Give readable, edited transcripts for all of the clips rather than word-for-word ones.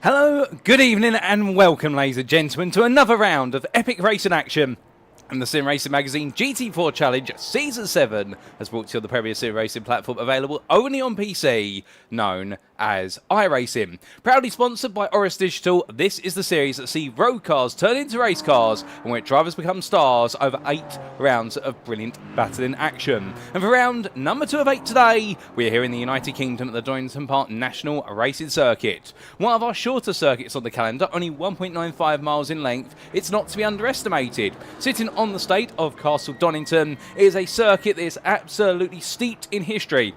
Hello, good evening and welcome ladies and gentlemen to another round of epic racing action. And the Sim Racing Magazine GT4 Challenge Season 7 has brought to you on the premier sim racing platform available only on PC, known as iRacing. Proudly sponsored by Oris Digital, this is the series that see road cars turn into race cars and where drivers become stars over 8 rounds of brilliant battling action. And for round number 2 of 8 today, we are here in the United Kingdom at the Donington Park National Racing Circuit. One of our shorter circuits on the calendar, only 1.95 miles in length, it's not to be underestimated. Sitting on the state of Castle Donington is a circuit that is absolutely steeped in history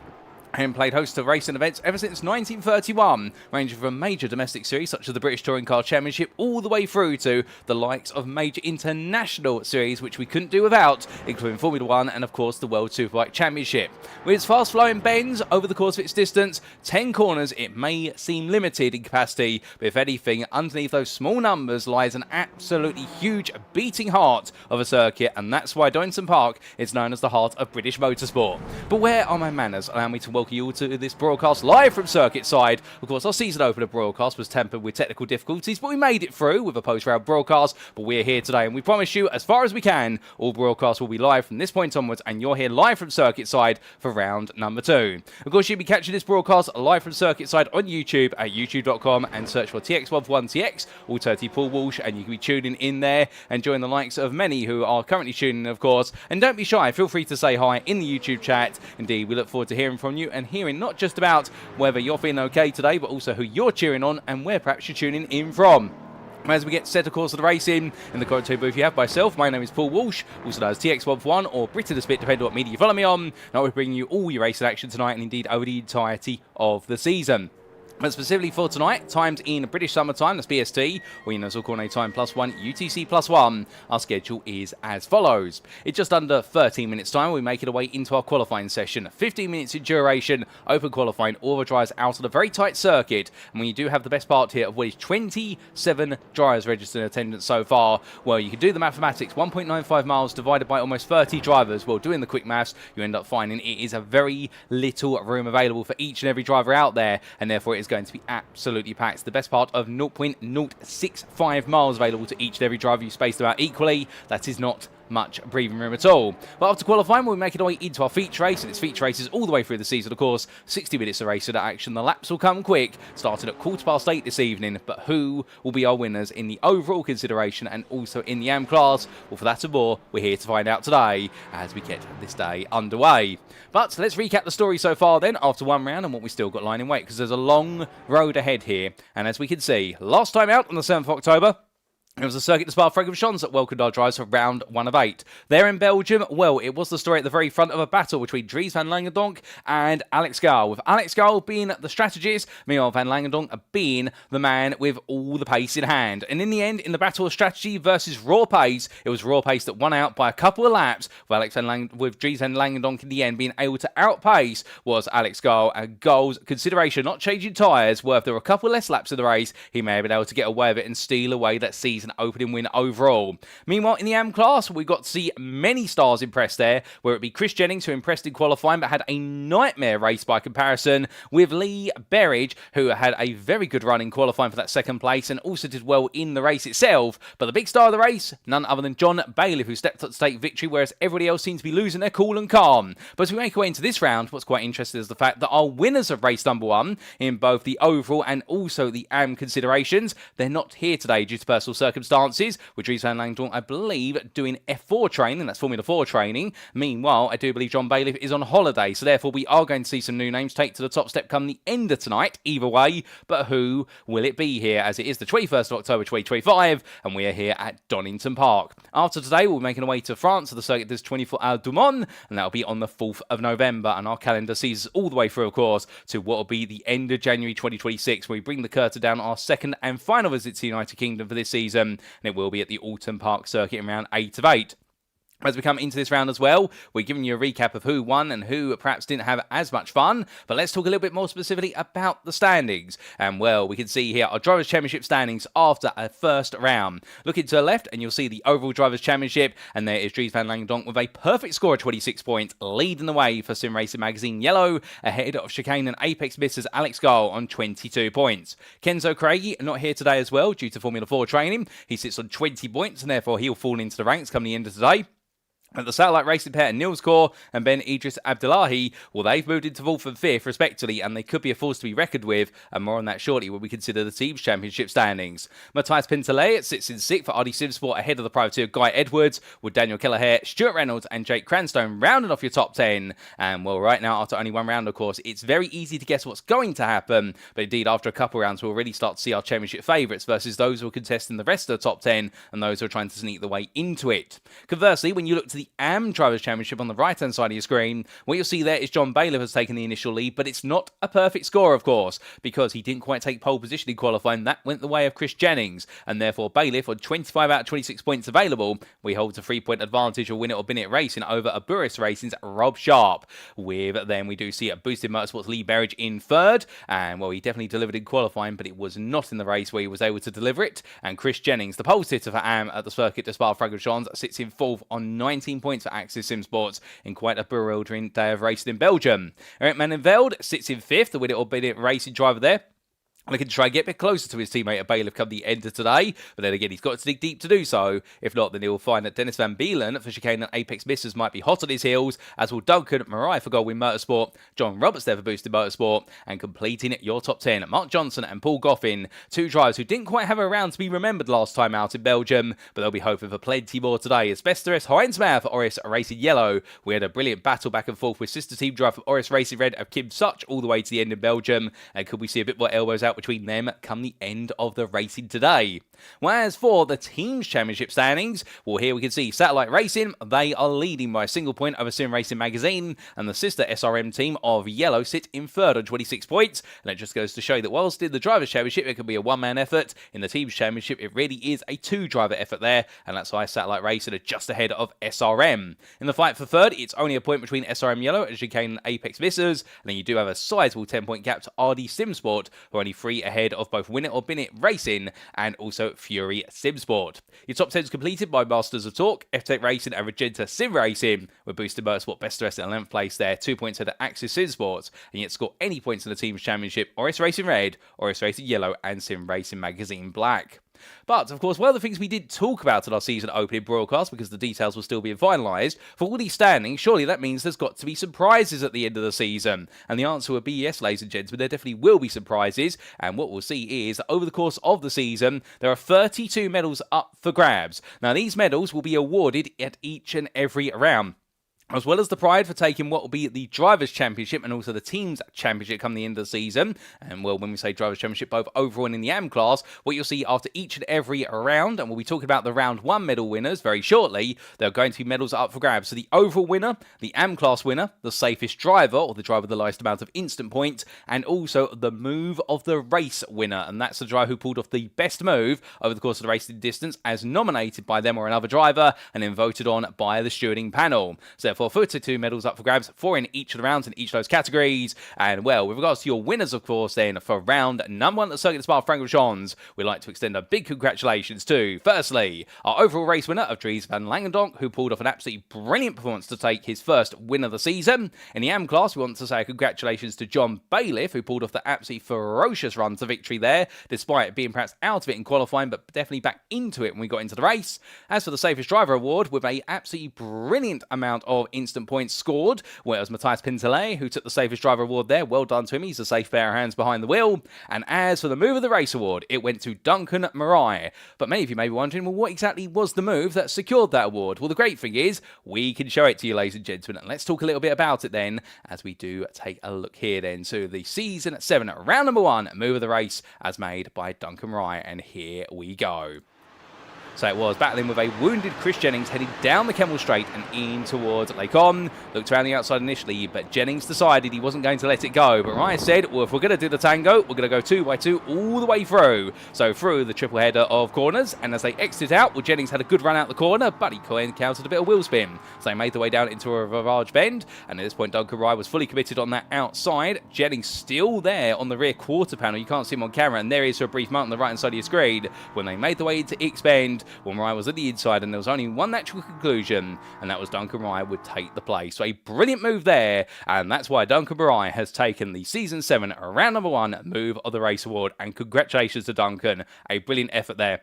and played host to racing events ever since 1931, ranging from major domestic series such as the British Touring Car Championship all the way through to the likes of major international series which we couldn't do without, including Formula 1 and of course the World Superbike Championship. With its fast-flowing bends over the course of its distance, 10 corners, it may seem limited in capacity, but if anything, underneath those small numbers lies an absolutely huge beating heart of a circuit, and that's why Donington Park is known as the heart of British motorsport. But where are my manners? Allow me to welcome you all to this broadcast live from circuit side. Of course, our season opener broadcast was tempered with technical difficulties, but we made it through with a post-round broadcast. But we're here today, and we promise you, as far as we can, all broadcasts will be live from this point onwards, and you're here live from circuit side for round number 2. Of course, you'll be catching this broadcast live from circuit side on YouTube at youtube.com and search for TX121TX, alternative Paul Walsh, and you can be tuning in there and join the likes of many who are currently tuning in, of course. And don't be shy, feel free to say hi in the YouTube chat. Indeed, we look forward to hearing from you and hearing not just about whether you're feeling okay today, but also who you're cheering on and where perhaps you're tuning in from. As we get set, of course, of the racing in the commentary booth, you have myself. My name is Paul Walsh, also known as TX141 or Brit of the Spit, depending on what media you follow me on. And I will bring you all your racing action tonight and indeed over the entirety of the season. But specifically for tonight, timed in British summertime, that's BST, or Universal Coordinate Time +1, UTC +1, our schedule is as follows. In just under 13 minutes time, we make it our way into our qualifying session. 15 minutes in duration, open qualifying, all the drivers out on a very tight circuit. And when you do have the best part here of what is 27 drivers registered in attendance so far, well, you can do the mathematics. 1.95 miles divided by almost 30 drivers. Well, doing the quick maths, you end up finding it is a very little room available for each and every driver out there, and therefore it is going to be absolutely packed. The best part of 0.065 miles available to each and every driver. You space them out equally. That is not much breathing room at all. But after qualifying, we'll make it our way into our feature race, and it's feature races all the way through the season, of course. 60 minutes of race of action. The laps will come quick, starting at 8:15 this evening. But who will be our winners in the overall consideration and also in the AM class? Well, for that and more, we're here to find out today as we get this day underway. But let's recap the story so far then, after one round and what we still got lying in wait, because there's a long road ahead here. And as we can see, last time out on the 7th of October, it was the circuit to Spa-Francorchamps that welcomed our drivers for round 1 of 8. There in Belgium, well, it was the story at the very front of a battle between Dries Van Langendonck and Alex Gall, with Alex Gall being the strategist, meanwhile Van Langendonck being the man with all the pace in hand. And in the end, in the battle of strategy versus raw pace, it was raw pace that won out by a couple of laps, with Dries Van Langendonck in the end being able to outpace was Alex Gall, and Gall's consideration, not changing tyres, were if there were a couple less laps of the race, he may have been able to get away with it and steal away that season opening win overall. Meanwhile, in the AM class, we got to see many stars impress there, where it be Chris Jennings, who impressed in qualifying but had a nightmare race by comparison, with Lee Berridge, who had a very good run in qualifying for that second place and also did well in the race itself. But the big star of the race, none other than John Bailiff, who stepped up to take victory, whereas everybody else seems to be losing their cool and calm. But as we make our way into this round, what's quite interesting is the fact that our winners of race number 1 in both the overall and also the AM considerations, they're not here today due to personal circumstances, with Dries Van Langendonck, I believe, doing F4 training, that's Formula 4 training. Meanwhile, I do believe John Bailiff is on holiday, so therefore we are going to see some new names take to the top step come the end of tonight, either way. But who will it be here, as it is the 21st of October 2025, and we are here at Donington Park. After today, we'll be making our way to France to the circuit des 24 Hours du Mans, and that'll be on the 4th of November, and our calendar sees us all the way through, of course, to what will be the end of January 2026, where we bring the curtain down on our second and final visit to the United Kingdom for this season. And it will be at the Alton Park circuit in round 8 of 8. As we come into this round as well, we're giving you a recap of who won and who perhaps didn't have as much fun. But let's talk a little bit more specifically about the standings. And well, we can see here our Drivers' Championship standings after a first round. Looking to the left and you'll see the overall Drivers' Championship. And there is Dries Van Langendonck with a perfect score of 26 points, leading the way for Sim Racing Magazine Yellow, ahead of Chicane and Apex Missers Alex Gall on 22 points. Kenzo Craigie not here today as well due to Formula 4 training. He sits on 20 points and therefore he'll fall into the ranks come the end of today. At the Satellite Racing pair, Niels Kaur and Ben Idris Abdullahi, well, they've moved into 4th and 5th, respectively, and they could be a force to be reckoned with, and more on that shortly when we consider the team's championship standings. Matthias Pintelet sits in 6th for RD Simsport, ahead of the privateer Guy Edwards, with Daniel Kelleher, Stuart Reynolds, and Jake Cranstone rounding off your top 10. And, well, right now, after only one round, of course, it's very easy to guess what's going to happen, but indeed, after a couple rounds, we'll already start to see our championship favourites versus those who are contesting the rest of the top 10 and those who are trying to sneak their way into it. Conversely, when you look to the AM Drivers' Championship on the right-hand side of your screen, what you'll see there is John Bailiff has taken the initial lead, but it's not a perfect score, of course, because he didn't quite take pole position in qualifying. That went the way of Chris Jennings, and therefore Bailiff, on 25 out of 26 points available, we hold a 3-point advantage of Win It or Bin It Racing over Aburis Racing's Rob Sharp. With then we do see a Boosted Motorsports Lee Berridge in 3rd, and well, he definitely delivered in qualifying, but it was not in the race where he was able to deliver it. And Chris Jennings, the pole sitter for AM at the circuit de Spa-Francorchamps, sits in 4th on 19 points for Axis Simsports in quite a bewildering day of racing in Belgium. Eric Manenveld sits in 5th, the Win It or Bin It Racing driver there, looking to try and get a bit closer to his teammate at Bailiff come the end of today, but then again, he's got to dig deep to do so. If not, then he'll find that Dennis Van Beelen for Chicane and Apex Missers might be hot on his heels, as will Duncan Marai for Goldwyn Motorsport, John Roberts there for Boosted Motorsport, and completing your top 10, Mark Johnson and Paul Goffin, two drivers who didn't quite have a round to be remembered last time out in Belgium, but they'll be hoping for plenty more today. As Besteres Heinzmeier for Oris Racing Yellow, we had a brilliant battle back and forth with sister team driver for Oris Racing Red of Kim Such all the way to the end in Belgium, and could we see a bit more elbows out between them come the end of the racing today? Whereas for the team's championship standings, well, here we can see Satellite Racing, they are leading by a single point over Sim Racing Magazine, and the sister SRM team of Yellow sit in 3rd on 26 points, and it just goes to show that whilst in the Drivers' Championship it can be a one-man effort, in the team's championship it really is a two-driver effort there, and that's why Satellite Racing are just ahead of SRM. In the fight for 3rd, it's only a point between SRM Yellow and Chicane and Apex Missers, and then you do have a sizable 10-point gap to RD Simsport, who are only 3 ahead of both Win It or Bin It Racing and also Fury Simsport. Your top 10 is completed by Masters of Talk, F-Tech Racing and Regenta Sim Racing, with Boosted Motorsport best rest in 11th place there, 2 points ahead of Axis Simsport, and yet score any points in the team's championship, Oris Racing Red, Oris Racing Yellow and Sim Racing Magazine Black. But, of course, one of the things we did talk about in our season opening broadcast, because the details were still being finalised, for all these standings, surely that means there's got to be some prizes at the end of the season. And the answer would be yes, ladies and gentlemen, there definitely will be some prizes. And what we'll see is that over the course of the season, there are 32 medals up for grabs. Now, these medals will be awarded at each and every round, as well as the pride for taking what will be the Drivers' Championship and also the Teams' Championship come the end of the season. And, well, when we say Drivers' Championship, both overall and in the AM class, what you'll see after each and every round, and we'll be talking about the round 1 medal winners very shortly, there are going to be medals up for grabs. So the overall winner, the AM class winner, the safest driver, or the driver with the lowest amount of instant points, and also the move of the race winner. And that's the driver who pulled off the best move over the course of the racing distance, as nominated by them or another driver, and then voted on by the stewarding panel. So for 32 medals up for grabs, 4 in each of the rounds in each of those categories. And, well, with regards to your winners, of course, then, for round number 1 at the circuit of Spa-Francorchamps, we'd like to extend a big congratulations to, firstly, our overall race winner of Dries Van Langendonck, who pulled off an absolutely brilliant performance to take his first win of the season. In the AM class, we want to say congratulations to John Bailiff, who pulled off the absolutely ferocious run to victory there, despite being perhaps out of it in qualifying, but definitely back into it when we got into the race. As for the safest driver award, with a absolutely brilliant amount of instant points scored, whereas Matthias Pintelet, who took the safest driver award there, well done to him, he's a safe pair of hands behind the wheel. And as for the move of the race award, it went to Duncan Marai. But many of you may be wondering, well, what exactly was the move that secured that award? Well, the great thing is, we can show it to you, ladies and gentlemen, and let's talk a little bit about it then, as we do take a look here then to the Season 7 round number 1 move of the race, as made by Duncan Marai, and here we go. So it was battling with a wounded Chris Jennings heading down the Kemmel Straight and in towards Lake On. Looked around the outside initially, but Jennings decided he wasn't going to let it go. But Ryan said, well, if we're going to do the tango, we're going to go 2x2 all the way through. So through the triple header of corners, and as they exited out, well, Jennings had a good run out the corner, but he encountered a bit of wheel spin. So they made their way down into a large bend, and at this point, Duncan Rye was fully committed on that outside. Jennings still there on the rear quarter panel. You can't see him on camera, and there he is for a brief moment on the right-hand side of your screen. When they made their way into X-Bend, when Rye was at the inside, and there was only one natural conclusion, and that was Duncan Rye would take the place. So a brilliant move there, and that's why Duncan Rye has taken the Season 7 round number 1 Move of the Race award, and congratulations to Duncan. A brilliant effort there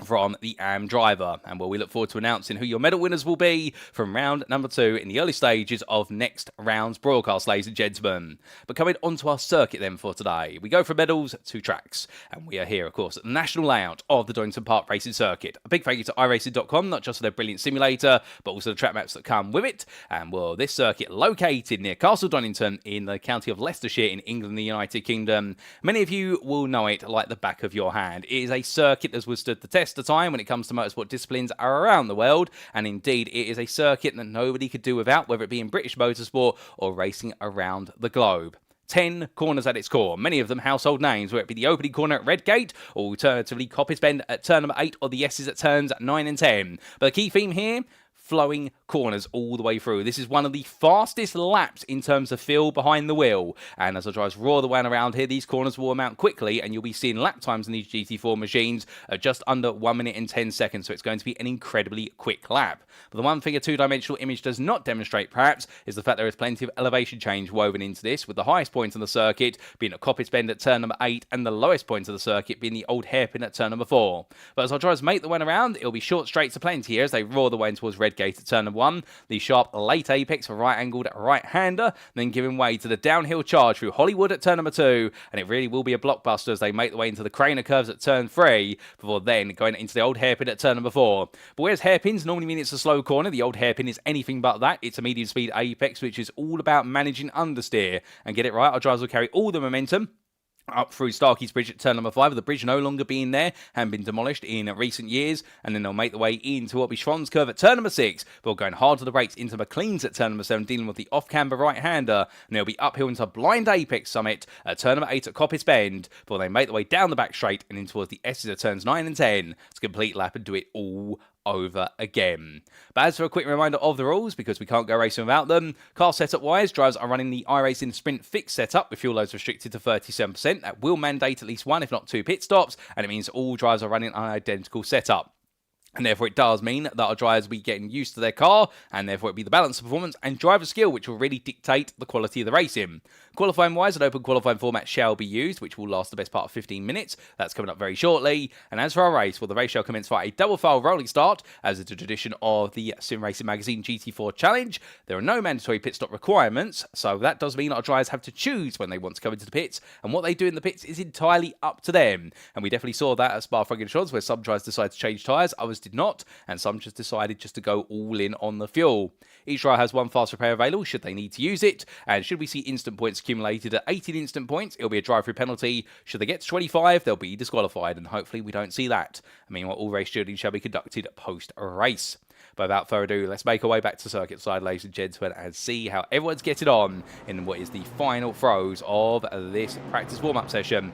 from the AM driver. And well, we look forward to announcing who your medal winners will be from round number 2 in the early stages of next round's broadcast, ladies and gentlemen. But coming onto our circuit then for today, we go from medals to tracks, and we are here, of course, at the national layout of the Donington Park racing circuit. A big thank you to iRacing.com, not just for their brilliant simulator, but also the track maps that come with it. And well, this circuit located near Castle Donington in the county of Leicestershire in England, the United Kingdom. Many of you will know it like the back of your hand. It is a circuit that has withstood the test of time when it comes to motorsport disciplines around the world, and indeed it is a circuit that nobody could do without, whether it be in British motorsport or racing around the globe. 10 corners at its core, many of them household names, whether it be the opening corner at Redgate, or alternatively Coppice Bend at turn number 8, or the S's at turns 9 and 10. But the key theme here, flowing corners all the way through. This is one of the fastest laps in terms of feel behind the wheel, and as our drivers roar the way around here, these corners will amount quickly, and you'll be seeing lap times in these GT4 machines at just under 1 minute and 10 seconds, so it's going to be an incredibly quick lap. But the one thing a two-dimensional image does not demonstrate, perhaps, is the fact there is plenty of elevation change woven into this, with the highest point on the circuit being at Coppice Bend at turn number 8, and the lowest point of the circuit being the old hairpin at turn number 4. But as our drivers make the way around, it'll be short straights aplenty here as they roar the way in towards Redgate at turn number 1, the sharp late apex for right-angled right-hander, then giving way to the downhill charge through Hollywood at turn number 2, and it really will be a blockbuster as they make their way into the Craner curves at turn 3, before then going into the old hairpin at turn number 4. But whereas hairpins normally mean it's a slow corner, the old hairpin is anything but that. It's a medium speed apex, which is all about managing understeer, and get it right, our drivers will carry all the momentum up through Starkey's Bridge at turn number 5, with the bridge no longer being there and been demolished in recent years, and then they'll make their way into what will be Schwann's Curve at turn number 6, but going hard to the brakes into McLean's at turn number 7, dealing with the off-camber right-hander, and they'll be uphill into Blind Apex Summit at turn number 8 at Coppice Bend, before they make their way down the back straight and in towards the S's at turns 9 and 10 to complete lap and do it all over again. But as for a quick reminder of the rules, because we can't go racing without them, car setup wise, drivers are running the iRacing Sprint fixed setup with fuel loads restricted to 37%. That will mandate at least 1 if not 2 pit stops, and it means all drivers are running an identical setup. And therefore it does mean that our drivers will be getting used to their car, and therefore it'll be the balance of performance and driver skill which will really dictate the quality of the racing. Qualifying wise, an open qualifying format shall be used, which will last the best part of 15 minutes. That's coming up very shortly. And as for our race, well, the race shall commence via a double file rolling start, as is the tradition of the Sim Racing Magazine GT4 Challenge. There are no mandatory pit stop requirements, so that does mean our drivers have to choose when they want to come into the pits, and what they do in the pits is entirely up to them. And we definitely saw that at Spa-Francorchamps, where some drivers decided to change tyres, others did not, and some just decided just to go all in on the fuel. Each driver has 1 fast repair available should they need to use it, and should we see instant points accumulated at 18 instant points, it'll be a drive-through penalty. Should they get to 25, they'll be disqualified, and hopefully we don't see that. I mean, all race shielding shall be conducted post-race. But without further ado, let's make our way back to circuit side, ladies and gentlemen, and see how everyone's getting on in what is the final throws of this practice warm-up session.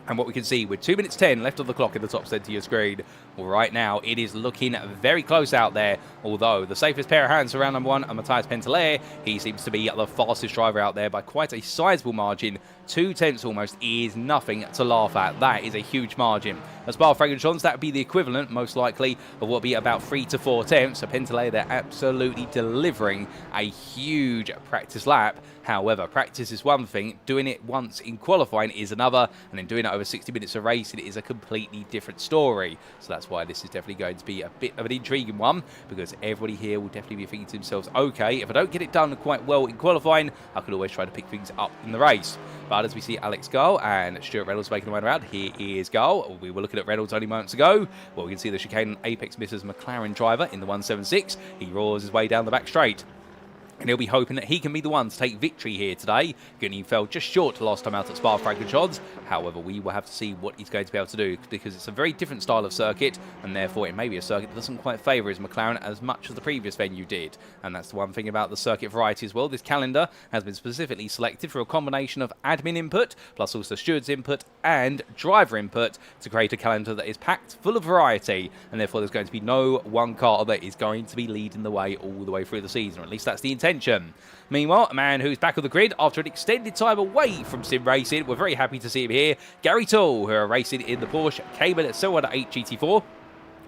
And what we can see with 2 minutes 10 left on the clock in the top centre of your screen, well, right now it is looking very close out there, although the safest pair of hands for round number 1 are Matthias Pentelaere. He seems to be the fastest driver out there by quite a sizable margin. 2 tenths almost is nothing to laugh at. That is a huge margin. As Spa-Francorchamps, that would be the equivalent, most likely, of what will be about 3 to 4 tenths. So Pentelaere, they're absolutely delivering a huge practice lap. However, practice is one thing, doing it once in qualifying is another, and then doing it over 60 minutes of racing is a completely different story. So that's why this is definitely going to be a bit of an intriguing one, because everybody here will definitely be thinking to themselves, okay, if I don't get it done quite well in qualifying, I can always try to pick things up in the race. But as we see Alex Gull and Stuart Reynolds making the way around, here is Gull. We were looking at Reynolds only moments ago. Well, we can see the chicane Apex misses McLaren driver in the 176. He roars his way down the back straight. And he'll be hoping that he can be the one to take victory here today. He fell just short last time out at Spa-Francorchamps. However, we will have to see what he's going to be able to do, because it's a very different style of circuit, and therefore it may be a circuit that doesn't quite favour his McLaren as much as the previous venue did. And that's the one thing about the circuit variety as well. This calendar has been specifically selected for a combination of admin input, plus also steward's input and driver input, to create a calendar that is packed full of variety, and therefore there's going to be no one car that is going to be leading the way all the way through the season, or at least that's the intention. Meanwhile, a man who's back on the grid after an extended time away from sim racing, we're very happy to see him here, Gary Toole, who are racing in the Porsche Cayman 718 GT4.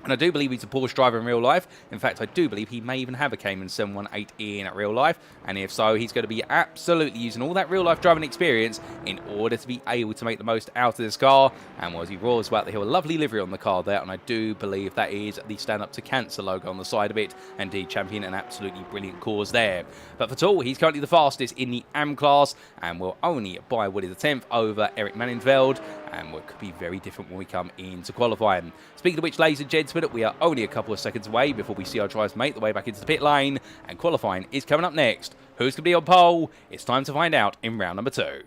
And I do believe he's a Porsche driver in real life. In fact, I do believe he may even have a Cayman 718 in real life. And if so, he's going to be absolutely using all that real life driving experience in order to be able to make the most out of this car. And as he roars about the hill, a lovely livery on the car there. And I do believe that is the Stand Up to Cancer logo on the side of it. Indeed, champion an absolutely brilliant cause there. But for Toole, he's currently the fastest in the AM class, and will only by what is a 10th over Erik Maninveld. And what could be very different when we come into qualifying. Speaking of which, ladies and gentlemen, we are only a couple of seconds away before we see our drivers make the way back into the pit lane, and qualifying is coming up next. Who's going to be on pole? It's time to find out in round number 2.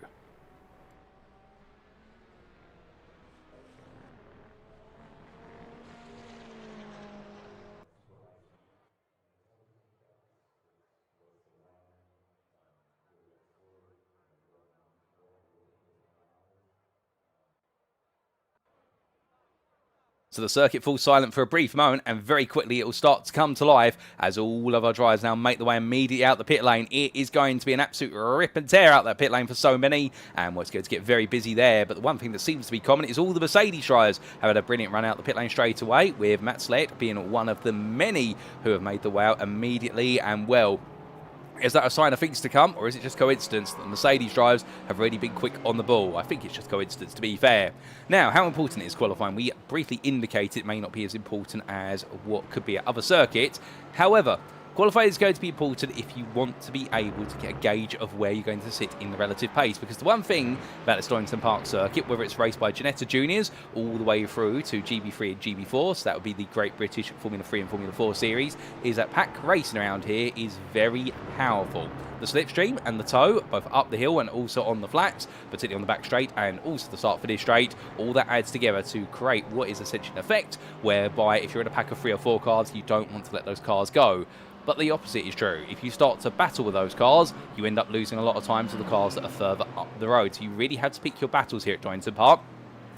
So the circuit falls silent for a brief moment, and very quickly it will start to come to life as all of our drivers now make the way immediately out the pit lane. It is going to be an absolute rip and tear out that pit lane for so many, and it's going to get very busy there. But the one thing that seems to be common is all the Mercedes drivers have had a brilliant run out the pit lane straight away, with Matt Slett being one of the many who have made the way out immediately. And well, is that a sign of things to come, or is it just coincidence that the Mercedes drivers have really been quick on the ball? I think it's just coincidence, to be fair. Now, how important is qualifying? We briefly indicate it may not be as important as what could be at other circuits. However, qualifying is going to be important if you want to be able to get a gauge of where you're going to sit in the relative pace. Because the one thing about the Donington Park circuit, whether it's raced by Ginetta Juniors all the way through to GB3 and GB4, so that would be the Great British Formula 3 and Formula 4 series, is that pack racing around here is very powerful. The slipstream and the toe, both up the hill and also on the flats, particularly on the back straight and also the start finish straight, all that adds together to create what is essentially an effect whereby if you're in a pack of 3 or 4 cars, you don't want to let those cars go. But the opposite is true. If you start to battle with those cars, you end up losing a lot of time to the cars that are further up the road. So you really have to pick your battles here at Donington Park.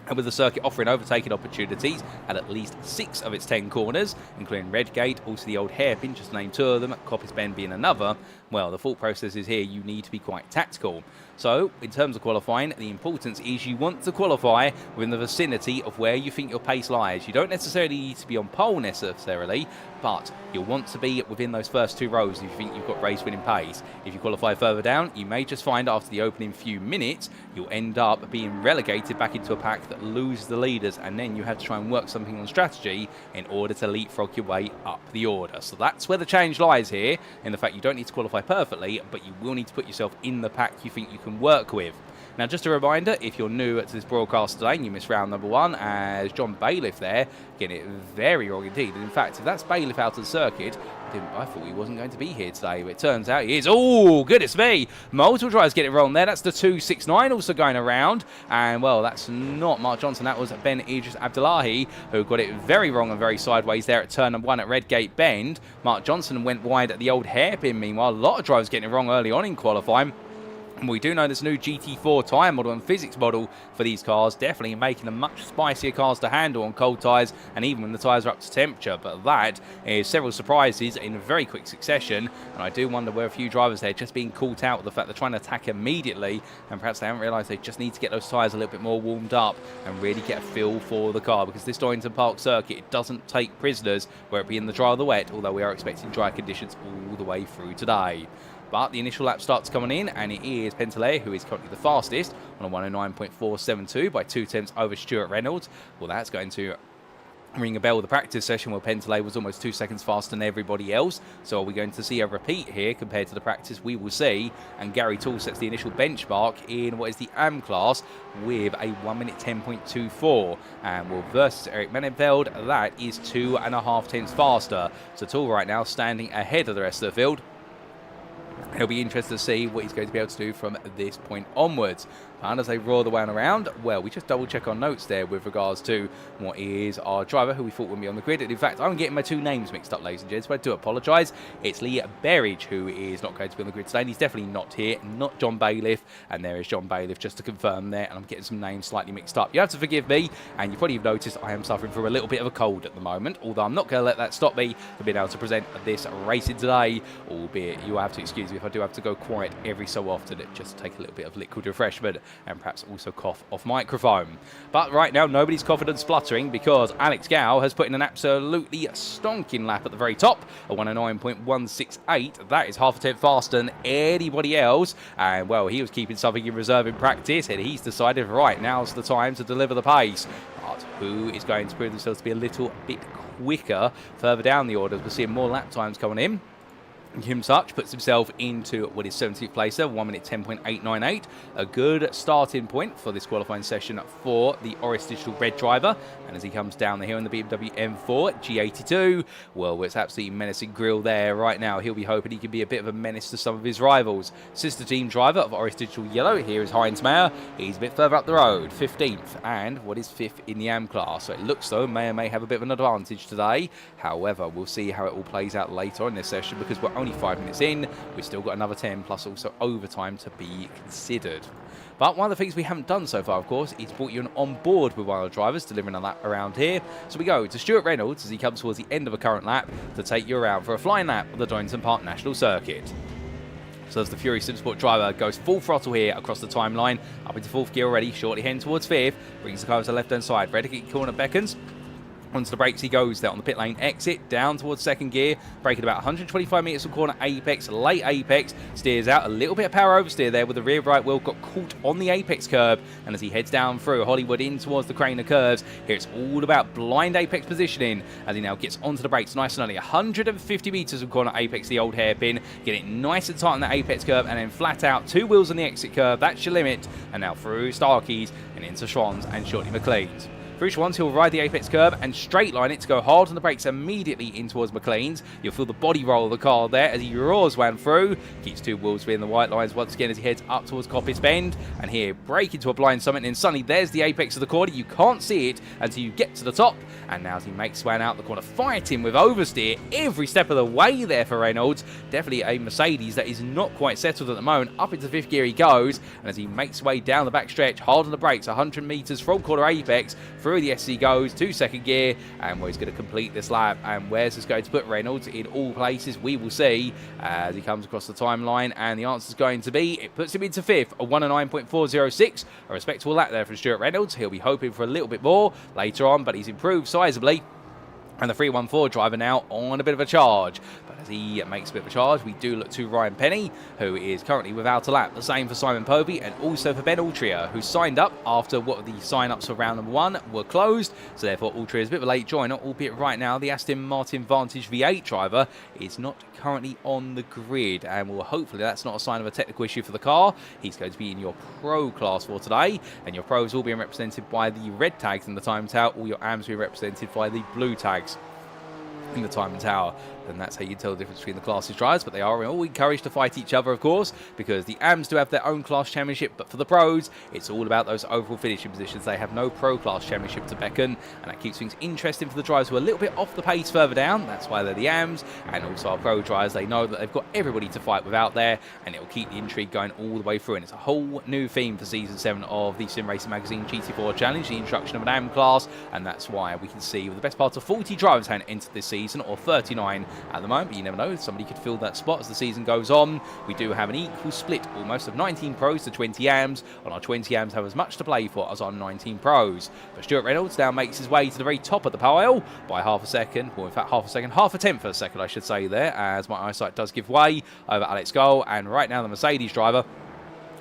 And with the circuit offering overtaking opportunities at least 6 of its 10 corners, including Redgate, also the old hairpin, just to name 2 of them, Coppice Bend being another, well, the thought process is here you need to be quite tactical. So, in terms of qualifying, the importance is you want to qualify within the vicinity of where you think your pace lies. You don't necessarily need to be on pole necessarily, but you'll want to be within those first 2 rows if you think you've got race-winning pace. If you qualify further down, you may just find after the opening few minutes, you'll end up being relegated back into a pack that loses the leaders, and then you have to try and work something on strategy in order to leapfrog your way up the order. So that's where the change lies here, in the fact you don't need to qualify perfectly, but you will need to put yourself in the pack you think you can work with. Now, just a reminder, if you're new to this broadcast today and you missed round number 1, as John Bailiff there, getting it very wrong indeed. And in fact, if that's Bailiff out of the circuit, I thought he wasn't going to be here today, but it turns out he is. Oh, goodness me. Multiple drivers get it wrong there. That's the 269 also going around. And, well, that's not Mark Johnson. That was Ben Idris Abdullahi, who got it very wrong and very sideways there at turn number 1 at Redgate Bend. Mark Johnson went wide at the old hairpin, meanwhile. A lot of drivers getting it wrong early on in qualifying. And we do know this new GT4 tyre model and physics model for these cars, definitely making them much spicier cars to handle on cold tyres and even when the tyres are up to temperature. But that is several surprises in very quick succession. And I do wonder where a few drivers there just being caught out with the fact they're trying to attack immediately, and perhaps they haven't realised they just need to get those tyres a little bit more warmed up and really get a feel for the car. Because this Donington Park circuit, it doesn't take prisoners, whether it be in the dry or the wet, although we are expecting dry conditions all the way through today. But the initial lap starts coming in, and it is Pentelea who is currently the fastest on a 109.472 by 2/10 over Stuart Reynolds. Well, that's going to ring a bell with the practice session where Pentelea was almost 2 seconds faster than everybody else. So are we going to see a repeat here compared to the practice? We will see. And Gary Toole sets the initial benchmark in what is the AM class with a 1 minute 10.24. And well, versus Erik Maninveld, that is 2.5 tenths faster. So Toole right now standing ahead of the rest of the field. It'll be interesting to see what he's going to be able to do from this point onwards. And as they roar the way around, well, we just double check our notes there with regards to what is our driver, who we thought would be on the grid. And in fact, I'm getting my two names mixed up, ladies and gents, but I do apologise. It's Lee Berridge, who is not going to be on the grid today, and he's definitely not here, not John Bailiff. And there is John Bailiff, just to confirm there, and I'm getting some names slightly mixed up. You have to forgive me, and you probably have noticed I am suffering from a little bit of a cold at the moment, although I'm not going to let that stop me from being able to present this racing today, albeit you will have to excuse me if I do have to go quiet every so often, just to take a little bit of liquid refreshment and perhaps also cough off microphone. But right now, nobody's coughing and spluttering because Alex Gow has put in an absolutely stonking lap at the very top, a 109.168. That is half a tenth faster than anybody else. And, well, he was keeping something in reserve in practice, and he's decided, right, now's the time to deliver the pace. But who is going to prove themselves to be a little bit quicker further down the orders? We're seeing more lap times coming in. Kim Such puts himself into what is 17th place there, 1 minute 10.898. A good starting point for this qualifying session for the Oris Digital Red driver. And as he comes down the hill in the BMW M4 G82, well, it's absolutely menacing grill there right now. He'll be hoping he can be a bit of a menace to some of his rivals. Sister team driver of Oris Digital Yellow, here is Heinz Mayer. He's a bit further up the road, 15th, and what is 5th in the AM class. So it looks though Mayer may have a bit of an advantage today. However, we'll see how it all plays out later on in this session, because we're only 5 minutes in. We've still got another 10 plus also overtime to be considered. But one of the things we haven't done so far, of course, is brought you on board with one of the drivers delivering a lap around here. So we go to Stuart Reynolds as he comes towards the end of a current lap to take you around for a flying lap of the Donington Park National Circuit. So as the Fury Supersport driver goes full throttle here across the timeline, up into 4th gear already, shortly heading towards 5th, brings the car to the left-hand side. Reddick corner beckons. Onto the brakes he goes there on the pit lane exit, down towards 2nd gear, braking about 125 metres from corner apex, late apex, steers out, a little bit of power oversteer there with the rear right wheel, got caught on the apex curb, and as he heads down through Hollywood in towards the crane of curves, here it's all about blind apex positioning, as he now gets onto the brakes nice and early, 150 metres from corner apex, the old hairpin, get it nice and tight on the apex curve, and then flat out, 2 wheels on the exit curve, that's your limit, and now through Starkeys and into Schwann's and shortly McLean's. Through Schwann's, he'll ride the apex curb and straight line it to go hard on the brakes immediately in towards McLean's. You'll feel the body roll of the car there as he roars one through. Keeps 2 wheels within the white lines once again as he heads up towards Coppice Bend. And here, brake into a blind summit, and then suddenly there's the apex of the corner. You can't see it until you get to the top. And now as he makes Swan out the corner, fighting with oversteer every step of the way there for Reynolds. Definitely a Mercedes that is not quite settled at the moment. Up into 5th gear he goes. And as he makes way down the back stretch, hard on the brakes, 100 metres from corner apex, through the SC goes to 2nd gear, and he's going to complete this lap. And where's this going to put Reynolds? In all places, we will see as he comes across the timeline, and the answer is going to be, it puts him into 5th, a 109.406, a respectable lap there from Stuart Reynolds. He'll be hoping for a little bit more later on, but he's improved sizably. And the 314 driver now on a bit of a charge. But as he makes a bit of a charge, we do look to Ryan Penny, who is currently without a lap. The same for Simon Povey and also for Ben Altria, who signed up after what the sign-ups for round number 1 were closed. So therefore, Altria is a bit of a late joiner, albeit right now the Aston Martin Vantage V8 driver is not currently on the grid. And well, hopefully that's not a sign of a technical issue for the car. He's going to be in your Pro class for today. And your Pros all being represented by the red tags in the time tower. All your AMs being represented by the blue tags in the time tower. And that's how you tell the difference between the classes drivers, but they are all encouraged to fight each other, of course, because the AMs do have their own class championship, but for the pros, it's all about those overall finishing positions. They have no pro class championship to beckon, and that keeps things interesting for the drivers who are a little bit off the pace further down. That's why they're the AMs, and also our pro drivers, they know that they've got everybody to fight with out there, and it will keep the intrigue going all the way through. And it's a whole new theme for Season 7 of the Sim Racing Magazine GT4 Challenge, the introduction of an AM class, and that's why we can see with the best part of 40 drivers having entered this season, or 39 at the moment, but you never know, somebody could fill that spot as the season goes on. We do have an equal split almost of 19 pros to 20 AMs, and our 20 AMs have as much to play for as our 19 pros. But Stuart Reynolds now makes his way to the very top of the pile by half a second, or in fact half a tenth of a second I should say there, as my eyesight does give way over Alex Goal. And right now the Mercedes driver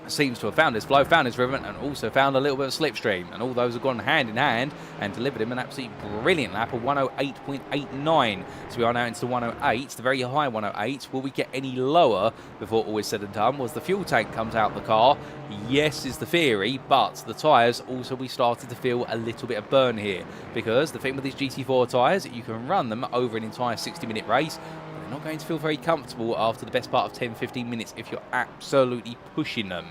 seems to have found his flow, found his rhythm, and also found a little bit of slipstream. And all those have gone hand in hand and delivered him an absolutely brilliant lap of 108.89. So we are now into the 108, the very high 108. Will we get any lower before all is said and done? Was the fuel tank comes out of the car? Yes, is the theory, but the tyres also we started to feel a little bit of burn here, because the thing with these GT4 tyres, you can run them over an entire 60-minute race. they're not going to feel very comfortable after the best part of 10-15 minutes if you're absolutely pushing them.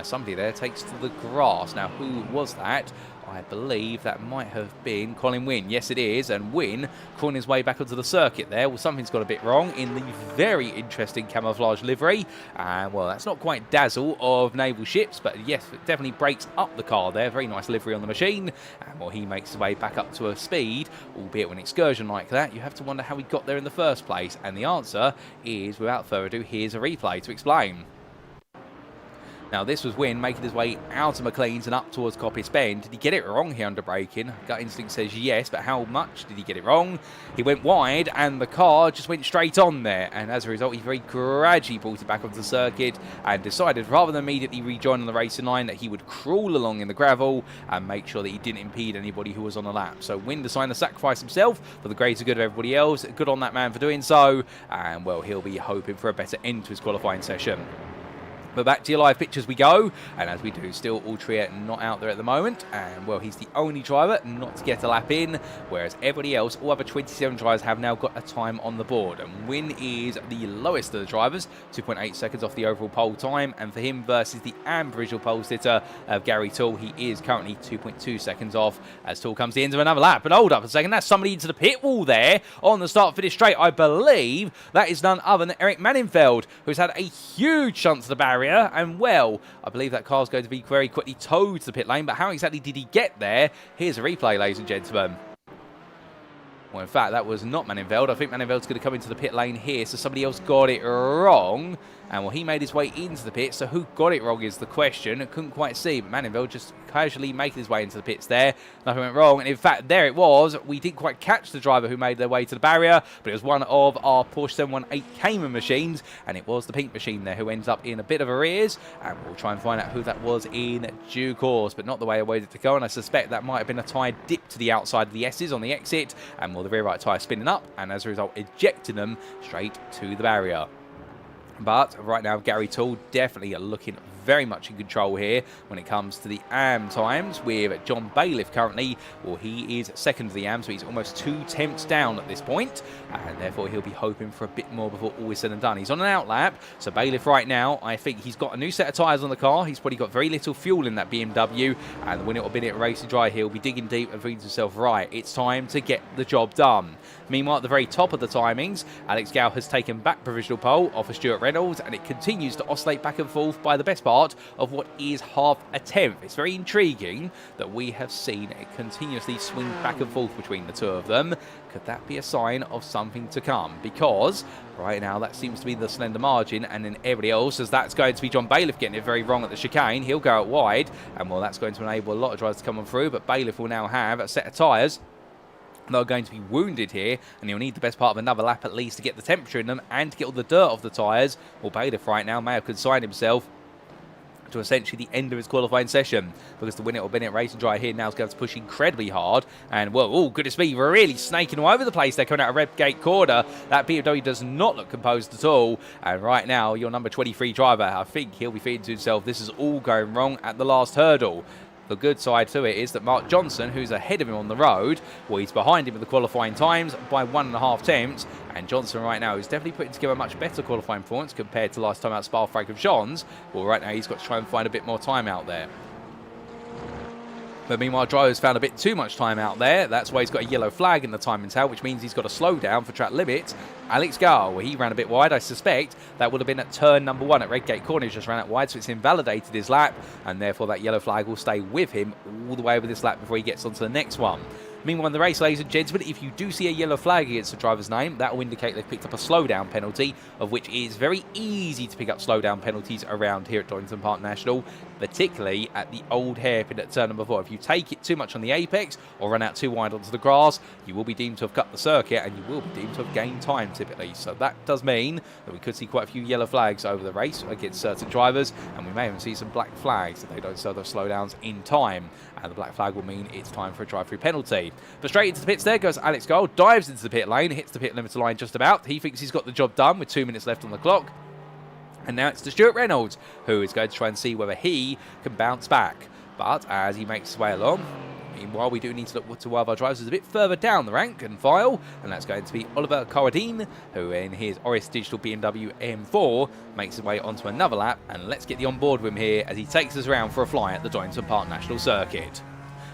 Somebody there takes to the grass. Now, who was that? I believe that might have been Colin Wynne. Yes, it is. And Wynne crawling his way back onto the circuit there. Well, something's got a bit wrong in the very interesting camouflage livery. And, well, that's not quite Dazzle of naval ships, but yes, it definitely breaks up the car there. Very nice livery on the machine. And, well, he makes his way back up to a speed, albeit with an excursion like that. You have to wonder how he got there in the first place. And the answer is, without further ado, here's a replay to explain. Now, this was Wynne making his way out of McLean's and up towards Coppice Bend. Did he get it wrong here under braking? Gut instinct says yes, but how much did he get it wrong? He went wide, and the car just went straight on there. And as a result, he very gradually brought it back onto the circuit and decided, rather than immediately rejoining the racing line, that he would crawl along in the gravel and make sure that he didn't impede anybody who was on the lap. So Wynne decided to sacrifice himself for the greater good of everybody else. Good on that man for doing so. And, well, he'll be hoping for a better end to his qualifying session. But back to your live pictures we go, and as we do, still Altria not out there at the moment, and well, he's the only driver not to get a lap in, whereas everybody else, all other 27 drivers, have now got a time on the board, and Wynne is the lowest of the drivers, 2.8 seconds off the overall pole time, and for him versus the provisional pole sitter of Gary Toole, he is currently 2.2 seconds off as Toole comes to the end of another lap. But hold up a second, that's somebody into the pit wall there on the start-finish straight. I believe that is none other than Eric Manningfeld, who's had a huge shunt to the barrier. And, well, I believe that car's going to be very quickly towed to the pit lane, but how exactly did he get there? Here's a replay, ladies and gentlemen. Well, in fact, that was not Manningfeld. I think Manningfeld's going to come into the pit lane here, so somebody else got it wrong. And, well, he made his way into the pit, so who got it wrong is the question. I couldn't quite see, but Manningfeld just casually making his way into the pits there. Nothing went wrong, and in fact, there it was. We didn't quite catch the driver who made their way to the barrier, but it was one of our Porsche 718 Cayman machines, and it was the pink machine there who ends up in a bit of arrears, and we'll try and find out who that was in due course, but not the way I wanted it to go, and I suspect that might have been a tyre dip to the outside of the S's on the exit, and, well, the rear right tyre spinning up, and as a result, ejecting them straight to the barrier. But right now, Gary Toole definitely looking very much in control here when it comes to the AM times, with John Bailiff currently, well, he is second to the AM, so he's almost 2 tenths down at this point, and therefore he'll be hoping for a bit more before all is said and done. He's on an outlap, so Bailiff right now, I think he's got a new set of tyres on the car. He's probably got very little fuel in that BMW, and when it will be at Racing Dry, he'll be digging deep and thinking to himself, right, it's time to get the job done. Meanwhile, at the very top of the timings, Alex Gow has taken back provisional pole off of Stuart Reynolds, and it continues to oscillate back and forth by the best part of what is half a tenth. It's very intriguing that we have seen it continuously swing back and forth between the two of them. Could that be a sign of something to come? Because right now that seems to be the slender margin, and then everybody else, as that's going to be John Bailiff getting it very wrong at the chicane. He'll go out wide, and well, that's going to enable a lot of drivers to come on through, but Bailiff will now have a set of tyres they're going to be wounded here, and he'll need the best part of another lap at least to get the temperature in them and to get all the dirt off the tyres. Well, Bailiff right now may have consigned himself to essentially the end of his qualifying session, because the winner or Bennett Racing Dry here now is going to push incredibly hard, and well, oh goodness me, we're really snaking all over the place there coming out of Redgate Corner. That BMW does not look composed at all, and right now your number 23 driver, I think he'll be thinking to himself, this is all going wrong at the last hurdle. The good side to it is that Mark Johnson, who's ahead of him on the road, well, he's behind him with the qualifying times by 1.5 tenths, and Johnson right now is definitely putting together a much better qualifying performance compared to last time out Spa-Francorchamps. Well, right now he's got to try and find a bit more time out there. But meanwhile, driver's found a bit too much time out there. That's why he's got a yellow flag in the timing tail, which means he's got to slow down for track limit. Alex Gow, well, he ran a bit wide. I suspect that would have been at turn number 1 at Redgate Corner. He just ran out wide, so it's invalidated his lap, and therefore that yellow flag will stay with him all the way over this lap before he gets onto the next one. Meanwhile, in the race, ladies and gentlemen, if you do see a yellow flag against the driver's name, that will indicate they've picked up a slowdown penalty, of which it is very easy to pick up slowdown penalties around here at Donington Park National, particularly at the old hairpin at turn number 4. If you take it too much on the apex or run out too wide onto the grass, you will be deemed to have cut the circuit, and you will be deemed to have gained time typically. So that does mean that we could see quite a few yellow flags over the race against certain drivers, and we may even see some black flags if they don't serve those slowdowns in time. And the black flag will mean it's time for a drive-through penalty. But straight into the pits there goes Alex Gow, dives into the pit lane, hits the pit limiter line just about. He thinks he's got the job done with 2 minutes left on the clock. And now it's to Stuart Reynolds, who is going to try and see whether he can bounce back. But as he makes his way along, Meanwhile, we do need to look to one of our drivers a bit further down the rank and file, and that's going to be Oliver Corradine, who in his Oris Digital BMW M4 makes his way onto another lap, and let's get the on board with him here as he takes us around for a fly at the Donington Park National Circuit.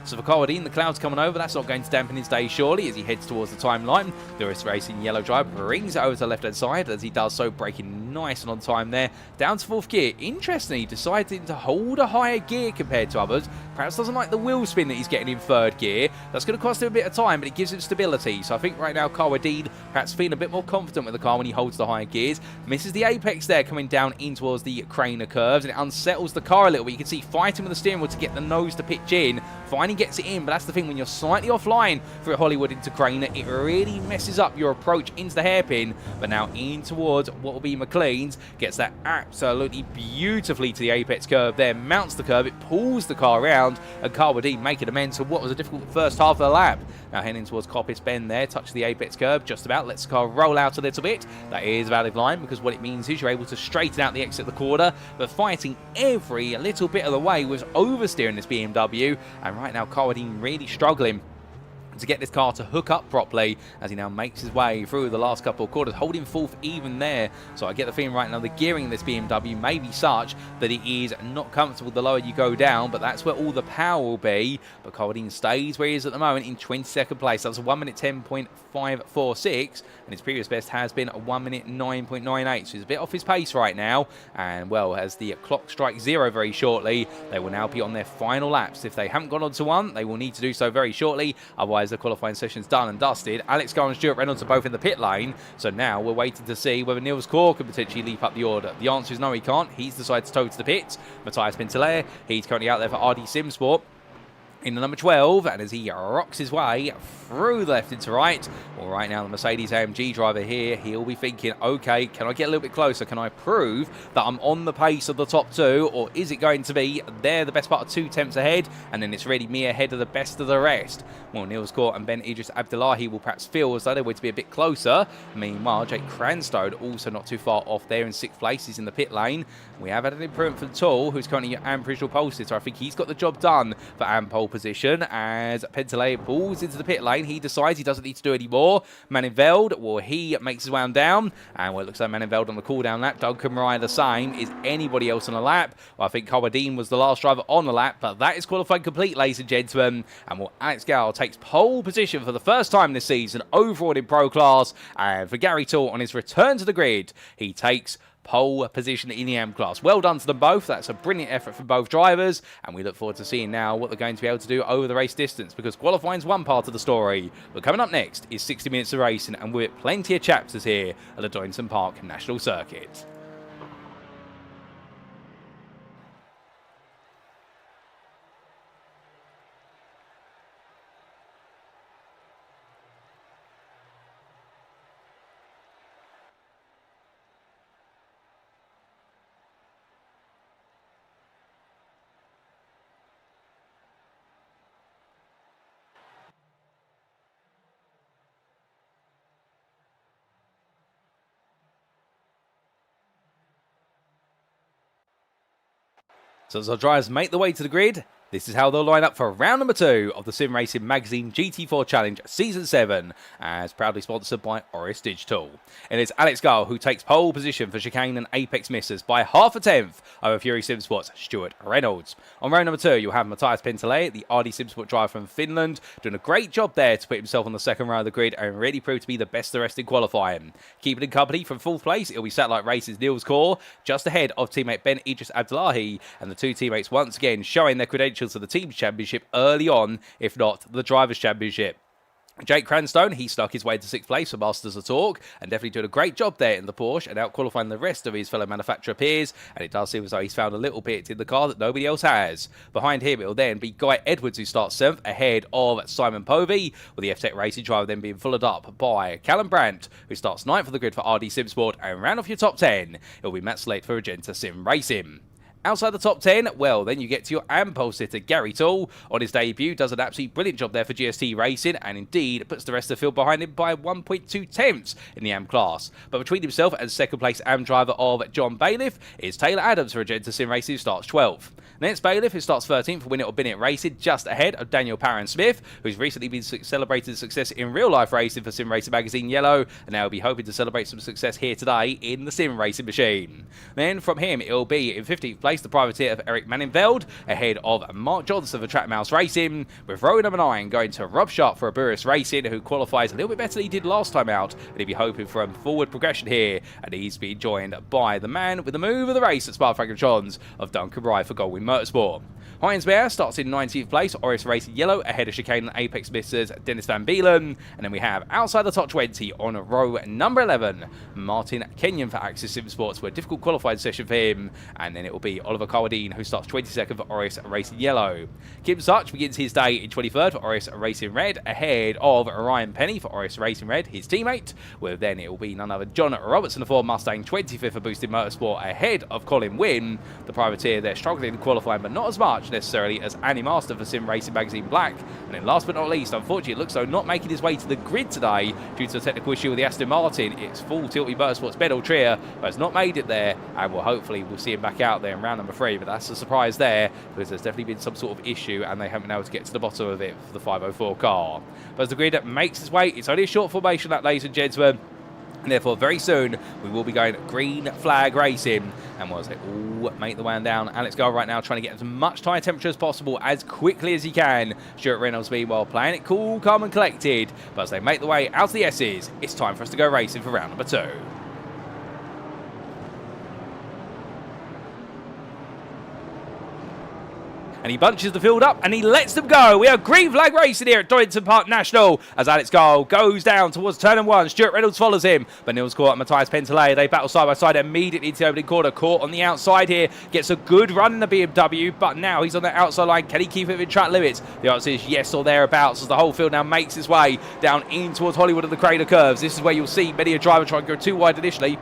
So for Corradine, the cloud's coming over. That's not going to dampen his day, surely, as he heads towards the timeline. The Oris Racing yellow driver brings it over to the left-hand side as he does so, braking nice and on time there. Down to 4th gear. Interestingly, deciding to hold a higher gear compared to others. Perhaps doesn't like the wheel spin that he's getting in 3rd gear. That's going to cost him a bit of time, but it gives him stability. So I think right now, Corradine perhaps feeling a bit more confident with the car when he holds the higher gears. Misses the apex there, coming down in towards the Craner curves, and it unsettles the car a little bit. You can see fighting with the steering wheel to get the nose to pitch in. Finally gets it in, but that's the thing, when you're slightly offline through Hollywood into Craner, it really messes up your approach into the hairpin. But now in towards what will be McLean's, gets that absolutely beautifully to the apex curve there, mounts the curve, it pulls the car around, and Corradine making amends for what was a difficult first half of the lap. Now heading towards Coppice Bend there, touch the apex curve, just about, lets the car roll out a little bit. That is a valid line, because what it means is you're able to straighten out the exit of the corner, but fighting every little bit of the way was oversteering this BMW, and right now Corradine really struggling to get this car to hook up properly as he now makes his way through the last couple of quarters, holding 4th even there. So I get the feeling right now the gearing in this BMW may be such that it is not comfortable the lower you go down, but that's where all the power will be. But Corradine stays where he is at the moment in 22nd place. That's a 1 minute 10.546, and his previous best has been a 1 minute 9.98, so he's a bit off his pace right now. And well, as the clock strikes 0 very shortly, they will now be on their final laps. If they haven't gone on to one, they will need to do so very shortly, otherwise the qualifying session's done and dusted. Alex Garr and Stuart Reynolds are both in the pit lane, so now we're waiting to see whether Niels Kaur can potentially leap up the order. The answer is no, he can't. He's decided to tow to the pits. Matthias Pintelé, he's currently out there for RD Simsport in the number 12, and as he rocks his way through the left into right, well, right now the Mercedes AMG driver here, he'll be thinking, okay, can I get a little bit closer? Can I prove that I'm on the pace of the top 2, or is it going to be they're the best part of 2 tenths ahead, and then it's really me ahead of the best of the rest? Well, Niels Kaur and Ben Idris Abdullahi will perhaps feel as though they're going to be a bit closer. Meanwhile, Jake Cranstone also not too far off there in 6th place. He's in the pit lane. We have had an improvement for Tool, who's currently Am Provisional pole sitter. I think he's got the job done for Am pole position as Pentelé pulls into the pit lane. He decides he doesn't need to do any more. Manenveld, well, he makes his way on down, and well, it looks like Manenveld on the cool-down lap. Duncan Mariah the same. Is anybody else on a lap? Well, I think Corradine was the last driver on the lap, but that is qualified complete, ladies and gentlemen. And well, Alex Garr takes pole position for the first time this season, overall in Pro Class, and for Gary Toole on his return to the grid, he takes pole position in the M class. Well done to them both. That's a brilliant effort from both drivers, and we look forward to seeing now what they're going to be able to do over the race distance, because qualifying is one part of the story, but coming up next is 60 minutes of racing, and with plenty of chapters here at the Donington Park National Circuit. So as our drivers make the way to the grid, this is how they'll line up for round number 2 of the Sim Racing Magazine GT4 Challenge Season 7, as proudly sponsored by Oris Digital. And it's Alex Garr who takes pole position for chicane and apex misses by half a tenth over Fury Simsport's Stuart Reynolds. On round number 2, you'll have Matthias Pintelé, the RD Simsport driver from Finland, doing a great job there to put himself on the second row of the grid and really prove to be the best of the rest in qualifying. Keeping in company from 4th place, it'll be Satellite Race's Niels Kaur, just ahead of teammate Ben Idris Abdullahi, and the two teammates once again showing their credentials to the Team's Championship early on, if not the Drivers' Championship. Jake Cranstone, he stuck his way to 6th place for Masters of Talk, and definitely doing a great job there in the Porsche and out-qualifying the rest of his fellow manufacturer peers, and it does seem as though he's found a little bit in the car that nobody else has. Behind him, it'll then be Guy Edwards, who starts 7th, ahead of Simon Povey, with the F-Tech Racing driver then being followed up by Callum Brandt, who starts 9th for the grid for RD Simsport, and round off your top 10, it'll be Matt Slate for Agenta Sim Racing. Outside the top 10, well, then you get to your Ampole sitter, Gary Toole. On his debut, does an absolutely brilliant job there for GST Racing, and indeed puts the rest of the field behind him by 1.2 tenths in the AM class. But between himself and second place AM driver of John Bailiff is Taylor Adams for Agenta Sim Racing, who starts 12th. Then it's Bailiff, who starts 13th for Win It or Bin It Racing, just ahead of Daniel Parron-Smith, who's recently been celebrated success in real-life racing for Sim Racing Magazine Yellow, and now will be hoping to celebrate some success here today in the Sim Racing machine. Then from him, it'll be in 15th place, the privateer of Eric Mannenveld, ahead of Mark Johnson for Track Mouse Racing, with row number 9 going to Rob Sharp for Aburus Racing, who qualifies a little bit better than he did last time out, and he'll be hoping for a forward progression here, and he's been joined by the man with the move of the race at Spa-Francorchamps of Duncan Bry for Goldwing Motorsport. Heinz Bear starts in 19th place, Oris Racing Yellow, ahead of Chicane and Apex Misters Dennis Van Beelen. And then we have outside the top 20 on row number 11, Martin Kenyon for Axis Sim Sports, for a difficult qualifying session for him. And then it will be Oliver Carwadine, who starts 22nd for Oris Racing Yellow. Kim Such begins his day in 23rd for Oris Racing Red, ahead of Ryan Penny for Oris Racing Red, his teammate. Well, then it will be none other John Robertson, the Ford Mustang, 25th for Boosted Motorsport, ahead of Colin Wynn, the privateer. They're struggling in qualifying, but not as much necessarily as Annie Master for Sim Racing Magazine Black. And then last but not least, unfortunately, it looks though not making his way to the grid today due to a technical issue with the Aston Martin. It's full Tilty Motorsports Bedell Trier, but has not made it there, and we'll see him back out there in round number 3. But that's a surprise there, because there's definitely been some sort of issue and they haven't been able to get to the bottom of it for the 504 car. But as the grid makes its way, it's only a short formation, that, ladies and gentlemen. And therefore, very soon, we will be going green flag racing. And as they all make the way down, Alex Gull right now trying to get as much tyre temperature as possible as quickly as he can. Stuart Reynolds, meanwhile, playing it cool, calm and collected. But as they make the way out of the S's, it's time for us to go racing for round number 2. And he bunches the field up and he lets them go. We have green flag racing here at Donington Park National as Alex Gull goes down towards turn 1. Stuart Reynolds follows him, but Nils Court and Matthias Pentelay, they battle side by side immediately into the opening corner. Court on the outside here gets a good run in the BMW, but now he's on the outside line. Can he keep it within track limits? The answer is yes or thereabouts, as the whole field now makes its way down in towards Hollywood and the Crater Curves. This is where you'll see many a driver try and go too wide initially,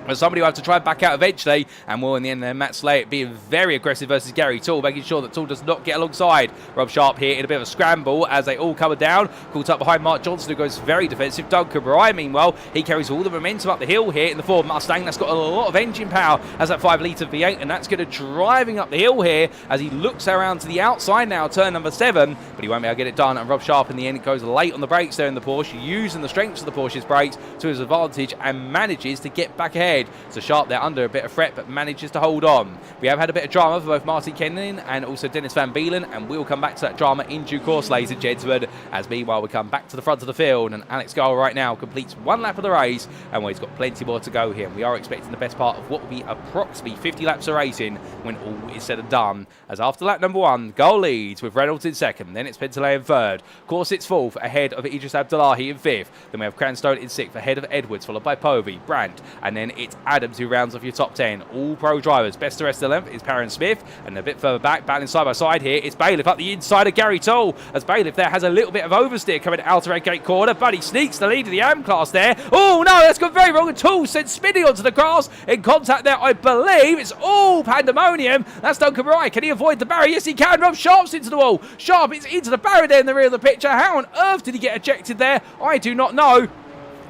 but somebody will have to try and back out eventually, and will in the end there, Matt Slate being very aggressive versus Gary Toole, making sure that Toole does not get alongside Rob Sharp here in a bit of a scramble as they all come down. Caught up behind Mark Johnson, who goes very defensive. Duncan Bry, meanwhile, he carries all the momentum up the hill here in the Ford Mustang. That's got a lot of engine power as that 5-litre V8, and that's going to driving up the hill here as he looks around to the outside now, turn number 7, but he won't be able to get it done. And Rob Sharp in the end goes late on the brakes there in the Porsche, using the strengths of the Porsche's brakes to his advantage and manages to get back ahead. So Sharp there under a bit of threat, but manages to hold on. We have had a bit of drama for both Martin Kenyon and also Dennis Van Beelen, and we'll come back to that drama in due course, ladies and gentlemen, as meanwhile we come back to the front of the field, and Alex Gull right now completes 1 lap of the race, and he's got plenty more to go here. And we are expecting the best part of what will be approximately 50 laps of racing when all is said and done, as after lap number 1, Gull leads with Reynolds in 2nd, then it's Pentelay in 3rd, Corsett's 4th, ahead of Idris Abdullahi in 5th, then we have Cranstone in 6th, ahead of Edwards, followed by Povey, Brandt, and then it's Adams who rounds off your top 10. All pro drivers. Best the rest of the length is Parron-Smith, and a bit further back, battling side by side here, it's Bailiff up the inside of Gary Toole, as Bailiff there has a little bit of oversteer coming out of Red Gate corner, but he sneaks the lead of the AM class there. Oh no, that's gone very wrong, and Toole sent spinning onto the grass, in contact there, I believe. It's all pandemonium. That's Duncan Bry. Can he avoid the barrier? Yes, he can. Rob Sharp's into the wall. Sharp is into the barrier there in the rear of the picture. How on earth did he get ejected there? I do not know.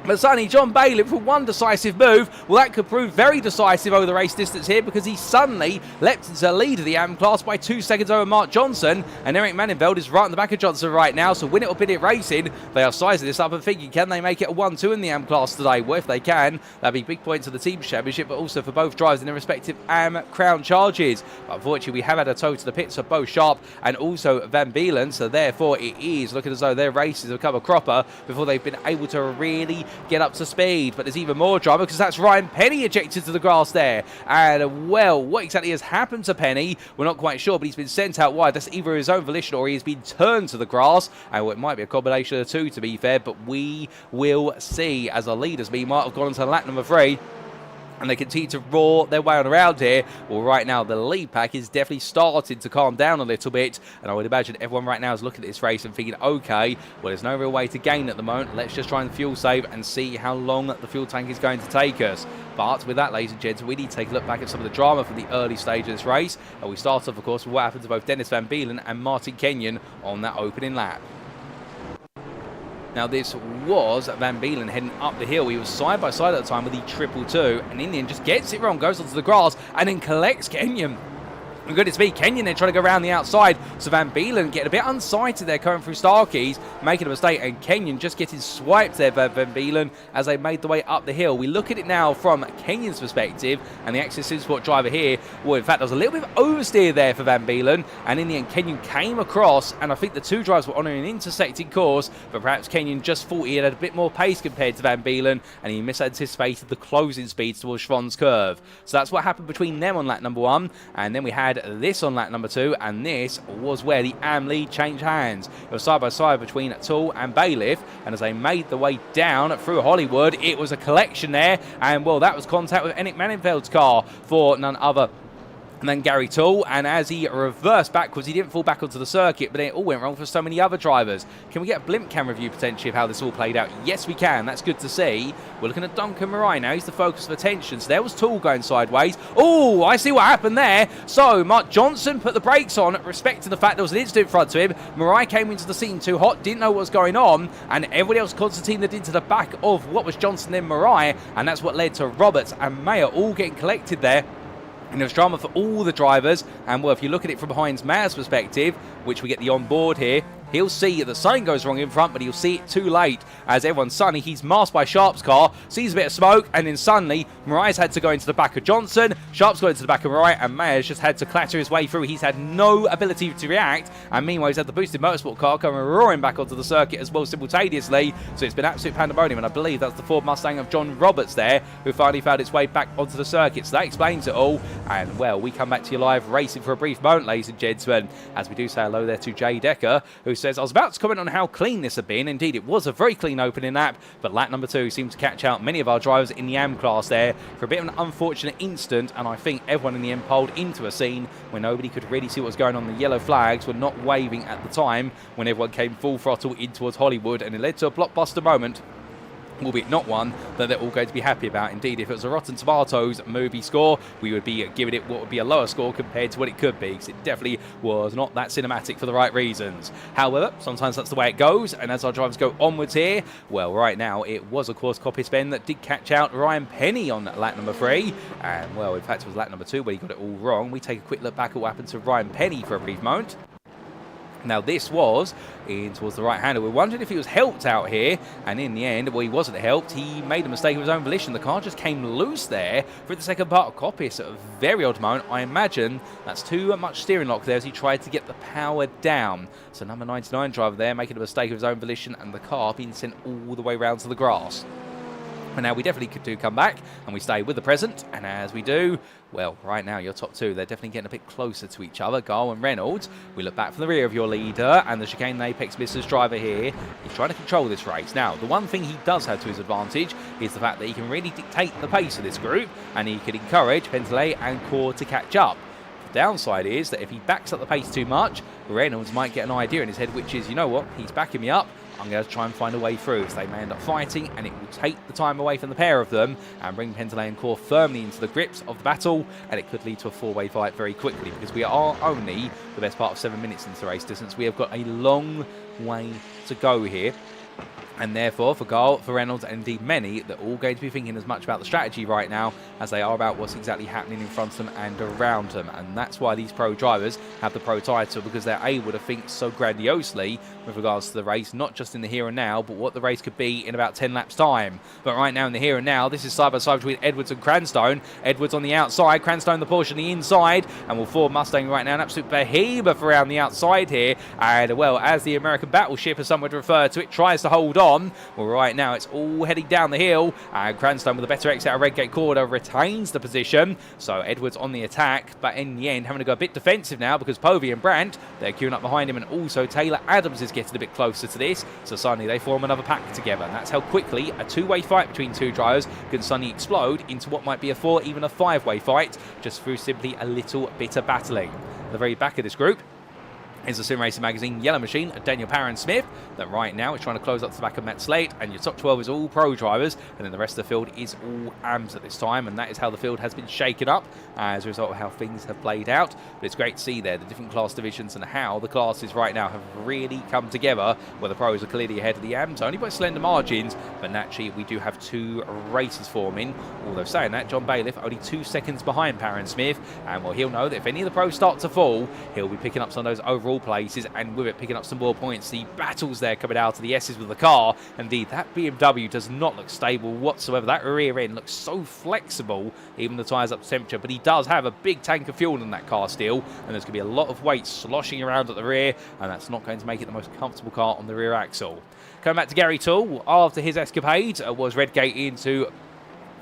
But suddenly, John Bailiff for one decisive move. Well, that could prove very decisive over the race distance here, because he suddenly leapt into the lead of the AM class by 2 seconds over Mark Johnson. And Eric Mannenveld is right on the back of Johnson right now. So Win It or Bin It Racing, they are sizing this up and thinking, can they make it a 1-2 in the AM class today? Well, if they can, that'd be big points for the team championship, but also for both drivers in their respective AM crown charges. But unfortunately, we have had a tow to the pits of both Sharp and also Van Beelen. So therefore, it is looking as though their races have come a cropper before they've been able to really get up to speed. But there's even more drama, because that's Ryan Penny ejected to the grass there, and well, what exactly has happened to Penny, we're not quite sure, but he's been sent out wide. That's either his own volition or he has been turned to the grass, and well, it might be a combination of the two, to be fair, but we will see, as the leaders meanwhile have gone into lap number 3. And they continue to roar their way on around here. Well, right now, the lead pack is definitely starting to calm down a little bit. And I would imagine everyone right now is looking at this race and thinking, okay, well, there's no real way to gain at the moment. Let's just try and fuel save and see how long the fuel tank is going to take us. But with that, ladies and gents, we need to take a look back at some of the drama from the early stage of this race. And we start off, of course, with what happened to both Dennis Van Beelen and Martin Kenyon on that opening lap. Now, this was Van Beelen heading up the hill. He was side by side at the time with the 222, and in the end just gets it wrong, goes onto the grass, and then collects Kenyon. And good to be Kenyon then trying to go around the outside. So Van Beelen getting a bit unsighted there coming through Starkeys, making a mistake, and Kenyon just getting swiped there by Van Beelen as they made the way up the hill. We look at it now from Kenyon's perspective, and the Access Supersport driver here, well, in fact, there was a little bit of oversteer there for Van Beelen, and in the end, Kenyon came across, and I think the two drivers were on an intersecting course, but perhaps Kenyon just thought he had a bit more pace compared to Van Beelen, and he misanticipated the closing speeds towards Schwann's curve. So that's what happened between them on lap number 1, and then we had this on lap number 2, and this was where the AM lead changed hands. It was side by side between Toole and Bailiff, and as they made the way down through Hollywood, it was a collection there, and well, that was contact with Ennick Manningfeld's car for none other and then Gary Toole, and as he reversed backwards, he didn't fall back onto the circuit, but it all went wrong for so many other drivers. Can we get a blimp camera view potentially of how this all played out? Yes, we can. That's good to see. We're looking at Duncan Marai now. He's the focus of attention. So there was Toole going sideways. Oh, I see what happened there. So Mark Johnson put the brakes on, respecting the fact there was an incident in front of him. Marai came into the scene too hot, didn't know what was going on, and everybody else concertinaed into the back of what was Johnson then Marai, and that's what led to Roberts and Mayer all getting collected there. And there was drama for all the drivers, and well, if you look at it from Heinz Mayer's perspective, which we get the on board here, he'll see that something goes wrong in front, but he'll see it too late. As everyone's suddenly, he's masked by Sharp's car, sees a bit of smoke, and then suddenly, Mariah's had to go into the back of Johnson, Sharp's got into the back of Mariah, and Mayer's just had to clatter his way through. He's had no ability to react, and meanwhile, he's had the boosted motorsport car coming roaring back onto the circuit as well simultaneously. So it's been absolute pandemonium, and I believe that's the Ford Mustang of John Roberts there, who finally found its way back onto the circuit. So that explains it all. And well, we come back to you live racing for a brief moment, ladies and gentlemen, as we do say hello there to Jay Decker, who says, I was about to comment on how clean this had been. Indeed, it was a very clean opening lap, but lap number 2 seemed to catch out many of our drivers in the AM class there for a bit of an unfortunate instant, and I think everyone in the M pulled into a scene where nobody could really see what was going on. The yellow flags were not waving at the time when everyone came full throttle in towards Hollywood, and it led to a blockbuster moment, albeit not one that they're all going to be happy about. Indeed, if it was a Rotten Tomatoes movie score, we would be giving it what would be a lower score compared to what it could be, because it definitely was not that cinematic for the right reasons. However, sometimes that's the way it goes, and as our drivers go onwards here, well, right now, it was, of course, Coppice Ben that did catch out Ryan Penny on lap number 3, and, well, in fact, it was lap number 2 where he got it all wrong. We take a quick look back at what happened to Ryan Penny for a brief moment. Now, this was in towards the right hander. We wondered if he was helped out here, and in the end, well, he wasn't helped. He made a mistake of his own volition. The car just came loose there for the second part of Coppice at a very odd moment. I imagine that's too much steering lock there as he tried to get the power down. So number 99 driver there making a mistake of his own volition, and the car being sent all the way round to the grass. And now we definitely do come back and we stay with the present, and as we do, well, right now your top 2, they're definitely getting a bit closer to each other, Gall and Reynolds. We look back from the rear of your leader, and the Chicane Apex Business driver here is trying to control this race. Now, the one thing he does have to his advantage is the fact that he can really dictate the pace of this group, and he can encourage Pentelet and Core to catch up. The downside is that if he backs up the pace too much, Reynolds might get an idea in his head, which is, you know what, he's backing me up, I'm going to try and find a way through. So they may end up fighting, and it will take the time away from the pair of them and bring Pentelet and Core firmly into the grips of the battle, and it could lead to a 4-way fight very quickly, because we are only the best part of 7 minutes into the race distance. We have got a long way to go here. And therefore, for Gall, for Reynolds, and indeed many, they're all going to be thinking as much about the strategy right now as they are about what's exactly happening in front of them and around them. And that's why these pro drivers have the pro title, because they're able to think so grandiosely with regards to the race, not just in the here and now, but what the race could be in about 10 laps' time. But right now in the here and now, this is side by side between Edwards and Cranstone. Edwards on the outside, Cranstone the Porsche on the inside, and we'll Ford Mustang right now, an absolute behemoth around the outside here. And, well, as the American battleship, as some would refer to it, tries to hold on, well, right now it's all heading down the hill, and Cranstone with a better exit out of Redgate Corner retains the position. So Edwards on the attack, but in the end having to go a bit defensive now, because Povey and Brandt, they're queuing up behind him, and also Taylor Adams is getting a bit closer to this. So suddenly they form another pack together, and that's how quickly a 2-way fight between 2 drivers can suddenly explode into what might be a 4, even a 5-way fight, just through simply a little bit of battling. At the very back of this group, is the Sim Racing Magazine Yellow Machine, Daniel Parron-Smith, that right now is trying to close up the back of Matt Slate, and your top 12 is all pro drivers, and then the rest of the field is all AMs at this time, and that is how the field has been shaken up as a result of how things have played out. But it's great to see there the different class divisions and how the classes right now have really come together, where the pros are clearly ahead of the AMs, only by slender margins, but naturally we do have 2 races forming. Although saying that, John Bailiff only 2 seconds behind Parron-Smith, and well, he'll know that if any of the pros start to fall, he'll be picking up some of those overall places, and with it picking up some more points. The battles there coming out of the S's with the car. Indeed, that BMW does not look stable whatsoever. That rear end looks so flexible, even the tyres up to temperature, but he does have a big tank of fuel in that car still, and there's going to be a lot of weight sloshing around at the rear, and that's not going to make it the most comfortable car on the rear axle. Coming back to Gary Toole, after his escapade was Redgate into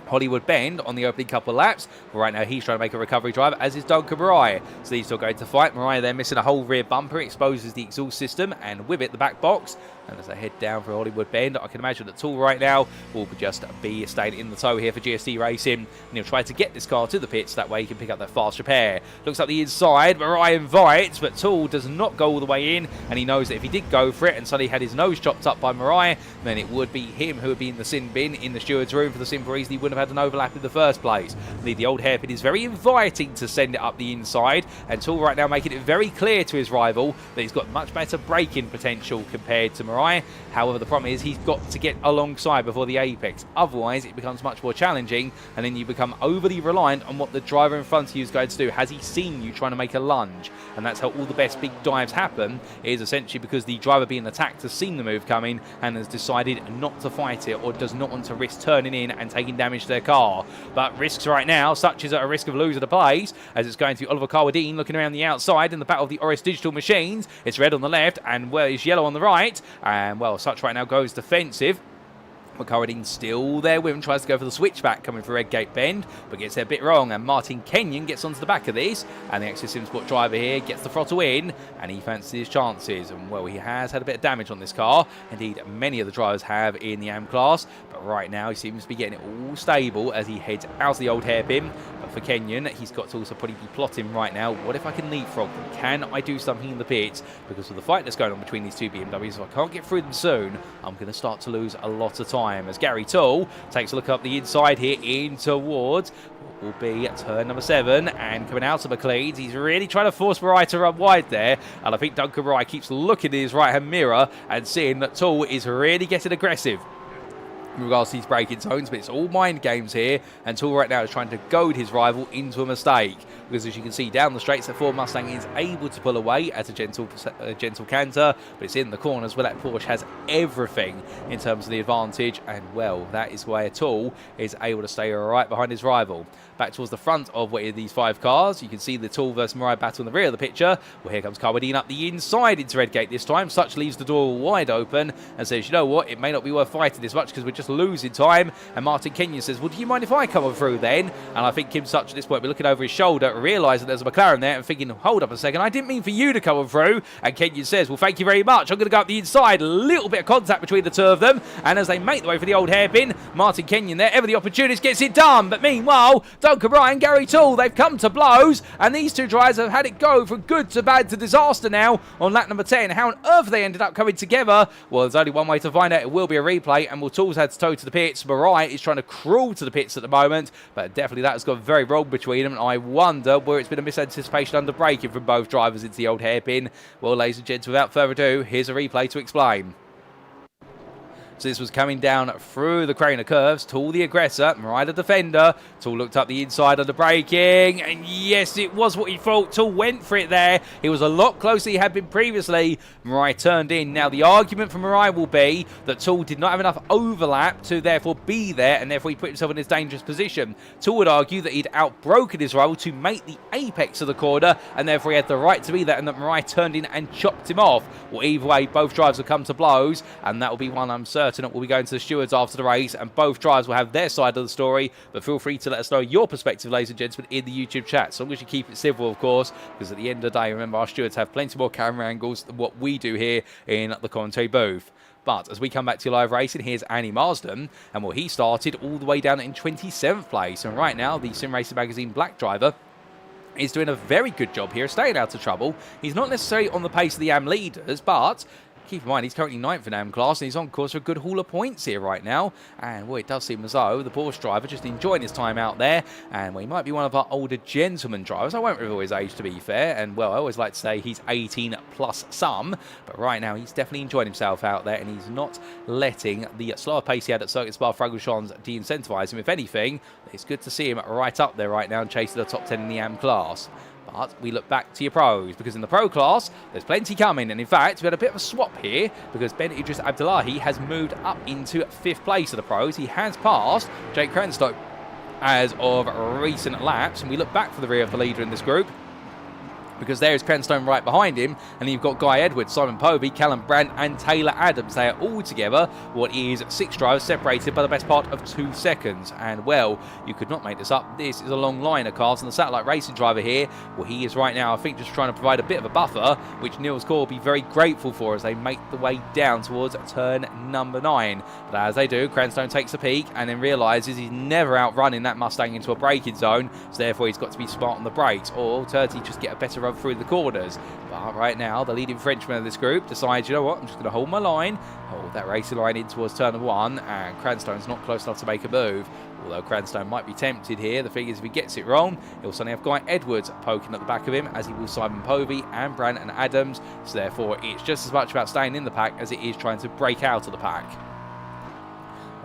Hollywood Bend on the opening couple of laps. Right now he's trying to make a recovery drive, as is Duncan Mariah. So these two are going to fight. Mariah there missing a whole rear bumper, exposes the exhaust system, and with it the back box. And as they head down for Hollywood Bend, I can imagine that Toole right now will just be staying in the tow here for GSD Racing, and he'll try to get this car to the pits, that way he can pick up that fast repair. Looks like the inside, Mariah invites, but Toole does not go all the way in, and he knows that if he did go for it and suddenly had his nose chopped up by Mariah, then it would be him who would be in the sin bin in the steward's room, for the simple reason he wouldn't have had an overlap in the first place. Indeed, the old hairpin is very inviting to send it up the inside, and Toole right now making it very clear to his rival that he's got much better braking potential compared to Mariah. However, the problem is he's got to get alongside before the apex. Otherwise, it becomes much more challenging, and then you become overly reliant on what the driver in front of you is going to do. Has he seen you trying to make a lunge? And that's how all the best big dives happen, is essentially because the driver being attacked has seen the move coming and has decided not to fight it, or does not want to risk turning in and taking damage to their car. But risks right now, such as at a risk of losing the place, as it's going to Oliver Carwadine looking around the outside in the battle of the Oris Digital machines. It's red on the left and well, it's yellow on the right, and well, such right now goes defensive. Carradine still there with him, tries to go for the switchback coming for Redgate Bend, but gets there a bit wrong, and Martin Kenyon gets onto the back of this, and the Exodus Simsport driver here gets the throttle in, and he fancies his chances, and well, he has had a bit of damage on this car. Indeed, many of the drivers have in the AM class, but right now he seems to be getting it all stable as he heads out of the old hairpin. But for Kenyon, he's got to also probably be plotting right now, what if I can leapfrog them? Can I do something in the pits? Because with the fight that's going on between these two BMWs, if I can't get through them soon, I'm going to start to lose a lot of time. As Gary Toole takes a look up the inside here in towards what will be turn number 7, and coming out of McLean's, he's really trying to force Mariah to run wide there, and I think Duncan Mariah keeps looking in his right hand mirror and seeing that Toole is really getting aggressive in regards to these braking zones, but it's all mind games here, and Toole right now is trying to goad his rival into a mistake, because as you can see down the straights, the Ford Mustang is able to pull away at a gentle canter, but it's in the corners where that Porsche has everything in terms of the advantage, and well, that is where Toole is able to stay right behind his rival. Back towards the front of what are these 5 cars, you can see the Toole versus Mariah battle in the rear of the picture. Well, here comes Carwadine up the inside into Redgate this time. Such leaves the door wide open and says, you know what, it may not be worth fighting this much because we're just losing time. And Martin Kenyon says, well, do you mind if I come on through then? And I think Kim Such at this point will be looking over his shoulder, realising there's a McLaren there and thinking, hold up a second, I didn't mean for you to come on through. And Kenyon says, well, thank you very much. I'm going to go up the inside. A little bit of contact between the two of them. And as they make the way for the old hairpin, Martin Kenyon there, ever the opportunist, gets it done. But meanwhile, Duncan Ryan, Gary Toole, they've come to blows, and these two drivers have had it go from good to bad to disaster now on lap number 10. How on earth they ended up coming together? Well, there's only one way to find out. It will be a replay, and Toole's had to tow to the pits. Mariah is trying to crawl to the pits at the moment, but definitely that has gone very wrong between them, and I wonder where it's been a misanticipation under braking from both drivers into the old hairpin. Well, ladies and gents, without further ado, here's a replay to explain. So this was coming down through the crane of curves. Toole the aggressor, Mariah the defender. Toole looked up the inside of the braking, and yes, it was what he thought. Toole went for it there. He was a lot closer than he had been previously. Mariah turned in. Now the argument for Mariah will be that Toole did not have enough overlap to therefore be there, and therefore he put himself in this dangerous position. Toole would argue that he'd outbroken his rival to make the apex of the corner, and therefore he had the right to be there, and that Mariah turned in and chopped him off. Well, either way, both drivers will come to blows, and that will be one I'm certain will be going to the stewards after the race, and both drivers will have their side of the story. But feel free to let us know your perspective, ladies and gentlemen, in the YouTube chat. So I'm going to keep it civil, of course, because at the end of the day, remember, our stewards have plenty more camera angles than what we do here in the commentary booth. But as we come back to live racing, here's Annie Marsden, and well, he started all the way down in 27th place, and right now the Sim Racing Magazine Black driver is doing a very good job here, staying out of trouble. He's not necessarily on the pace of the AM leaders, but keep in mind, he's currently 9th in AM class, and he's on course for a good haul of points here right now. And, well, it does seem as though the Porsche driver just enjoying his time out there. And, well, he might be one of our older gentleman drivers. I won't reveal his age, to be fair. And, well, I always like to say he's 18 plus some. But right now, he's definitely enjoying himself out there, and he's not letting the slower pace he had at Circuit Spa-Francorchamps de-incentivise him. If anything, it's good to see him right up there right now and chasing the top 10 in the AM class. But we look back to your pros, because in the pro class, there's plenty coming. And in fact, we had a bit of a swap here, because Ben Idris Abdullahi has moved up into 5th place of the pros. He has passed Jake Cranstow as of recent laps. And we look back for the rear of the leader in this group, because there is Cranstone right behind him, and you've got Guy Edwards, Simon Povey, Callum Brandt and Taylor Adams. They are all together what is 6 drivers separated by the best part of 2 seconds. And, well, you could not make this up. This is a long line of cars, and the satellite racing driver here, well, he is right now, I think, just trying to provide a bit of a buffer, which Niels Core will be very grateful for as they make the way down towards turn number 9. But as they do, Cranstone takes a peek and then realises he's never outrunning that Mustang into a braking zone, so therefore he's got to be smart on the brakes, or alternatively just get a better run through the corners. But right now, the leading Frenchman of this group decides, you know what, I'm just going to hold my line, hold that racing line in towards turn 1, and Cranstone's not close enough to make a move. Although Cranstone might be tempted here, the thing is, if he gets it wrong, he'll suddenly have Guy Edwards poking at the back of him, as he will Simon Povey and Brandt and Adams. So therefore, it's just as much about staying in the pack as it is trying to break out of the pack.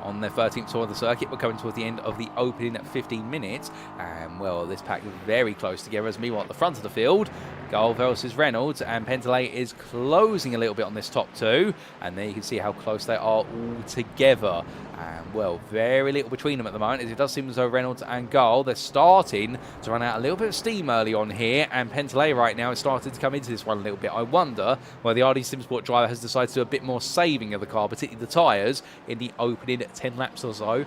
On their 13th tour of the circuit, we're coming towards the end of the opening 15 minutes. And, well, this pack is very close together, as meanwhile at the front of the field, Gall versus Reynolds, and Penteley is closing a little bit on this top 2. And there you can see how close they are all together. And, well, very little between them at the moment, as it does seem as though Reynolds and Gall, they're starting to run out a little bit of steam early on here. And Penteley right now is starting to come into this one a little bit. I wonder whether the RD Simsport driver has decided to do a bit more saving of the car, particularly the tyres, in the opening 10 laps or so.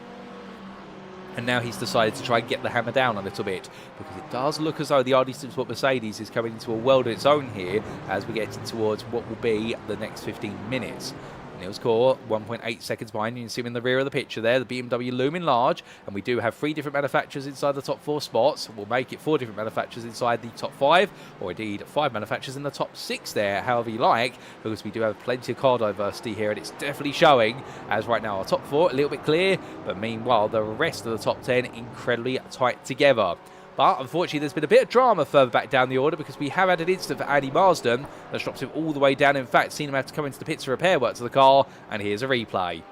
And now he's decided to try and get the hammer down a little bit, because it does look as though the RD Simsport Mercedes is coming into a world of its own here as we get towards what will be the next 15 minutes. Niels Core 1.8 seconds behind. You can see him in the rear of the picture there, the BMW looming large, and we do have 3 different manufacturers inside the top 4 spots. We'll make it 4 different manufacturers inside the top 5, or indeed 5 manufacturers in the top 6 there, however you like, because we do have plenty of car diversity here, and it's definitely showing, as right now our top 4 a little bit clear, but meanwhile the rest of the top 10 incredibly tight together. But unfortunately, there's been a bit of drama further back down the order, because we have had an incident for Andy Marsden that drops him all the way down. In fact, seen him have to come into the pits to repair work to the car, and here's a replay.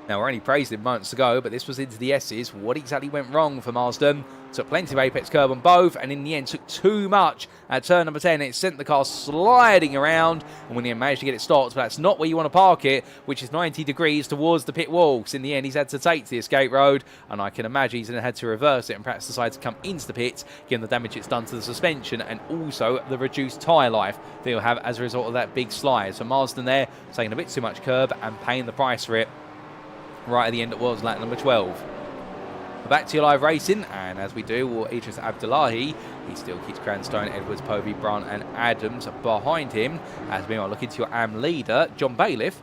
Now, we're only praised him months ago, but this was into the S's. What exactly went wrong for Marsden? Took plenty of apex curb on both, and in the end took too much at turn number 10. It sent the car sliding around, and when he managed to get it stopped, but that's not where you want to park it, which is 90 degrees towards the pit wall. Because in the end, he's had to take to the escape road, and I can imagine he's had to reverse it and perhaps decide to come into the pit, given the damage it's done to the suspension and also the reduced tyre life that he'll have as a result of that big slide. So Marsden there, taking a bit too much curb and paying the price for it right at the end it was lap number 12. Back to your live racing, and as we do, well, Idris Abdullahi, he still keeps Cranstone, Edwards, Povey, Brandt and Adams behind him. As we are looking to your AM leader, John Bailiff.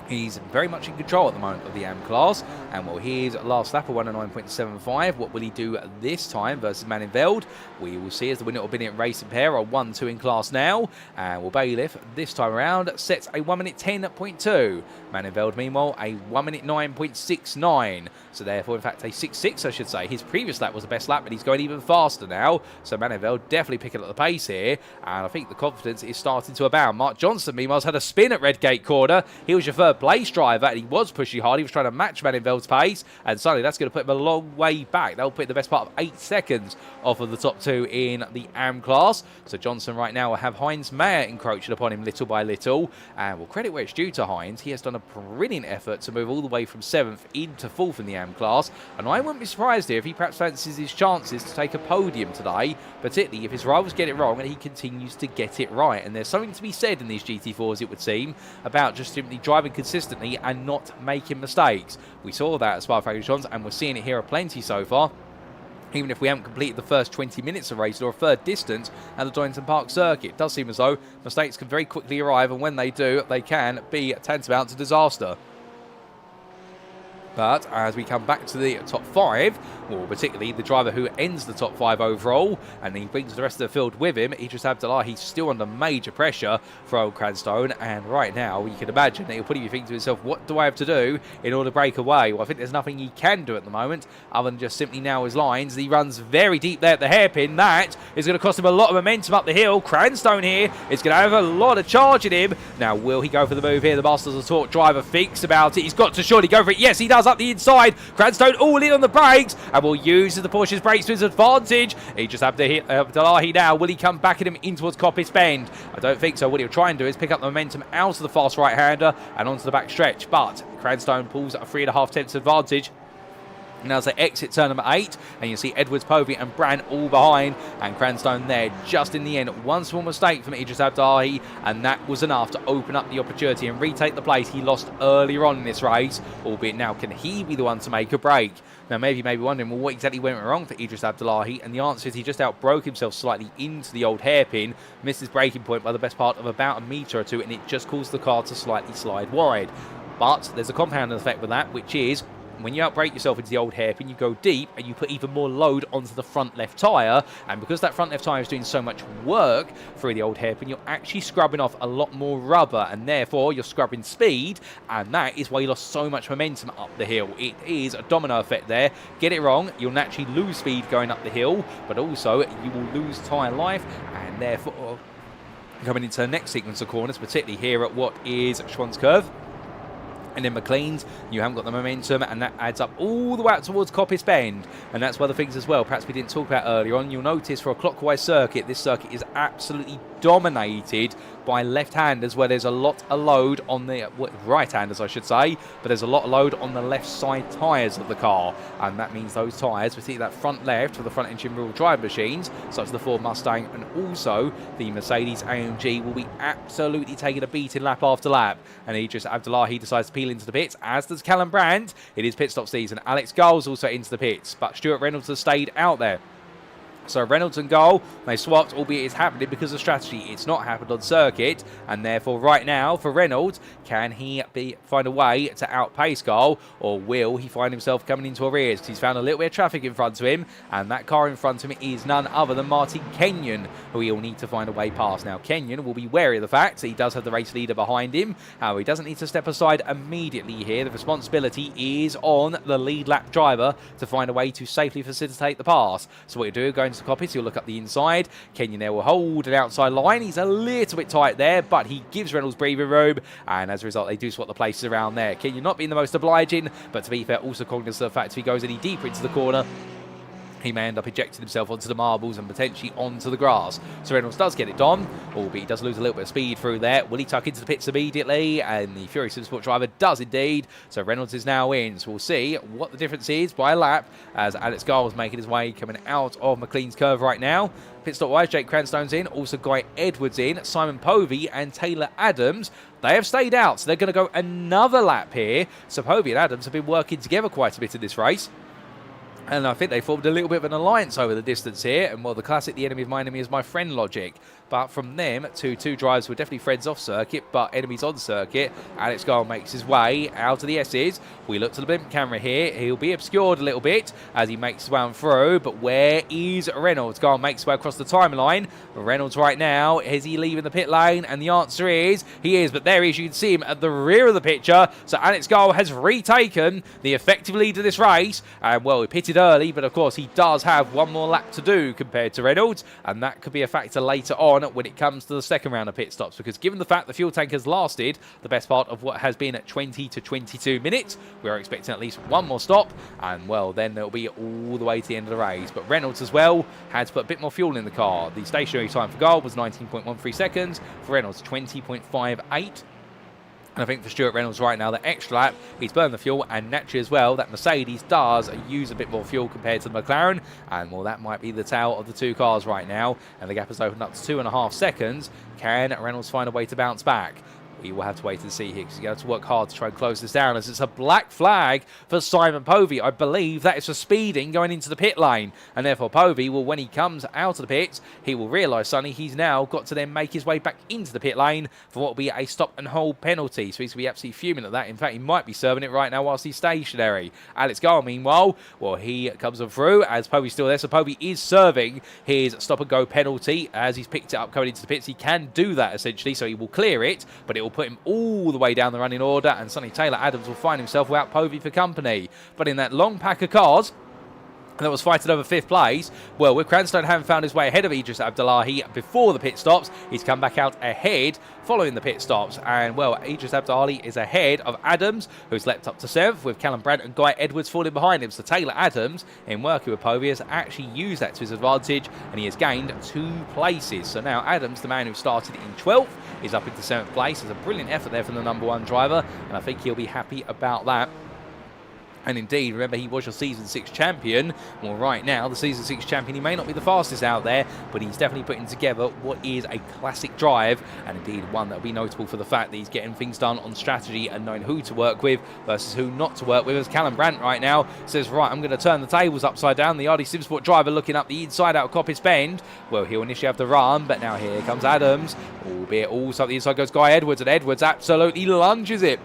He's very much in control at the moment of the AM class, and well, his last lap of 109.75. What will he do this time versus Manninveld? We will see, as the winner will be in racing pair are 1-2 in class now, and well, Bailiff this time around sets a 1 minute 10.2. Manninveld meanwhile a 1 minute 9.69. So therefore, in fact, a 6.6 I should say. His previous lap was the best lap, but he's going even faster now. So Manninveld definitely picking up the pace here, and I think the confidence is starting to abound. Mark Johnson meanwhile has had a spin at Redgate Corner. He was your third place driver, and he was pushing hard. He was trying to match Manninveld's pace, and suddenly that's going to put him a long way back. That'll put the best part of 8 seconds off of the top 2 in the AM class. So Johnson right now will have Heinz Mayer encroaching upon him little by little, and we'll credit where it's due to Heinz. He has done a brilliant effort to move all the way from 7th into 4th in the AM class, and I wouldn't be surprised here if he perhaps fancies his chances to take a podium today, particularly if his rivals get it wrong and he continues to get it right. And there's something to be said in these GT4s, it would seem, about just simply driving consistently and not making mistakes. We saw that at Spa-Francorchamps, and we're seeing it here aplenty so far, even if we haven't completed the first 20 minutes of race or a third distance at the Donington Park circuit. It does seem as though mistakes can very quickly arrive, and when they do, they can be tantamount to disaster. But as we come back to the top 5, or particularly the driver who ends the top 5 overall, and he brings the rest of the field with him, Idris Abdullahi, still under major pressure for old Cranstone. And right now, you can imagine that he'll probably think to himself, what do I have to do in order to break away? Well, I think there's nothing he can do at the moment other than just simply nail his lines. He runs very deep there at the hairpin. That is going to cost him a lot of momentum up the hill. Cranstone here is going to have a lot of charge in him. Now, will he go for the move here? The Masters of Torque driver thinks about it. He's got to surely go for it. Yes, he does up the inside. Cranstone all in on the brakes and will use the Porsche's brakes to his advantage. He just have to hit Abdullahi now. Will he come back at him in towards Coppice Bend? I don't think so. What he'll try and do is pick up the momentum out of the fast right-hander and onto the back stretch. But Cranstone pulls a 3.5 tenths advantage. Now as they exit turn number 8, and you see Edwards, Povey and Brand all behind, and Cranstone there just in the end. One small mistake from Idris Abdullahi, and that was enough to open up the opportunity and retake the place he lost earlier on in this race, albeit now can he be the one to make a break? Now maybe you may be wondering, well, what exactly went wrong for Idris Abdullahi? And the answer is he just outbroke himself slightly into the old hairpin, missed his braking point by the best part of about a metre or two, and it just caused the car to slightly slide wide. But there's a compounding effect with that, which is when you outbrake yourself into the old hairpin, you go deep and you put even more load onto the front left tyre. And because that front left tyre is doing so much work through the old hairpin, you're actually scrubbing off a lot more rubber, and therefore you're scrubbing speed. And that is why you lost so much momentum up the hill. It is a domino effect there. Get it wrong, you'll naturally lose speed going up the hill, but also you will lose tyre life, and therefore coming into the next sequence of corners, particularly here at what is Schwann's Curve, and then McLean's, you haven't got the momentum, and that adds up all the way up towards Coppice Bend. And that's one of the things as well, perhaps we didn't talk about earlier on. You'll notice for a clockwise circuit, this circuit is absolutely dominated by left-handers, where there's a lot of load on the right-handers, I should say, but there's a lot of load on the left side tyres of the car, and that means those tyres, particularly that front left for the front engine rear drive machines, such as the Ford Mustang and also the Mercedes AMG, will be absolutely taking a beating lap after lap. And Idris Abdullahi decides to peel into the pits, as does Callum Brandt. It is pit stop season. Alex Gull's also into the pits, but Stuart Reynolds has stayed out there. So Reynolds and Gull, they swapped, albeit it's happening because of strategy. It's not happened on circuit, and therefore right now for Reynolds, can he find a way to outpace Gull, or will he find himself coming into arrears? Because he's found a little bit of traffic in front of him, and that car in front of him is none other than Martin Kenyon, who he'll need to find a way past. Now Kenyon will be wary of the fact that he does have the race leader behind him. However, he doesn't need to step aside immediately here. The responsibility is on the lead lap driver to find a way to safely facilitate the pass. So what you do, going to Coppice, he'll look up the inside. Kenyon there will hold an outside line. He's a little bit tight there, but he gives Reynolds breathing room, and as a result they do swap the places around there. Kenyon not being the most obliging, but to be fair, also cognizant of the fact if he goes any deeper into the corner, he may end up ejecting himself onto the marbles and potentially onto the grass. So Reynolds does get it done, albeit he does lose a little bit of speed through there. Will he tuck into the pits immediately? And the Fury Supersport driver does indeed. So Reynolds is now in. So we'll see what the difference is by a lap as Alex Gull is making his way coming out of McLean's Curve right now. Pit stop wise, Jake Cranstone's in, also Guy Edwards in, Simon Povey and Taylor Adams. They have stayed out, so they're going to go another lap here. So Povey and Adams have been working together quite a bit in this race. And I think they formed a little bit of an alliance over the distance here. And, well, the classic, the enemy of my enemy is my friend logic. But from them to two drivers were definitely friends off circuit, but enemies on circuit. Alex Gull makes his way out of the S's. We look to the blimp camera here. He'll be obscured a little bit as he makes his way on through. But where is Reynolds? Gull makes his way across the timeline. Reynolds right now, is he leaving the pit lane? And the answer is, he is. But there he is. You can see him at the rear of the picture. So Alex Gull has retaken the effective lead of this race. And, well, he pitted early, but of course he does have one more lap to do compared to Reynolds. And that could be a factor later on when it comes to the second round of pit stops, because given the fact the fuel tank has lasted the best part of what has been at 20 to 22 minutes, we are expecting at least one more stop, and well, then it'll be all the way to the end of the race. But Reynolds as well had to put a bit more fuel in the car. The stationary time for Gull was 19.13 seconds, for Reynolds 20.58. And I think for Stuart Reynolds right now, the extra lap, he's burned the fuel, and naturally as well, that Mercedes does use a bit more fuel compared to the McLaren, and well, that might be the tale of the two cars right now, and the gap has opened up to 2.5 seconds. Can Reynolds find a way to bounce back? We will have to wait and see here because he's going to work hard to try and close this down as it's a black flag for Simon Povey. I believe that is for speeding going into the pit lane. And therefore Povey will, when he comes out of the pits, he will realise, Sonny, he's now got to then make his way back into the pit lane for what will be a stop and hold penalty. So he's going to be absolutely fuming at that. In fact, he might be serving it right now whilst he's stationary. Alex Garl, meanwhile, well, he comes on through as Povey's still there. So Povey is serving his stop and go penalty as he's picked it up coming into the pits. He can do that essentially, so he will clear it, but it will put him all the way down the running order, and Sonny Taylor Adams will find himself without Povey for company. But in that long pack of cars that was fighting over 5th place, well, with Cranstone having found his way ahead of Idris Abdullahi before the pit stops, he's come back out ahead following the pit stops. And, well, Idris Abdullahi is ahead of Adams, who's leapt up to 7th, with Callum Brandt and Guy Edwards falling behind him. So Taylor Adams, in working with Povey, has actually used that to his advantage, and he has gained 2 places. So now Adams, the man who started in 12th, is up into 7th place. It's a brilliant effort there from the number 1 driver, and I think he'll be happy about that. And indeed, remember, he was your Season 6 champion. Well, right now, the Season 6 champion, he may not be the fastest out there, but he's definitely putting together what is a classic drive, and indeed one that will be notable for the fact that he's getting things done on strategy and knowing who to work with versus who not to work with. As Callum Brandt right now says, right, I'm going to turn the tables upside down. The RD Simsport driver looking up the inside out of Coppice Bend. Well, he'll initially have to run, but now here comes Adams, albeit also the inside goes Guy Edwards, and Edwards absolutely lunges it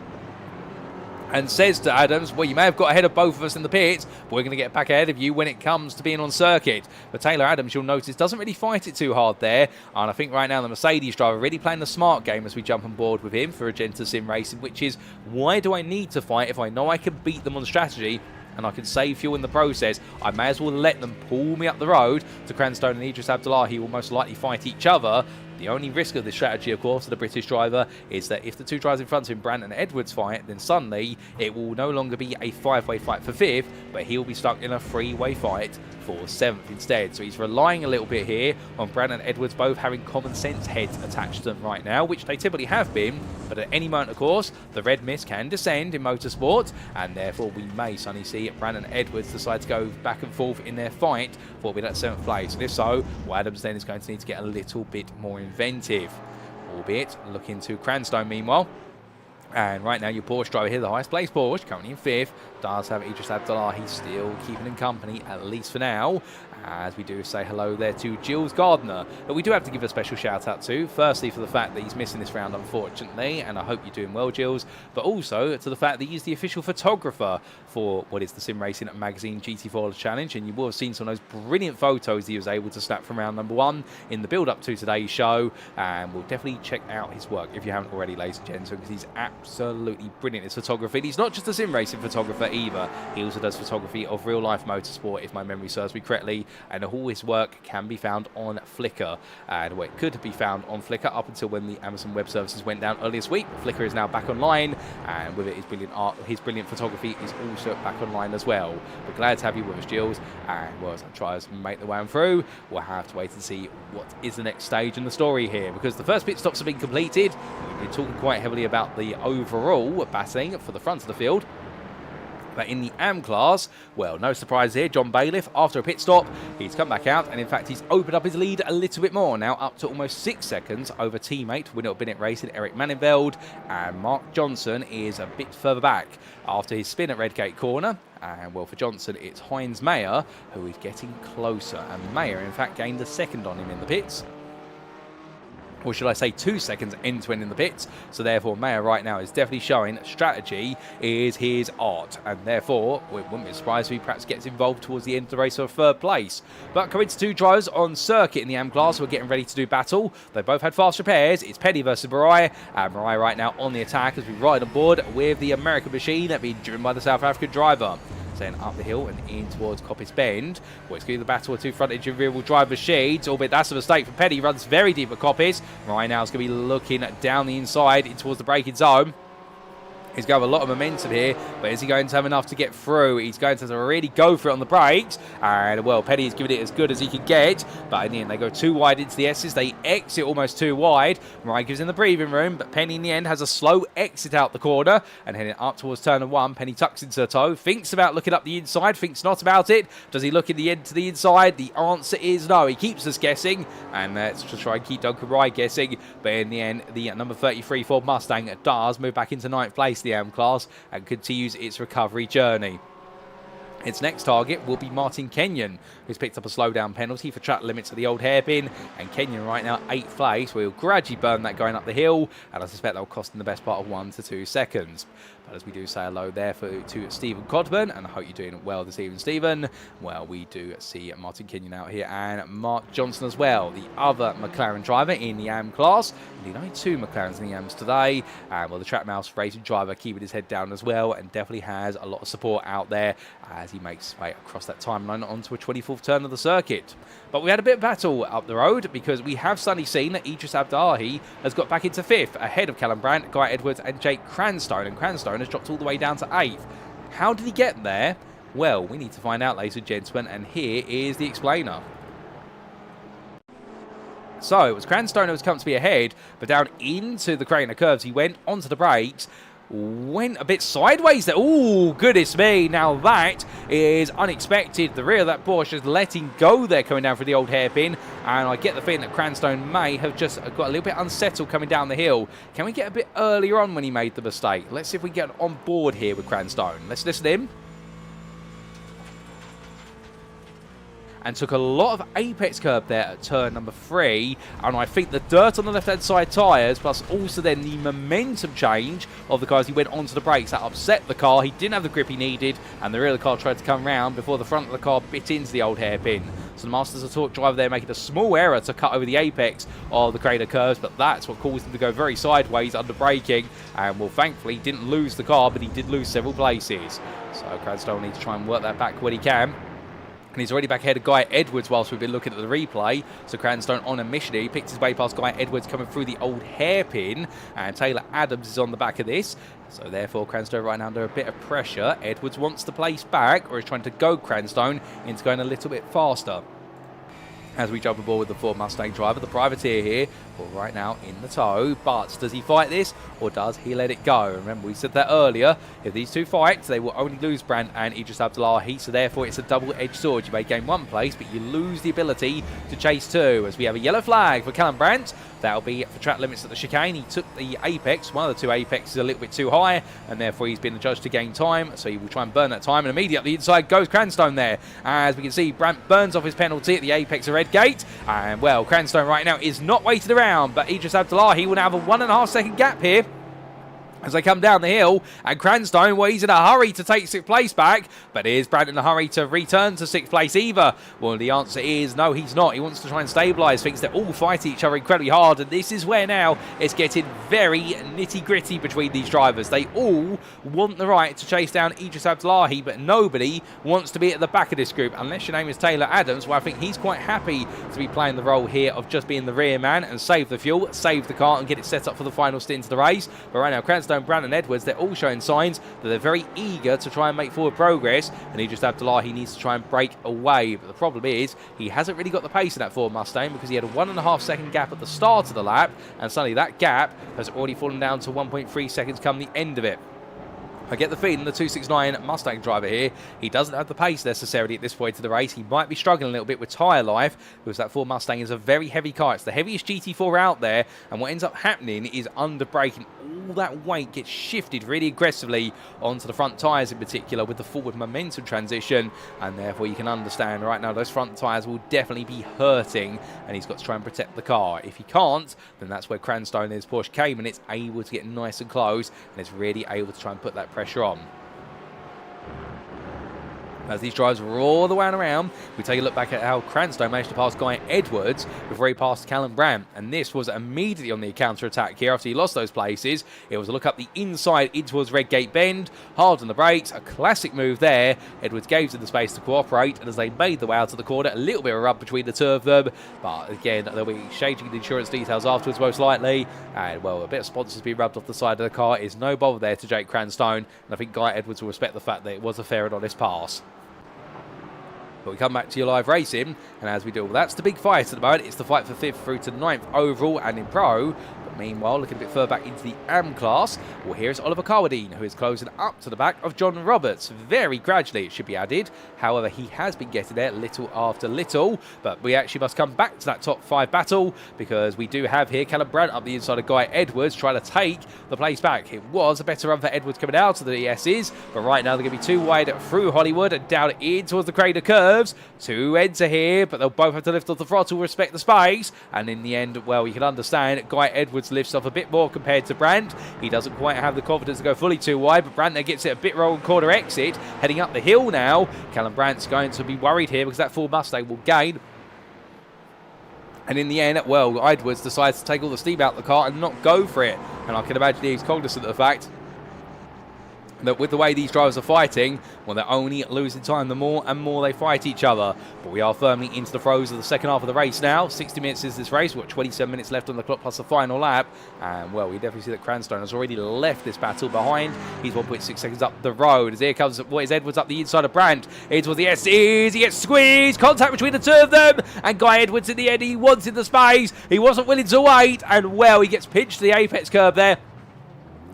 and says to Adams, well, you may have got ahead of both of us in the pits, but we're going to get back ahead of you when it comes to being on circuit. But Taylor Adams, you'll notice, doesn't really fight it too hard there. And I think right now the Mercedes driver really playing the smart game as we jump on board with him for Agenta Sim Racing, which is, why do I need to fight if I know I can beat them on strategy and I can save fuel in the process? I may as well let them pull me up the road. To Cranstone and Idris Abdullahi will most likely fight each other. The only risk of this strategy, of course, for the British driver is that if the 2 drivers in front of him, Brandt and Edwards, fight, then suddenly it will no longer be a 5-way fight for 5th, but he'll be stuck in a 3-way fight for 7th instead. So he's relying a little bit here on Brandt and Edwards both having common sense heads attached to them right now, which they typically have been, but at any moment, of course, the red mist can descend in motorsport, and therefore we may suddenly see Brandt and Edwards decide to go back and forth in their fight for that 7th place. And if so, well, Adams then is going to need to get a little bit more inventive, albeit looking to Cranstone meanwhile. And right now your Porsche driver here, the highest placed Porsche, currently in 5th, does have Idris Abdullahi still keeping him company, at least for now, as we do say hello there to Gilles Gardner, that we do have to give a special shout out to, firstly for the fact that he's missing this round unfortunately, and I hope you're doing well, Gilles, but also to the fact that he's the official photographer for what is the Sim Racing Magazine GT4 Challenge, and you will have seen some of those brilliant photos he was able to snap from round number 1 in the build up to today's show, and we'll definitely check out his work if you haven't already, ladies and gentlemen, because he's absolutely brilliant at photography. And he's not just a sim racing photographer either, he also does photography of real life motorsport, if my memory serves me correctly, and all his work can be found on Flickr, and well, it could be found on Flickr up until when the Amazon Web Services went down earlier this week. Flickr is now back online, and with it his brilliant art, his brilliant photography is also back online as well. We're glad to have you with us, Gilles, and well, as I try to make the way on through, we'll have to wait and see what is the next stage in the story here, because the first pit stops have been completed. We've been talking quite heavily about the overall battling for the front of the field. But in the AM class, well, no surprise here, John Bailiff, after a pit stop, he's come back out, and in fact he's opened up his lead a little bit more, now up to almost 6 seconds over teammate winner of Bennett Racing, Eric Mannenveld, and Mark Johnson is a bit further back after his spin at Redgate Corner. And well, for Johnson, it's Heinz Mayer who is getting closer, and Mayer in fact gained a second on him in the pits. Or should I say 2 seconds end-to-end in the pits. So therefore, Mayer right now is definitely showing strategy is his art. And therefore, we wouldn't be surprised if he perhaps gets involved towards the end of the race for 3rd place. But coming to 2 drivers on circuit in the AM class who are getting ready to do battle. They both had fast repairs. It's Petty versus Marai. And Marai right now on the attack as we ride on board with the American machine that being driven by the South African driver. Then up the hill and in towards Coppice Bend. Well, it's going to be the battle of 2 front-engine rear-wheel drive machines, albeit that's a mistake for Petty. Runs very deep at Coppice. Right now is going to be looking down the inside in towards the braking zone. He's got a lot of momentum here, but is he going to have enough to get through? He's going to have to really go for it on the brakes. And, well, Penny is giving it as good as he can get. But in the end, they go too wide into the S's. They exit almost too wide. Ryan gives him the breathing room, but Penny in the end has a slow exit out the corner. And heading up towards turn 1, Penny tucks into her toe. Thinks about looking up the inside, thinks not about it. Does he look in the end to the inside? The answer is no. He keeps us guessing. And let's just try and keep Duncan Rye guessing. But in the end, the number 33 Ford Mustang does move back into 9th place, the AM class, and continues its recovery journey. Its next target will be Martin Kenyon, who's picked up a slowdown penalty for track limits at the old hairpin. And Kenyon right now 8th place. We'll gradually burn that going up the hill, and I suspect that'll cost him the best part of 1 to 2 seconds. But as we do say hello there to Stephen Codburn, and I hope you're doing well this evening, Stephen. Well, we do see Martin Kenyon out here, and Mark Johnson as well, the other McLaren driver in the AM class. Indeed, only 2 McLarens in the AMs today. And well, the Track Mouse racing driver keeping his head down as well, and definitely has a lot of support out there as he makes his way across that timeline onto a 24th turn of the circuit. But we had a bit of battle up the road, because we have suddenly seen that Idris Abdahi has got back into 5th, ahead of Callum Brandt, Guy Edwards and Jake Cranstone. And Cranstone has dropped all the way down to 8th. How did he get there? Well, we need to find out, ladies and gentlemen, and here is the explainer. So, it was Cranstone who was comfortably ahead, but down into the Crater curves he went, onto the brakes, went a bit sideways there. Oh, goodness me. Now that is unexpected. The rear of that Porsche is letting go there coming down through the old hairpin. And I get the feeling that Cranstone may have just got a little bit unsettled coming down the hill. Can we get a bit earlier on when he made the mistake? Let's see if we can get on board here with Cranstone. Let's listen to him. And took a lot of apex curb there at turn number 3, and I think the dirt on the left hand side tyres, plus also then the momentum change of the car as he went onto the brakes, that upset the car. He didn't have the grip he needed, and the rear of the car tried to come round before the front of the car bit into the old hairpin. So the Masters of Torque driver there making a small error to cut over the apex of the Crater curves, but that's what caused him to go very sideways under braking, and well, thankfully he didn't lose the car, but he did lose several places. So Cranstone needs to try and work that back when he can. And he's already back ahead of Guy Edwards whilst we've been looking at the replay. So Cranstone on a mission here. He picked his way past Guy Edwards coming through the old hairpin. And Taylor Adams is on the back of this. So therefore Cranstone right now under a bit of pressure. Edwards wants to place back, or is trying to go Cranstone into going a little bit faster. As we jump aboard with the Ford Mustang driver, the privateer here, well, right now in the tow. But does he fight this, or does he let it go? Remember, we said that earlier. If these two fight, they will only lose Brandt and Idris Abdahi. So therefore, it's a double-edged sword. You may gain 1 place, but you lose the ability to chase 2. As we have a yellow flag for Callum Brandt. That'll be for track limits at the chicane. He took the apex, one of the 2 apexes, a little bit too high, and therefore he's been adjudged to gain time. So he will try and burn that time, and immediately inside goes Cranstone there. As we can see, Brandt burns off his penalty at the apex of Red Gate. And well, Cranstone right now is not waiting around, but Idris Abdahi will now have a 1.5 second gap here as they come down the hill. And Cranstone, well, he's in a hurry to take 6th place back, but is Brandt in a hurry to return to 6th place either? Well, the answer is no, he's not. He wants to try and stabilise things. They're all fighting each other incredibly hard, and this is where now it's getting very nitty-gritty between these drivers. They all want the right to chase down Idris Abdahi, but nobody wants to be at the back of this group, unless your name is Taylor Adams. Well, I think he's quite happy to be playing the role here of just being the rear man and save the fuel, save the car, and get it set up for the final stint of the race. But right now, Cranstone, Brandt and Edwards, they're all showing signs that they're very eager to try and make forward progress, and Idris Abdahi needs to try and break away. But the problem is he hasn't really got the pace in that Ford Mustang, because he had a 1.5 second gap at the start of the lap, and suddenly that gap has already fallen down to 1.3 seconds come the end of it. I get the feeling the 269 Mustang driver here, he doesn't have the pace necessarily at this point of the race. He might be struggling a little bit with tyre life, because that Ford Mustang is a very heavy car. It's the heaviest GT4 out there, and what ends up happening is under braking, all that weight gets shifted really aggressively onto the front tyres in particular with the forward momentum transition, and therefore you can understand right now those front tyres will definitely be hurting, and he's got to try and protect the car. If he can't, then that's where Cranstone and his Porsche Cayman, it's able to get nice and close, and it's really able to try and put that pressure on. As these drivers were all the way around, we take a look back at how Cranstoun managed to pass Guy Edwards before he passed Callum Brandt. And this was immediately on the counter-attack here after he lost those places. It was a look up the inside in towards Redgate Bend, hard on the brakes, a classic move there. Edwards gave them the space to cooperate, and as they made the way out of the corner, a little bit of a rub between the two of them. But again, they'll be exchanging the insurance details afterwards most likely. And well, a bit of sponsors being rubbed off the side of the car is no bother there to Jake Cranstoun. And I think Guy Edwards will respect the fact that it was a fair and honest pass. But we come back to your live racing, and as we do, well, that's the big fight at the moment. It's the fight for 5th through to 9th overall and in pro. But meanwhile, looking a bit further back into the AM class, well, here's Oliver Carwadine, who is closing up to the back of John Roberts. Very gradually, it should be added. However, he has been getting there little after little. But we actually must come back to that top 5 battle, because we do have here Callum Brandt up the inside of Guy Edwards, trying to take the place back. It was a better run for Edwards coming out of the ESs, but right now they're going to be too wide through Hollywood and down in towards the Crater Curve. Two ends are here, but they'll both have to lift off the throttle, respect the space, and in the end, well, you can understand Guy Edwards lifts off a bit more compared to Brandt. He doesn't quite have the confidence to go fully too wide, but Brandt there gets it a bit wrong corner exit, heading up the hill now. Callum Brandt's going to be worried here because that Ford Mustang will gain. And in the end, well, Edwards decides to take all the steam out of the car and not go for it. And I can imagine he's cognizant of the fact that with the way these drivers are fighting, well, they're only losing time the more and more they fight each other. But we are firmly into the throes of the second half of the race now. 60 minutes is this race. We've got 27 minutes left on the clock plus the final lap. And, well, we definitely see that Cranstoun has already left this battle behind. He's 1.6 seconds up the road. As here comes, what is Edwards up the inside of Brandt. It's what the SEs. He gets squeezed. Contact between the two of them. And Guy Edwards in the end, he wanted the space. He wasn't willing to wait. And, well, he gets pinched to the apex curve there.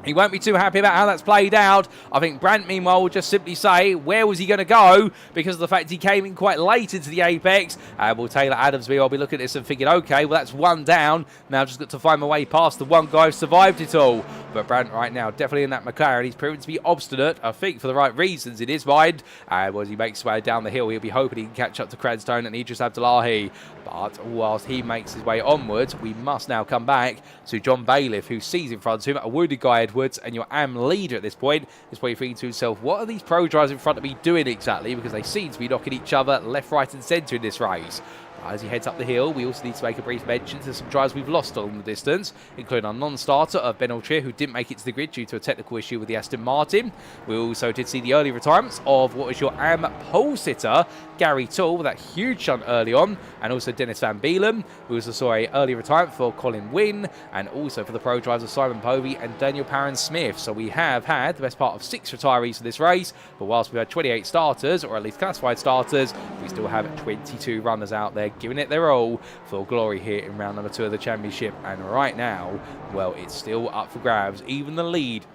He won't be too happy about how that's played out. I think Brandt, meanwhile, will just simply say, where was he going to go? Because of the fact he came in quite late into the apex. Well, Taylor Adams, I'll be looking at this and thinking, okay, well, that's one down. Now I've just got to find my way past the one guy who survived it all. But Brandt right now, definitely in that McLaren, he's proven to be obstinate, I think, for the right reasons in his mind. And as he makes his way down the hill, he'll be hoping he can catch up to Cranstoun and Idris Abdullahi. But whilst he makes his way onwards, we must now come back to John Bailiff, who sees in front of him a wounded Guy Edwards, and your AM leader at this point is probably thinking to himself, what are these pro drivers in front of me doing exactly? Because they seem to be knocking each other left, right and centre in this race. As he heads up the hill, we also need to make a brief mention to some drivers we've lost along the distance, including our non-starter of Ben Altrier, who didn't make it to the grid due to a technical issue with the Aston Martin. We also did see the early retirements of what was your AM pole sitter, Gary Toole, with that huge shunt early on, and also Dennis Van Beelen. We also saw an early retirement for Colin Wynne, and also for the pro drivers of Simon Povey and Daniel Parron-Smith. So we have had the best part of 6 retirees for this race, but whilst we've had 28 starters, or at least classified starters, we still have 22 runners out there giving it their all for glory here in round number 2 of the championship. And right now, well, it's still up for grabs. Even the lead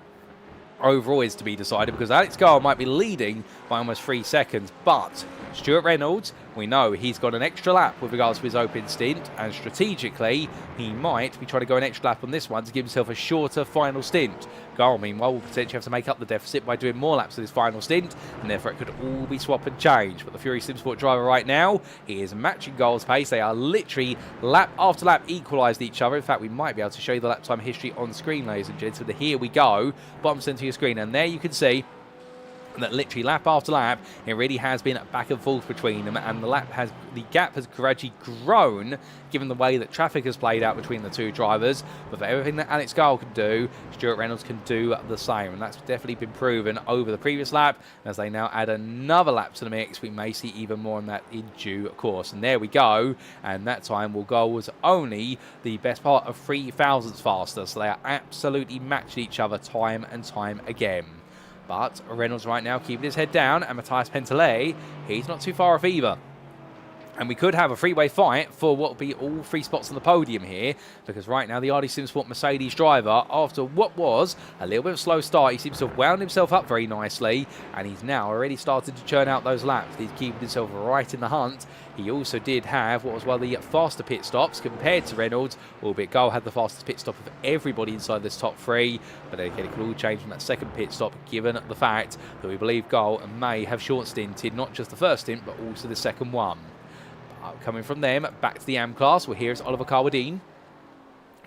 overall is to be decided, because Alex Garl might be leading by almost 3 seconds, but Stuart Reynolds, we know he's got an extra lap with regards to his open stint, and strategically he might be trying to go an extra lap on this one to give himself a shorter final stint. Garl, meanwhile, will potentially have to make up the deficit by doing more laps of his final stint, and therefore it could all be swap and change. But the Fury Simsport driver right now, he is matching Garl's pace. They are literally lap after lap equalised each other. In fact, we might be able to show you the lap time history on screen, ladies and gents. So here we go, bottom centre of your screen, and there you can see that literally lap after lap, it really has been back and forth between them, and the gap has gradually grown given the way that traffic has played out between the two drivers. But for everything that Alex Garl can do, Stuart Reynolds can do the same, and that's definitely been proven over the previous lap. As they now add another lap to the mix, we may see even more on that in due course. And there we go, and that time Garl was only the best part of 3 thousandths faster, so they are absolutely matching each other time and time again. But Reynolds right now keeping his head down, and Matthias Pentelet, he's not too far off either. And we could have a three-way fight for what will be all 3 spots on the podium here, because right now the RD Simsport Mercedes driver, after what was a little bit of a slow start, he seems to have wound himself up very nicely, and he's now already started to churn out those laps. He's keeping himself right in the hunt. He also did have what was one of the faster pit stops compared to Reynolds, albeit Garl had the fastest pit stop of everybody inside this top 3, but then again it could all change from that second pit stop, given the fact that we believe Garl may have short stinted not just the first stint but also the second one. Coming from them back to the AM class, well, here's Oliver Carwadine,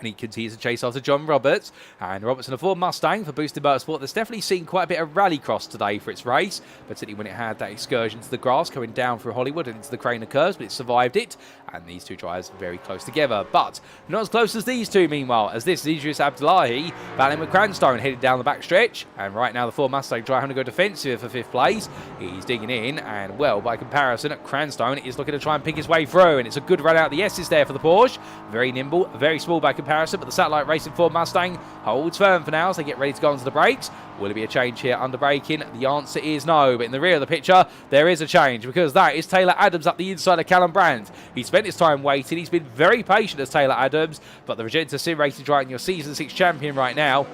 And he continues to chase after John Roberts. And Roberts in a Ford Mustang for Boosted Motorsport. That's definitely seen quite a bit of rallycross today for its race, particularly when it had that excursion to the grass coming down through Hollywood and into the Craner curves, but it survived it. And these two drivers very close together. But not as close as these two, meanwhile, as this is Idris Abdullahi battling with Cranstone headed down the back stretch. And right now the Ford Mustang trying to go defensive for 5th place. He's digging in, and well, by comparison, Cranstone is looking to try and pick his way through. And it's a good run out of the S's there for the Porsche. Very nimble, very small by comparison, but the Satellite Racing Ford Mustang holds firm for now as they get ready to go onto the brakes. Will it be a change here under braking? The answer is no, but in the rear of the picture, there is a change, because that is Taylor Adams up the inside of Callum Brandt. He spent his time waiting. He's been very patient as Taylor Adams, but the Regenta Sim Racing driving your Season 6 champion right now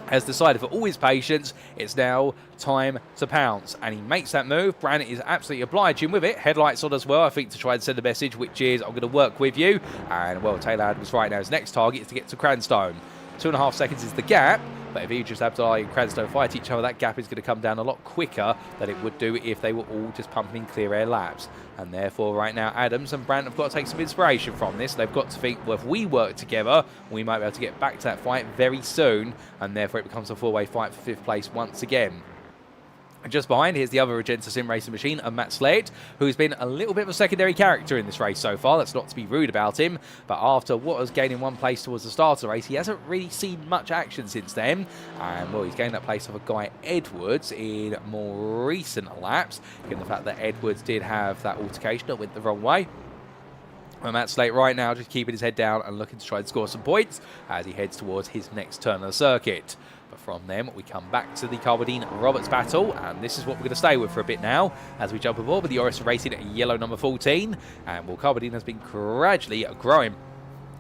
has decided for all his patience, it's now time to pounce. And he makes that move. Brandt is absolutely obliging with it. Headlights on as well, I think, to try and send a message, which is, I'm going to work with you. And, well, Taylor Adams right now, his next target is to get to Cranstone. 2.5 seconds is the gap, but if Idris Abdullahi and Cranstone fight each other, that gap is going to come down a lot quicker than it would do if they were all just pumping in clear air laps. And therefore, right now, Adams and Brandt have got to take some inspiration from this. They've got to think, well, if we work together, we might be able to get back to that fight very soon, and therefore it becomes a 4-way fight for 5th place once again. And just behind, here's the other Regenta Sim Racing machine, Matt Slade, who's been a little bit of a secondary character in this race so far. That's not to be rude about him, but after what was gaining 1 place towards the start of the race, he hasn't really seen much action since then. And, well, he's gained that place off a guy Edwards in more recent laps, given the fact that Edwards did have that altercation that went the wrong way. And Matt Slate right now just keeping his head down and looking to try and score some points as he heads towards his next turn of the circuit. But from them, we come back to the Carbadine-Roberts battle, and this is what we're going to stay with for a bit now as we jump aboard with the Oris Racing yellow number 14. And, well, Carbadine has been gradually growing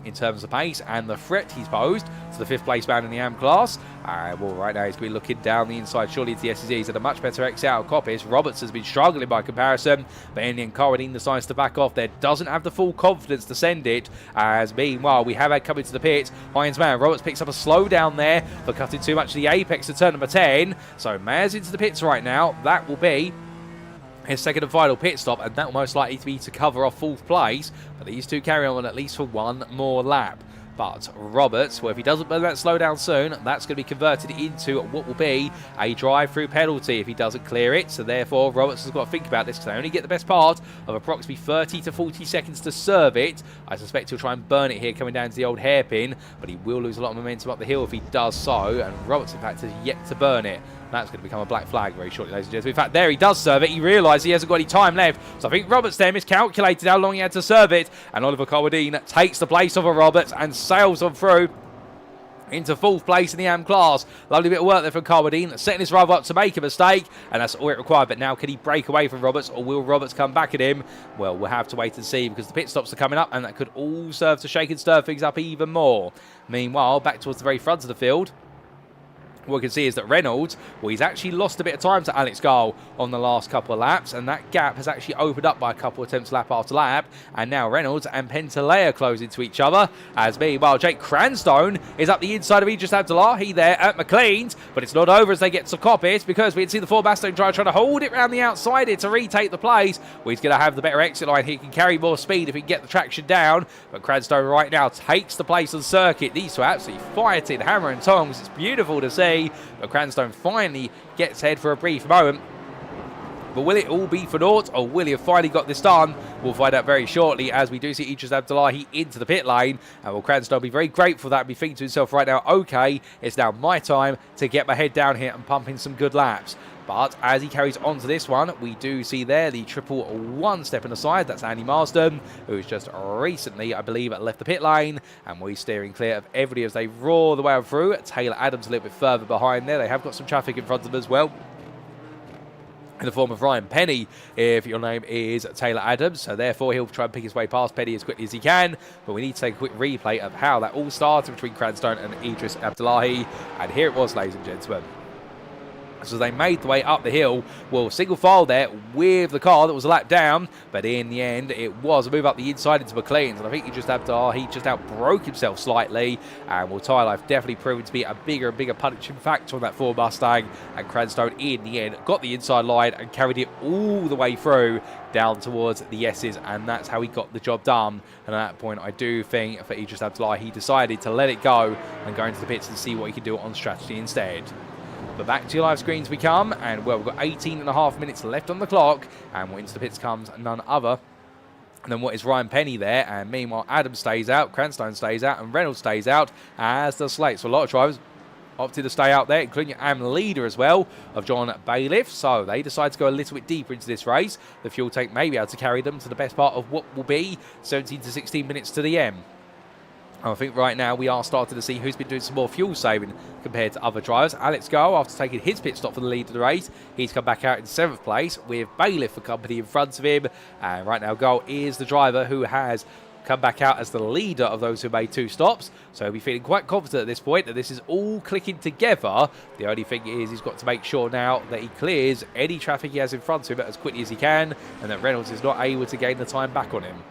in terms of pace and the threat he's posed to the 5th place man in the AM class. Well, right now he's going to be looking down the inside, surely into the SEZ. He's had a much better exit out of Coppice. Roberts has been struggling by comparison, but in the end, Carbadine decides to back off there. Doesn't have the full confidence to send it, as meanwhile, we have had coming to the pits. Hines man, Roberts picks up a slowdown there for cutting too much of the apex to turn number 10. So Mayer's into the pits right now. That will be his second and final pit stop, and that will most likely to be to cover off 4th place. But these two carry on at least for 1 more lap. But Roberts, well, if he doesn't burn that slowdown soon, that's going to be converted into what will be a drive-through penalty if he doesn't clear it. So therefore, Roberts has got to think about this, because they only get the best part of approximately 30 to 40 seconds to serve it. I suspect he'll try and burn it here coming down to the old hairpin, but he will lose a lot of momentum up the hill if he does so. And Roberts, in fact, has yet to burn it. That's going to become a black flag very shortly, ladies and gentlemen. In fact, there he does serve it. He realised he hasn't got any time left. So I think Roberts there miscalculated how long he had to serve it. And Oliver Carbadine takes the place of a Roberts and sails on through into 4th place in the AM class. Lovely bit of work there from Carbadine, setting his rival up to make a mistake, and that's all it required. But now, can he break away from Roberts, or will Roberts come back at him? Well, we'll have to wait and see, because the pit stops are coming up, and that could all serve to shake and stir things up even more. Meanwhile, back towards the very front of the field, what we can see is that Reynolds, well, he's actually lost a bit of time to Alex Gall on the last couple of laps, and that gap has actually opened up by a couple of attempts lap after lap, and now Reynolds and Pentalea close into each other, as meanwhile Jake Cranstone is up the inside of Idris Abdullahi there at McLean's, but it's not over as they get to Coppice, because we can see the Ford Mustang driver trying to hold it around the outside here to retake the place. Well, he's going to have the better exit line. He can carry more speed if he can get the traction down, but Cranstone right now takes the place on circuit. These two are absolutely fighting hammer and tongs. It's beautiful to see. But Cranstone finally gets ahead for a brief moment. But will it all be for naught, or will he have finally got this done? We'll find out very shortly, as we do see Idris Abdullahi into the pit lane. And will Cranstone be very grateful for that and be thinking to himself right now, okay, it's now my time to get my head down here and pump in some good laps. But as he carries on to this one, we do see there the triple 1 step in the side. That's Andy Marsden, who's just recently, I believe, left the pit lane. And we're steering clear of everybody as they roar the way through. Taylor Adams a little bit further behind there. They have got some traffic in front of them as well, in the form of Ryan Penny, if your name is Taylor Adams. So therefore, he'll try and pick his way past Penny as quickly as he can. But we need to take a quick replay of how that all started between Cranstone and Idris Abdullahi. And here it was, ladies and gentlemen. So they made the way up the hill. Well, single file there with the car that was a lap down, but in the end it was a move up the inside into McLean's, and I think he just outbroke himself slightly, and well, tyre life definitely proven to be a bigger and bigger punishing factor on that Ford Mustang, and Cranstone in the end got the inside line and carried it all the way through down towards the S's, and that's how he got the job done. And at that point, I do think for Idris Abdullahi, he decided to let it go and go into the pits and see what he could do on strategy instead. But back to your live screens we come, and well, we've got 18.5 minutes left on the clock, and into the pits comes none other than what is Ryan Penny there, and meanwhile Adams stays out, Cranstone stays out, and Reynolds stays out, as does Slate. So a lot of drivers opted to stay out there, including your AM leader as well, of John Bailiff. So they decide to go a little bit deeper into this race. The fuel tank may be able to carry them to the best part of what will be 17 to 16 minutes to the end. I think right now we are starting to see who's been doing some more fuel saving compared to other drivers. Alex Gow, after taking his pit stop for the lead of the race, he's come back out in 7th place with Bailiff for company in front of him. And right now Gow is the driver who has come back out as the leader of those who made 2 stops. So he'll be feeling quite confident at this point that this is all clicking together. The only thing is he's got to make sure now that he clears any traffic he has in front of him as quickly as he can, and that Reynolds is not able to gain the time back on him.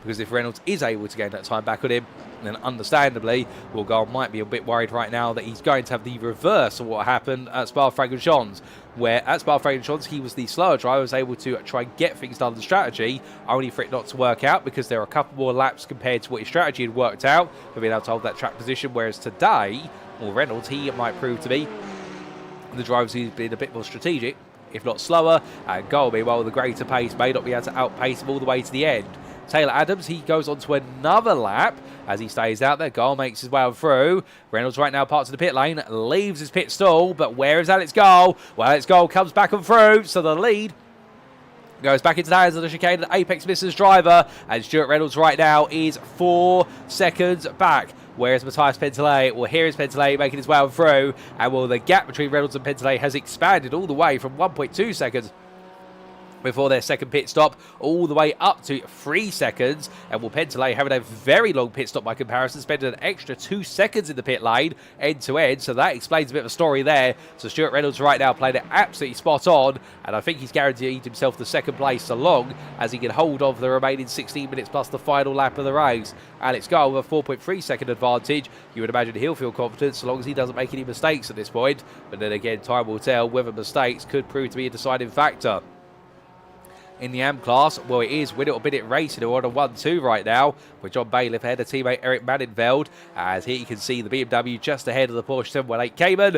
Because if Reynolds is able to gain that time back on him, then understandably, Will might be a bit worried right now that he's going to have the reverse of what happened at Spa-Francorchamps, where at Spa-Francorchamps he was the slower driver, was able to try and get things done in strategy, only for it not to work out because there are a couple more laps compared to what his strategy had worked out for being able to hold that track position, whereas today, well, Reynolds, he might prove to be the driver who's been a bit more strategic, if not slower, and Goal, meanwhile, with a greater pace, may not be able to outpace him all the way to the end. Taylor Adams, he goes on to another lap as he stays out there. Goal makes his way on through. Reynolds right now parts of the pit lane, leaves his pit stall, but where is Alex Goal? Well, Alex Goal comes back and through, so the lead goes back into the hands of the chicane and Apex Mrs. driver, and Stuart Reynolds right now is 4 seconds back. Whereas Matthias Pentelet, well, here is Pentelet making his way on through, and well, the gap between Reynolds and Pentelet has expanded all the way from 1.2 seconds before their second pit stop, all the way up to 3 seconds. And will Pentelet, having a very long pit stop by comparison, spending an extra 2 seconds in the pit lane, end to end. So that explains a bit of a story there. So Stuart Reynolds right now played it absolutely spot on, and I think he's guaranteed himself the second place so long as he can hold on for the remaining 16 minutes plus the final lap of the race. Alex Goal with a 4.3 second advantage. You would imagine he'll feel confident so long as he doesn't make any mistakes at this point. But then again, time will tell whether mistakes could prove to be a deciding factor. In the AM class, well, it is Win It or Bin It Racing who are on a 1-2 right now, with John Bailiff ahead of teammate Eric Mannenveld, as here you can see the BMW just ahead of the Porsche 718 Cayman.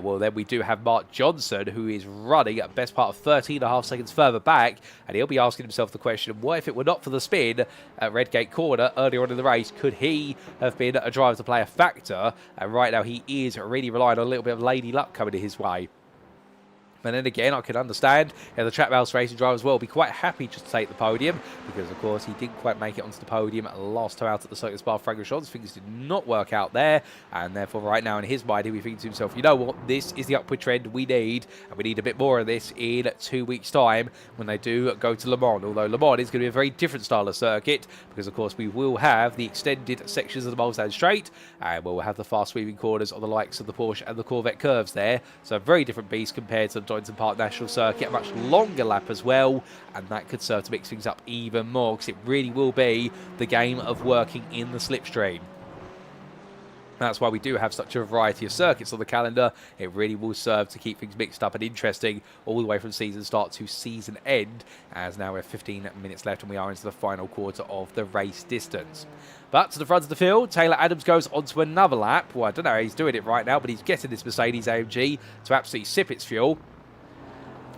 Well, then we do have Mark Johnson, who is running at best part of 13.5 seconds further back, and he'll be asking himself the question, what if it were not for the spin at Redgate Corner earlier on in the race? Could he have been a driver to play a factor? And right now he is really relying on a little bit of lady luck coming in his way. And then again, I can understand the Trap Mouse Racing driver as well will be quite happy just to take the podium, because of course he didn't quite make it onto the podium last time out at the Circuit Spa-Francorchamps. Things did not work out there, and therefore right now in his mind he'll be thinking to himself, you know what, this is the upward trend we need, and we need a bit more of this in 2 weeks time when they do go to Le Mans. Although Le Mans is going to be a very different style of circuit, because of course we will have the extended sections of the Mulsanne Straight, and we'll have the fast sweeping corners of the likes of the Porsche and the Corvette curves there. So a very different beast compared to the Donington Park National Circuit, a much longer lap as well, and that could serve to mix things up even more, because it really will be the game of working in the slipstream. That's why we do have such a variety of circuits on the calendar. It really will serve to keep things mixed up and interesting all the way from season start to season end, as now we have 15 minutes left and we are into the final quarter of the race distance. But to the front of the field, Taylor Adams goes onto another lap. Well, I don't know how he's doing it right now, but he's getting this Mercedes AMG to absolutely sip its fuel.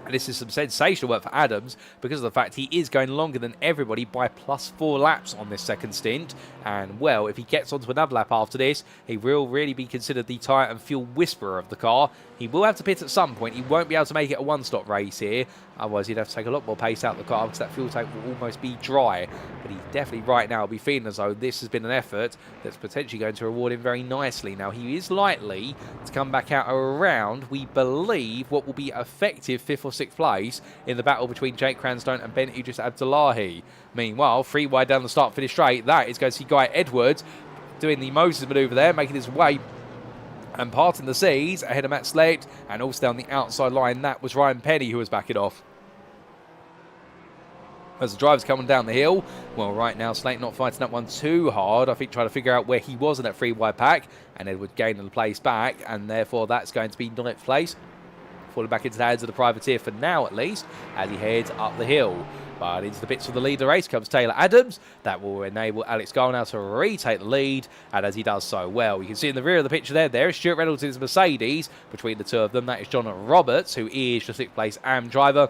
And this is some sensational work for Adams, because of the fact he is going longer than everybody by +4 laps on this second stint. And well, if he gets onto another lap after this, he will really be considered the tyre and fuel whisperer of the car. He will have to pit at some point. He won't be able to make it a one-stop race here. Otherwise, he'd have to take a lot more pace out of the car, because that fuel tank will almost be dry. But he definitely right now will be feeling as though this has been an effort that's potentially going to reward him very nicely. Now, he is likely to come back out around, we believe, what will be effective 5th or 6th place in the battle between Jake Cranstone and Ben Idris Abdullahi. Meanwhile, 3 wide down the start-finish straight, that is going to see Guy Edwards doing the Moses manoeuvre there, making his way And parting the seas ahead of Matt Slate, and also down the outside line, that was Ryan Penny who was backing off. As the driver's coming down the hill, well, right now, Slate not fighting that one too hard. I think trying to figure out where he was in that 3 wide pack, and Edward gaining the place back, and therefore that's going to be ninth place. Falling back into the hands of the privateer for now, at least, as he heads up the hill. But into the bits of the lead of the race comes Taylor Adams. That will enable Alex Gall now to retake the lead, and as he does so well, you can see in the rear of the picture there is Stuart Reynolds in his Mercedes. Between the two of them, that is John Roberts, who is the 6th place AM driver.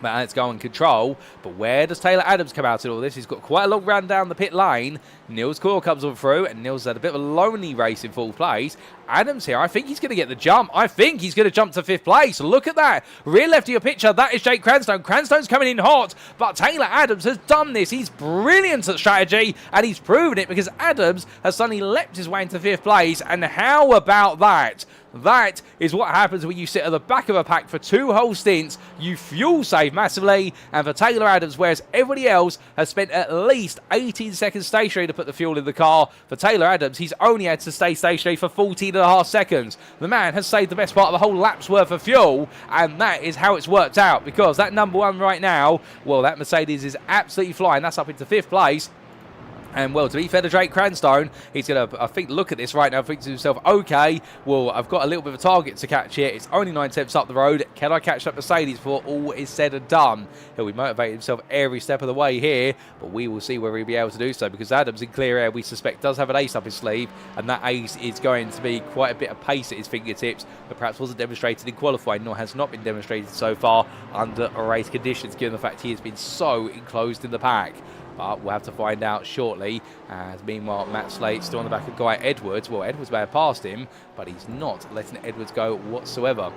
But Alex Gall in control. But where does Taylor Adams come out in all this? He's got quite a long run down the pit lane. Niels Core comes on through, and Niels had a bit of a lonely race in 4th place. Adams here, I think he's going to get the jump. I think he's going to jump to 5th place. Look at that. Rear left of your picture, that is Jake Cranstone. Cranstone's coming in hot, but Taylor Adams has done this. He's brilliant at strategy, and he's proven it because Adams has suddenly leapt his way into 5th place. And how about that? That is what happens when you sit at the back of a pack for 2 whole stints. You fuel save massively, and for Taylor Adams, whereas everybody else has spent at least 18 seconds stationary to put the fuel in the car, for Taylor Adams, he's only had to stay stationary for 14.5 seconds. The man has saved the best part of a whole lap's worth of fuel, and that is how it's worked out, because that number 1 right now, well, that Mercedes is absolutely flying. That's up into 5th place. And, well, to be fair to Drake Cranstone, he's going to, I think, look at this right now and think to himself, okay, well, I've got a little bit of a target to catch here. It's only 9 tenths up the road. Can I catch that Mercedes before all is said and done? He'll be motivating himself every step of the way here, but we will see whether he'll be able to do so, because Adams in clear air, we suspect, does have an ace up his sleeve, and that ace is going to be quite a bit of pace at his fingertips, but perhaps wasn't demonstrated in qualifying, nor has not been demonstrated so far under race conditions, given the fact he has been so enclosed in the pack. But we'll have to find out shortly. As meanwhile, Matt Slate still on the back of Guy Edwards. Well, Edwards may have passed him, but he's not letting Edwards go whatsoever.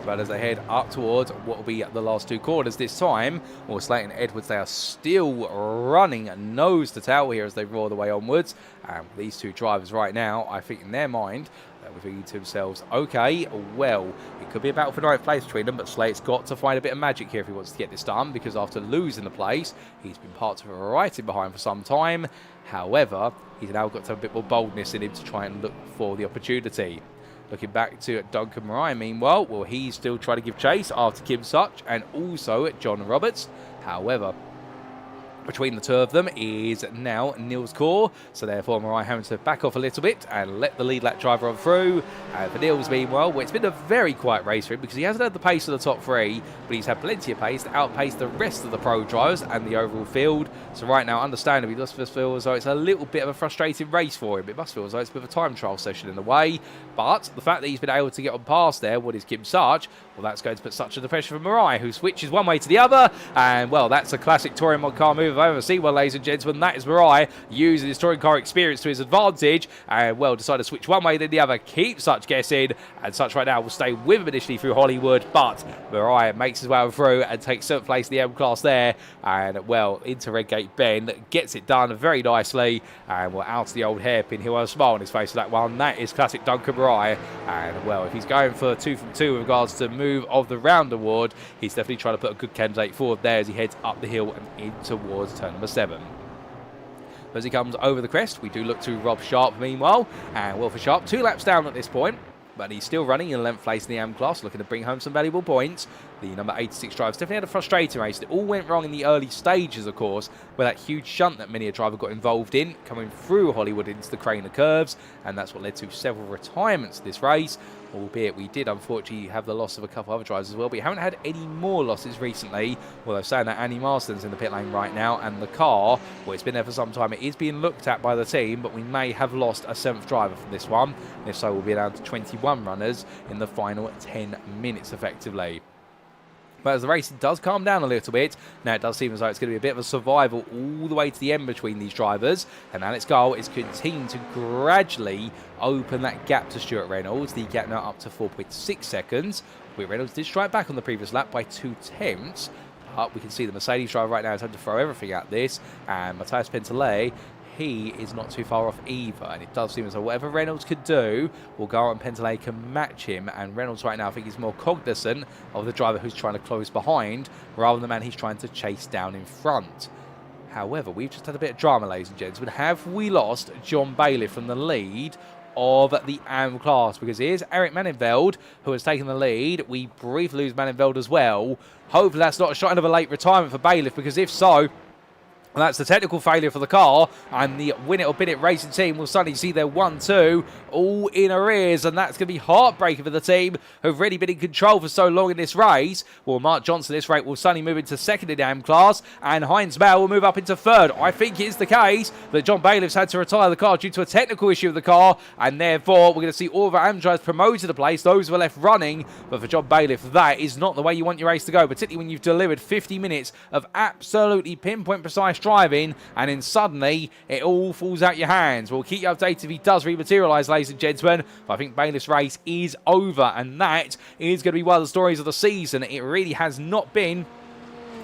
But as they head up towards what will be the last 2 corners this time, well, Slate and Edwards, they are still running nose to tail here as they roar the way onwards. And these 2 drivers right now, I think in their mind, they're thinking to themselves, okay, well, it could be a battle for 9th place between them, but Slate's got to find a bit of magic here if he wants to get this done, because after losing the place, he's been parked right in behind for some time. However, he's now got to have a bit more boldness in him to try and look for the opportunity. Looking back to Duncan Mariah, meanwhile, well, he's still trying to give chase after Kim Such and also John Roberts. However, between the 2 of them is now Niels Core, so therefore Mariah having to back off a little bit and let the lead lap driver on through. And for Niels, meanwhile, well, it's been a very quiet race for him because he hasn't had the pace of the top 3, but he's had plenty of pace to outpace the rest of the pro drivers and the overall field. So right now, understandably, it does feel as though it's a little bit of a frustrating race for him. It must feel as though it's a bit of a time trial session in a way, but the fact that he's been able to get on past there, what is Kim Such, well, that's going to put such a pressure for Mariah, who switches one way to the other, and, well, that's a classic touring mod car move. If I've ever seen one, ladies and gentlemen, that is Mariah using his touring car experience to his advantage, and, well, decided to switch one way then the other, keep Such guessing, and Such right now will stay with him initially through Hollywood, but Mariah makes his way through and takes 7th place in the M class there, and, well, into Redgate Bend, gets it done very nicely, and we're out to the old hairpin. He'll have a smile on his face for that one. That is classic Duncan Mariah, and, well, if he's going for 2 from 2 with regards to move of the round award, he's definitely trying to put a good candidate forward there as he heads up the hill and in towards turn number 7. As he comes over the crest, we do look to Rob Sharp meanwhile, and well, for Sharp, 2 laps down at this point, but he's still running in 11th place in the AM class, looking to bring home some valuable points. The number 86 driver's definitely had a frustrating race. It all went wrong in the early stages, of course, with that huge shunt that many a driver got involved in, coming through Hollywood into the Craner curves, and that's what led to several retirements of this race, albeit we did unfortunately have the loss of a couple other drivers as well, but we haven't had any more losses recently, although saying that Annie Marston's in the pit lane right now, and the car, well, it's been there for some time, it is being looked at by the team, but we may have lost a 7th driver from this one, and if so, we'll be down to 21 runners in the final 10 minutes effectively. But as the racing does calm down a little bit, now it does seem as though it's going to be a bit of a survival all the way to the end between these drivers. And Alex Gall is continuing to gradually open that gap to Stuart Reynolds. The gap now up to 4.6 seconds. Reynolds did strike back on the previous lap by 2 tenths. But we can see the Mercedes driver right now is having to throw everything at this. And Matthias Pentelet, he is not too far off either, and it does seem as though whatever Reynolds could do, Gall and Pentelet can match him, and Reynolds right now I think is more cognizant of the driver who's trying to close behind rather than the man he's trying to chase down in front. However, we've just had a bit of drama, ladies and gentlemen. Have we lost John Bailey from the lead, of the AM class, because here's Eric Menenveld, who has taken the lead. We briefly lose Menenveld as well. Hopefully that's not a shot of a late retirement for Bailiff, because if so, and that's the technical failure for the car, and the Win It or Bin It racing team will suddenly see their 1-2 all in arrears, and that's going to be heartbreaking for the team who've really been in control for so long in this race. Well, Mark Johnson, this rate, will suddenly move into second in AM class, and Heinz Mayer will move up into third. I think it is the case that John Bailiff's had to retire the car due to a technical issue of the car, and therefore we're going to see all of our AM drivers promoted to place, those who are left running. But for John Bailiff, that is not the way you want your race to go, particularly when you've delivered 50 minutes of absolutely pinpoint precise driving, and then suddenly it all falls out your hands. We'll keep you updated if he does rematerialise, ladies and gentlemen. But I think Bailiff's race is over, and that is going to be one of the stories of the season. It really has not been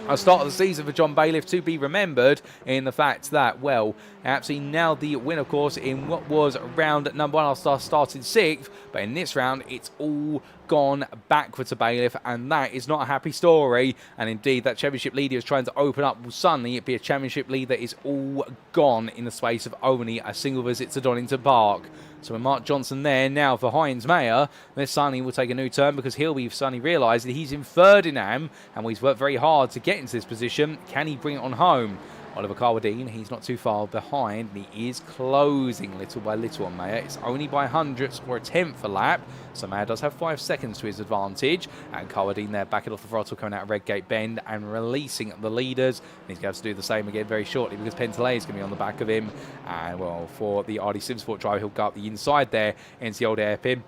a start of the season for John Bailiff to be remembered, in the fact that, well, absolutely nailed the win, of course, in what was round number 1. I'll starting 6th, but in this round, it's all gone backwards to Bailiff, and that is not a happy story. And indeed, that championship lead he was trying to open up will suddenly be a championship lead that is all gone in the space of only a single visit to Donington Park. So with Mark Johnson there now for Heinz Mayer, this suddenly will take a new turn, because he'll be suddenly realised that he's in third in AM, and he's worked very hard to get into this position. Can he bring it on home? Oliver Carwadine, he's not too far behind, and he is closing little by little on Mayer. It's only by hundredths or a tenth a lap, so Mayer does have 5 seconds to his advantage. And Carwadine there backing off the throttle, coming out of Redgate Bend and releasing the leaders. And he's going to have to do the same again very shortly, because Pentelay is going to be on the back of him. And well, for the RD Simsport driver, he'll go up the inside there into the old airpin.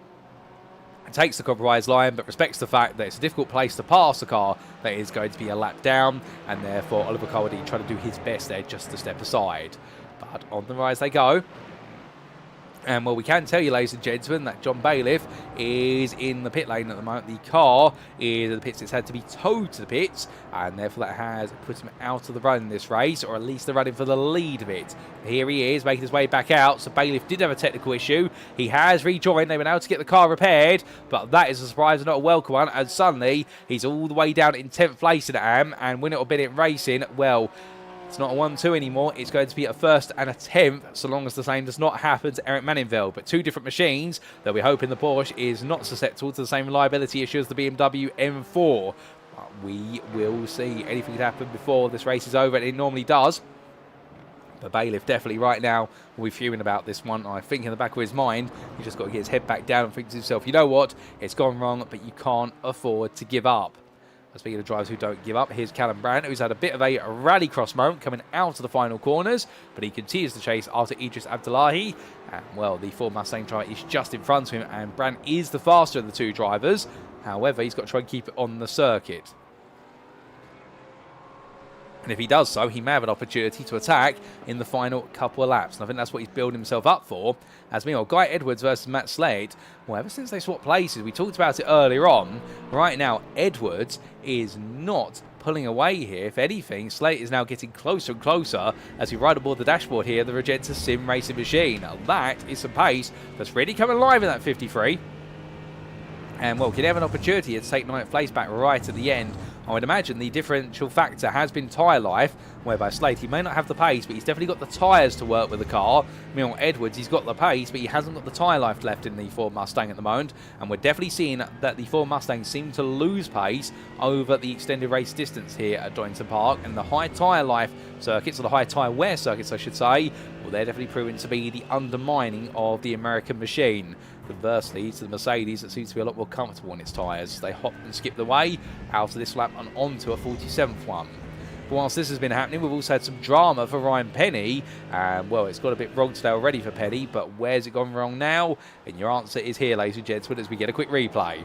Takes the compromise line, but respects the fact that it's a difficult place to pass a car that is going to be a lap down, and therefore Oliver Carwadine trying to do his best there just to step aside. But on the rise they go. And well, we can tell you, ladies and gentlemen, that John Bailiff is in the pit lane at the moment. The car is in the pits. It's had to be towed to the pits, and therefore that has put him out of the run in this race, or at least the running for the lead of it. Here he is, making his way back out. So Bailiff did have a technical issue. He has rejoined. They've been able to get the car repaired, but that is a surprise and not a welcome one. And suddenly, he's all the way down in 10th place in AM, and Win It or Bin It racing, well, it's not a 1-2 anymore. It's going to be a 1st and a 10th, so long as the same does not happen to Eric Menenveld. But 2 different machines, that we're hoping the Porsche is not susceptible to the same reliability issue as the BMW M4. But we will see. Anything could happen before this race is over, and it normally does. But Bailiff definitely right now will be fuming about this one. I think in the back of his mind, he's just got to get his head back down and think to himself, you know what, it's gone wrong, but you can't afford to give up. Speaking of drivers who don't give up, here's Callum Brandt, who's had a bit of a rallycross moment coming out of the final corners, but he continues to chase after Idris Abdullahi. And, well, the Ford Mustang driver is just in front of him, and Brandt is the faster of the 2 drivers. However, he's got to try and keep it on the circuit. And if he does so, he may have an opportunity to attack in the final couple of laps. And I think that's what he's building himself up for. As meanwhile, Guy Edwards versus Matt Slade. Well, ever since they swapped places, we talked about it earlier on. Right now, Edwards is not pulling away here. If anything, Slate is now getting closer and closer as we ride aboard the dashboard here, the Regenta Sim Racing machine. Now, that is some pace that's really coming alive in that 53. And, well, can have an opportunity to take 9th place back right at the end. I would imagine the differential factor has been tyre life, whereby Slade, he may not have the pace, but he's definitely got the tyres to work with the car. Meanwhile, Edwards, he's got the pace, but he hasn't got the tyre life left in the Ford Mustang at the moment. And we're definitely seeing that the Ford Mustang seem to lose pace over the extended race distance here at Donington Park. And the high tyre life circuits, or the high tyre wear circuits, I should say, well, they're definitely proving to be the undermining of the American machine. Conversely, to the Mercedes, that seems to be a lot more comfortable on its tyres. They hopped and skipped the way out of this lap and onto a 47th one. But whilst this has been happening, we've also had some drama for Ryan Penny. And, well, it's got a bit wrong today already for Penny, but where's it gone wrong now? And your answer is here, ladies and gentlemen, as we get a quick replay.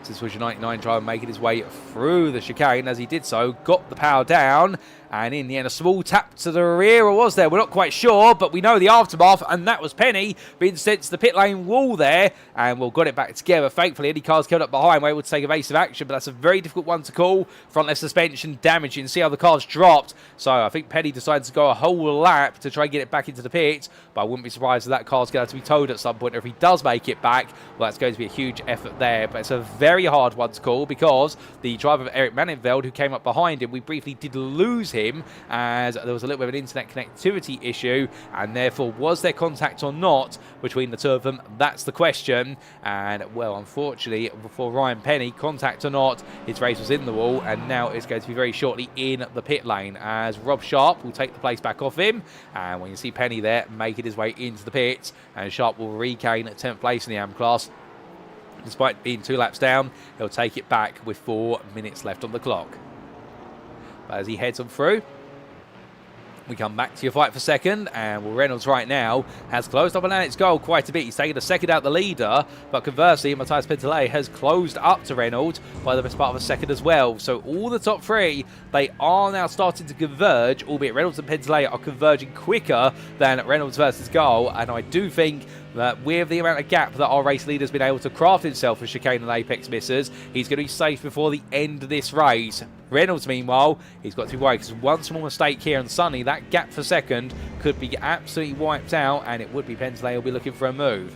This was your 99 driver making his way through the chicane. As he did so, got the power down, and in the end, a small tap to the rear, or was there? We're not quite sure, but we know the aftermath, and that was Penny being sent to the pit lane wall there, and we'll got it back together. Thankfully, any cars coming up behind were able to take evasive action, but that's a very difficult one to call. Front left suspension damage. You can see how the car's dropped, so I think Penny decided to go a whole lap to try and get it back into the pit, but I wouldn't be surprised if that car's going to have to be towed at some point, or if he does make it back, well, that's going to be a huge effort there, but it's a very hard one to call, because the driver of Eric Menenveld, who came up behind him, we briefly did lose him him, as there was a little bit of an internet connectivity issue, and therefore was there contact or not between the two of them? That's the question. And well, unfortunately for Ryan Penny, contact or not, his race was in the wall, and now it's going to be very shortly in the pit lane, as Rob Sharp will take the place back off him, and we can see Penny there making his way into the pits, and Sharp will regain 10th place in the AM class. Despite being 2 laps down, he'll take it back with 4 minutes left on the clock. But as he heads on through, we come back to your fight for second, and well, Reynolds right now has closed up on its goal quite a bit. He's taken a second out the leader, but conversely, Matthias Pentelet has closed up to Reynolds by the best part of a second as well. So all the top 3, they are now starting to converge, albeit Reynolds and Pentelet are converging quicker than Reynolds versus goal, and I do think that with the amount of gap that our race leader's been able to craft himself for chicane and apex misses, he's going to be safe before the end of this race. Reynolds, meanwhile, he's got to be worried, because one small mistake here on Sunny, that gap for second could be absolutely wiped out, and it would be Pentelet who'll be looking for a move.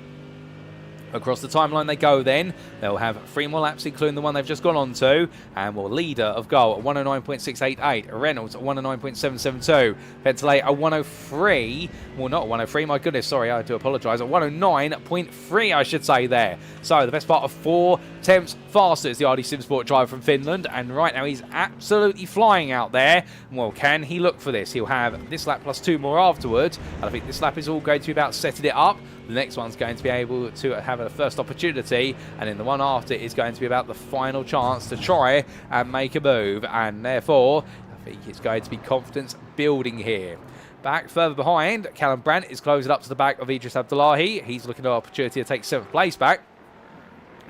Across the timeline they go then. They'll have 3 more laps, including the one they've just gone on to. And we'll leader of goal at 109.688. Reynolds at 109.772. Pentelet at 103. Well, not 103, my goodness, sorry, I do apologise. At 109.3, I should say there. So the best part of 4 tenths faster is the RD Simsport driver from Finland. And right now he's absolutely flying out there. Well, can he look for this? He'll have this lap plus 2 more afterwards. And I think this lap is all going to be about setting it up. The next one's going to be able to have a first opportunity, and then the one after is going to be about the final chance to try and make a move, and therefore I think it's going to be confidence building here. Back further behind, Callum Brandt is closing up to the back of Idris Abdullahi. He's looking at an opportunity to take 7th place back.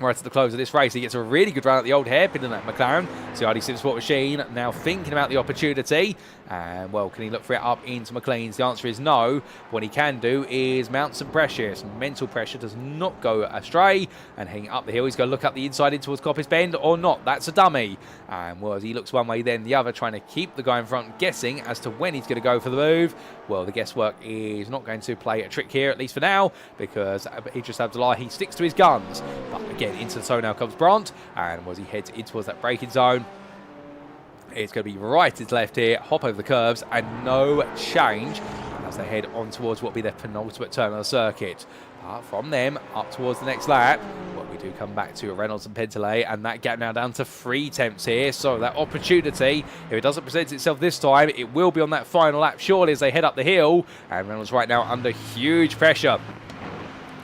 Right at the close of this race, he gets a really good run at the old hairpin in that McLaren. So the RD Simsport machine now thinking about the opportunity. And, well, can he look for it up into McLean's? The answer is no. What he can do is mount some pressure. Some mental pressure does not go astray. And heading up the hill, he's going to look up the inside in towards Coppice Bend or not. That's a dummy. And, well, as he looks one way, then the other, trying to keep the guy in front guessing as to when he's going to go for the move. Well, the guesswork is not going to play a trick here, at least for now, because Idris Abdullahi, he sticks to his guns. But again, into the zone now comes Brandt, and as he heads in towards that braking zone, it's going to be right to his left here, hop over the curves, and no change as they head on towards what will be their penultimate turn on the circuit. But from them, up towards the next lap, well, we do come back to Reynolds and Pentelet, and that gap now down to 3 tenths here. So that opportunity, if it doesn't present itself this time, it will be on that final lap surely as they head up the hill. And Reynolds right now under huge pressure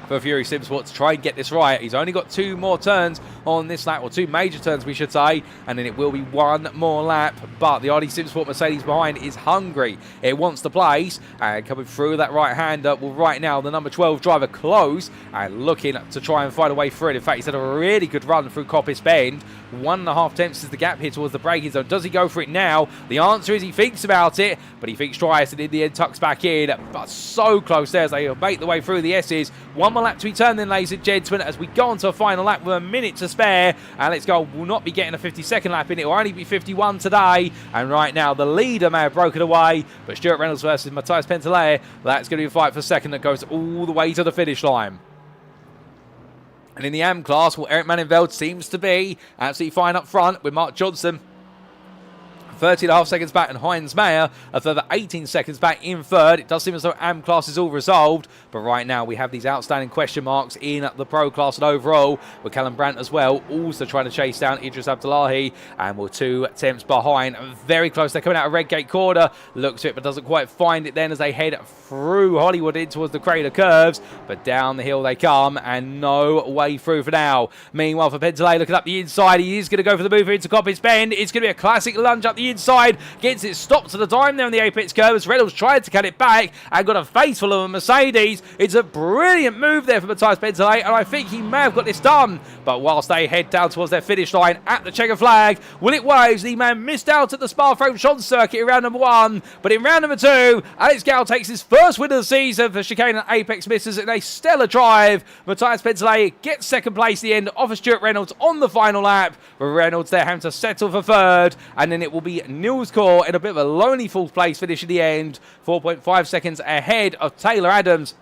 for Fury Simsport to try and get this right. He's only got 2 more turns on this lap, or 2 major turns we should say, and then it will be 1 more lap. But the RD Simsport Mercedes behind is hungry. It wants the place, and coming through that right-hander, well, right now the number 12 driver close and looking to try and find a way through it. In fact, he's had a really good run through Coppice Bend. 1.5 tenths is the gap here towards the braking zone. Does he go for it now? The answer is he thinks about it, but he thinks twice, and in the end tucks back in. But so close there as they make the way through the S's. 1 more lap to be turned then, ladies and gentlemen, as we go on to a final lap with a minute to spare. Alex Gold will not be getting a 52nd lap in. It will only be 51 today. And right now, the leader may have broken away, but Stuart Reynolds versus Matthias Pentelet, that's going to be a fight for second that goes all the way to the finish line. And in the AM class, well, Eric Mannenveld seems to be absolutely fine up front with Mark Johnson 30.5 seconds back, and Heinz Mayer a further 18 seconds back in third. It does seem as though AM class is all resolved, but right now we have these outstanding question marks in the pro class and overall, with Callum Brandt as well, also trying to chase down Idris Abdullahi, and we're 2 attempts behind. Very close, they're coming out of Redgate Corner, looks to it but doesn't quite find it then as they head through Hollywood in towards the crater curves, but down the hill they come, and no way through for now. Meanwhile for Pentelet, looking up the inside, he is going to go for the move into Coppice Bend. It's going to be a classic lunge up the inside, gets it stopped to the dime there on the apex curve as Reynolds tried to cut it back and got a face full of a Mercedes. It's a brilliant move there for Matthias Pentelet, and I think he may have got this done. But whilst they head down towards their finish line at the checker flag, well, it waves. The man missed out at the Spa-Francorchamps circuit in round number 1, but in round number 2, Alex Gow takes his first win of the season for chicane and apex misses in a stellar drive. Matthias Pentelet gets second place at the end, off of Stuart Reynolds on the final lap, but Reynolds there having to settle for third, and then it will be Niels Core in a bit of a lonely fourth place finish in the end, 4.5 seconds ahead of Taylor Adams,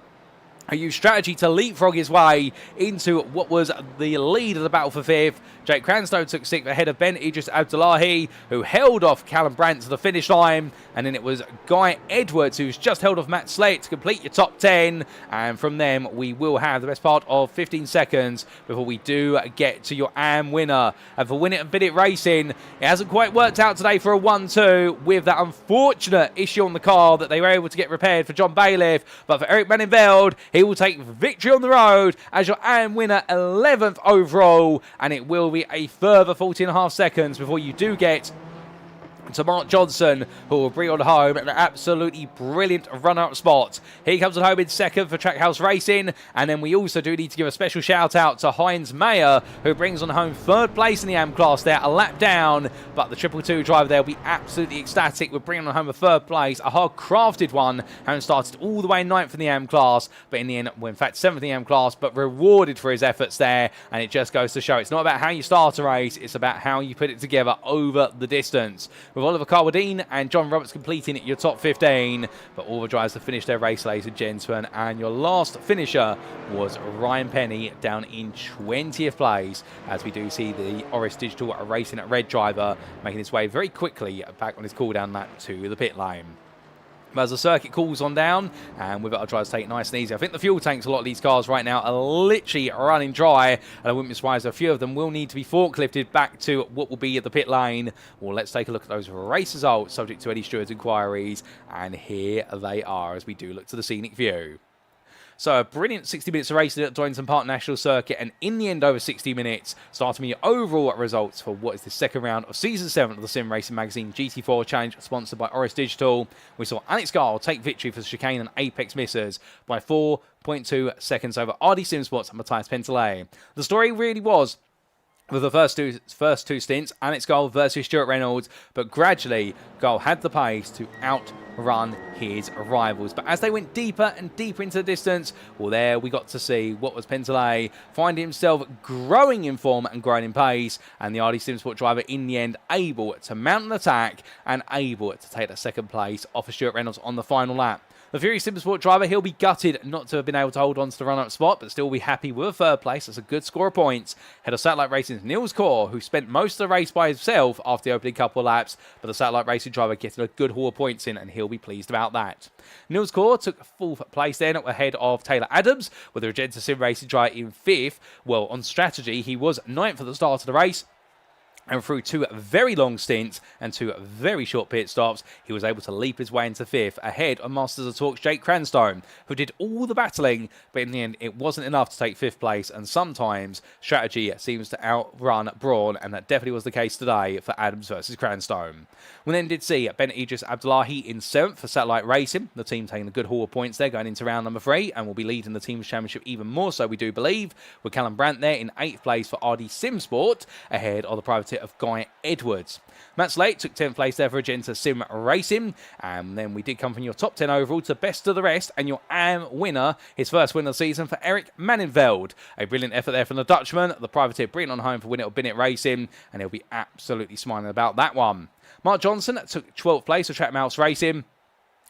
who used strategy to leapfrog his way into what was the lead of the battle for 5th. Jake Cranstow took 6th ahead of Ben Idris Abdullahi, who held off Callum Brandt to the finish line. And then it was Guy Edwards, who's just held off Matt Slate to complete your top 10. And from them, we will have the best part of 15 seconds before we do get to your AM winner. And for Win It and Bid It Racing, it hasn't quite worked out today for a 1-2 with that unfortunate issue on the car that they were able to get repaired for John Bailiff. But for Eric Manenveld, he will take victory on the road as your AM winner, 11th overall. And it will be a further 14.5 seconds before you do get to Mark Johnson, who will bring on home an absolutely brilliant run-up spot. He comes on home in 2nd for Trackhouse Racing, and then we also do need to give a special shout-out to Heinz Mayer, who brings on home 3rd place in the AM class there, a lap down, but the 222 driver there will be absolutely ecstatic with bringing on home a 3rd place, a hard-crafted one, having started all the way 9th in the AM class, but in the end, well, in fact, 7th in the AM class, but rewarded for his efforts there, and it just goes to show it's not about how you start a race, it's about how you put it together over the distance. With Oliver Carwadine and John Roberts completing your top 15, but all the drivers have finished their race, ladies and gentlemen, and your last finisher was Ryan Penny down in 20th place, as we do see the Oris Digital Racing at Red driver making his way very quickly back on his cool-down lap to the pit lane. But as the circuit cools on down, and with it, our drivers take it nice and easy. I think the fuel tanks, a lot of these cars right now, are literally running dry, and I wouldn't be surprised if a few of them will need to be forklifted back to what will be at the pit lane. Well, let's take a look at those race results, subject to any stewards' inquiries, and here they are as we do look to the scenic view. So a brilliant 60 minutes of racing at Donington Park National Circuit, and in the end over 60 minutes, starting your overall results for what is the 2nd round of Season 7 of the Sim Racing Magazine GT4 Challenge, sponsored by Oris Digital. We saw Alex Gall take victory for the Chicane and Apex Missers by 4.2 seconds over RD Sim Sports and Matthias Pentelet. The story really was, with the first two stints, Alex Gall versus Stuart Reynolds, but gradually Gall had the pace to outrun his rivals. But as they went deeper and deeper into the distance, well, there we got to see what was Pentelet finding himself growing in form and growing in pace, and the RD Simsport driver in the end able to mount an attack and able to take that 2nd place off of Stuart Reynolds on the final lap. The Furious Supersport driver, he'll be gutted not to have been able to hold on to the run-up spot, but still be happy with a 3rd place. That's a good score of points. Head of Satellite Racing's Niels Kaur, who spent most of the race by himself after the opening couple of laps, but the Satellite Racing driver getting a good haul of points in, and he'll be pleased about that. Niels Kaur took 4th place then ahead of Taylor Adams, with the Regenta Sim Racing driver in 5th. Well, on strategy, he was 9th at the start of the race, and through 2 very long stints and 2 very short pit stops, he was able to leap his way into 5th, ahead of Masters of Torque's Jake Cranstow, who did all the battling, but in the end, it wasn't enough to take 5th place, and sometimes strategy seems to outrun brawn, and that definitely was the case today for Adams versus Cranstow. We then did see Ben Idris Abdullahi in 7th for Satellite Racing, the team taking a good haul of points there going into round number 3, and will be leading the team's championship even more so, we do believe, with Callum Brandt there in 8th place for RD Simsport, ahead of the privateer of Guy Edwards. Matt Slate took 10th place there for Regenta Sim Racing, and then we did come from your top 10 overall to best of the rest, and your AM winner, his first win of the season for Eric Manenveld. A brilliant effort there from the Dutchman, the privateer bringing on home for Win It or Bin It Racing, and he'll be absolutely smiling about that one. Mark Johnson took 12th place for Trackhouse Racing.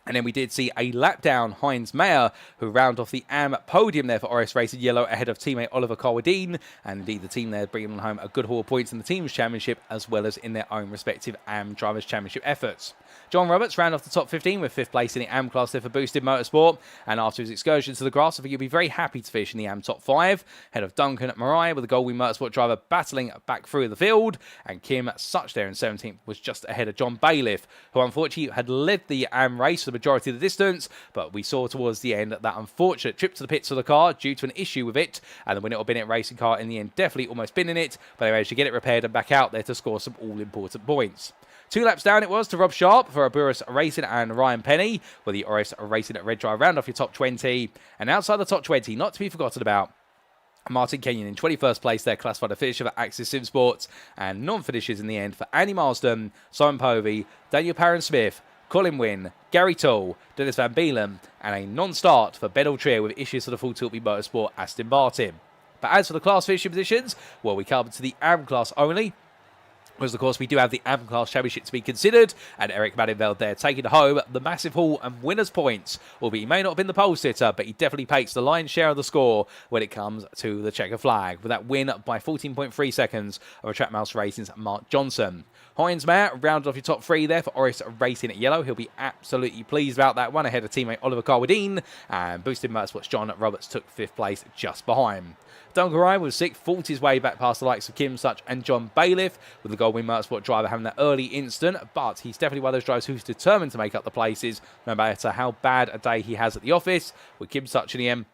And then we did see a lap down Heinz Mayer, who round off the AM podium there for Oris Racing Yellow ahead of teammate Oliver Carwadine. And indeed, the team there bringing home a good haul of points in the team's championship as well as in their own respective AM Drivers' Championship efforts. John Roberts round off the top 15 with 5th place in the AM class there for Boosted Motorsport. And after his excursion to the grass, I think he'll be very happy to finish in the AM top 5. Ahead of Duncan Mariah with the Goldwing Motorsport driver battling back through the field. And Kim Such there in 17th was just ahead of John Bailiff, who unfortunately had led the AM race for the majority of the distance. But we saw towards the end that unfortunate trip to the pits of the car due to an issue with it. And the Win It or Bin It racing car in the end definitely almost been in it. But they managed to get it repaired and back out there to score some all-important points. 2 laps down it was to Rob Sharp for Aburis Racing and Ryan Penny, with the Oris Racing at Red Drive round off your top 20. And outside the top 20, not to be forgotten about, Martin Kenyon in 21st place there, classified a finisher for Axis Sim Sports, and non-finishers in the end for Andy Marsden, Simon Povey, Daniel Parron-Smith, Colin Wynn, Gary Tull, Dennis Van Beelen, and a non-start for Ben Altrier with issues for the Full Tilby Motorsport Aston Martin. But as for the class finishing positions, well, we come to the AM class only, Because, of course, we do have the AM Class Championship to be considered, and Eric Maddenveld there taking home the massive haul and winner's points. Albeit he may not have been the pole sitter, but he definitely takes the lion's share of the score when it comes to the checker flag, with that win by 14.3 seconds over Track Mouse Racing's Mark Johnson. Heinz Mayer rounded off your top three there for Oris Racing at yellow. He'll be absolutely pleased about that one, ahead of teammate Oliver Carwadine, and Boosted Motorsports John Roberts took 5th place just behind. Dungarai was 6th, fought his way back past the likes of Kim Such and John Bailiff, with the Goldwing Motorsport driver having that early instant, but he's definitely one of those drivers who's determined to make up the places, no matter how bad a day he has at the office, with Kim Such in the end